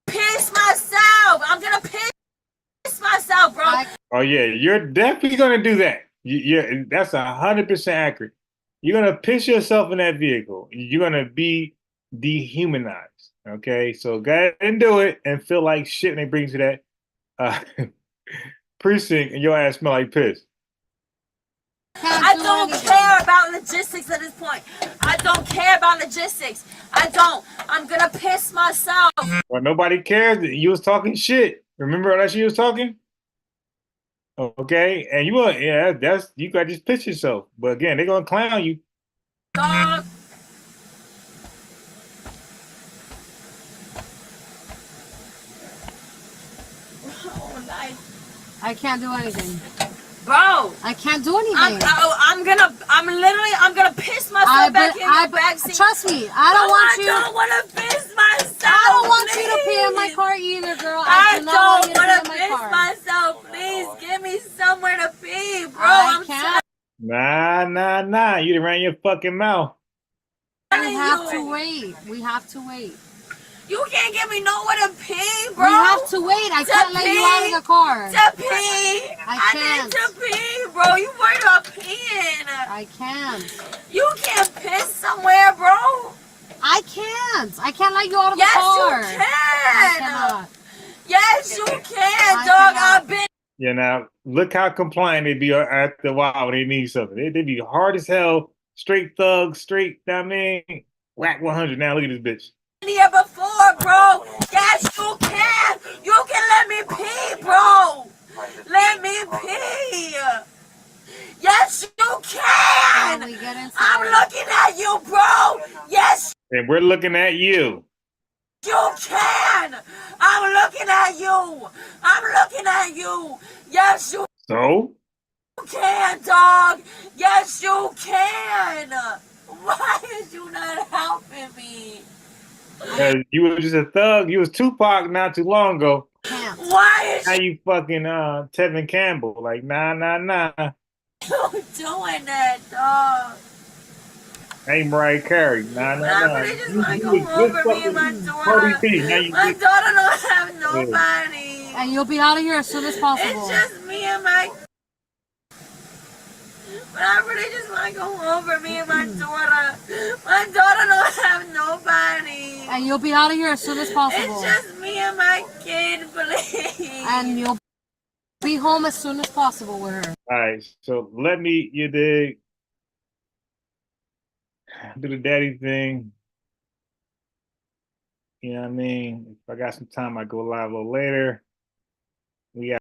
piss myself. I'm gonna piss myself, bro. Oh yeah, you're definitely gonna do that. That's 100% accurate. You're gonna piss yourself in that vehicle. You're gonna be dehumanized. Okay, so go ahead and do it and feel like shit when they bring you to that precinct and your ass smell like piss. I don't care about logistics at this point. I don't care about logistics. I don't. I'm gonna piss myself. Well, nobody cares. You was talking shit. Remember that she was talking? Okay, and you got to just piss yourself. But again, they're gonna clown you. Dog. I can't do anything. Bro, I can't do anything. I'm gonna piss myself back in the backseat. Trust me, I don't want you. I don't want to piss myself. I don't want you to pee in my car either, girl. I do not don't want to piss myself. Please give me somewhere to pee, bro. I can't. Nah. You done ran your fucking mouth. We have to wait. We have to wait. You can't get me nowhere to pee, bro. We have to wait. I can't let you out of the car. To pee. I can't. need to pee, bro. You worried about peeing. I can't. You can't piss somewhere, bro. I can't. I can't let you out of the car. Yes, you can. I cannot. Yes, you can, dog. I've been. Yeah, now look how compliant they be after a while when they need something. They be hard as hell, straight thugs, straight. I mean, whack 100. Now look at this bitch. Here before, bro. Yes, you can. You can let me pee, bro. Let me pee. Yes, you can. I'm looking at you, bro. Yes, And we're looking at you. you can. I'm looking at you. I'm looking at you. Yes, you So? can, dog. Yes, you can. Why is you not helping me? You were just a thug. You was Tupac not too long ago. Why is Now you fucking Tevin Campbell. Like, nah. you doing that, dog? Hey, Mariah Carey. Nah. Everybody just want to go over me and my daughter. My daughter don't have nobody. And you'll be out of here as soon as possible. It's just me and my... But I really just want to go over me and my daughter. My daughter don't have nobody. And you'll be out of here as soon as possible. It's just me and my kid, please. And you'll be home as soon as possible with her. All right, so let me, you dig, do the daddy thing. You know what I mean? If I got some time, I go live a little later. We got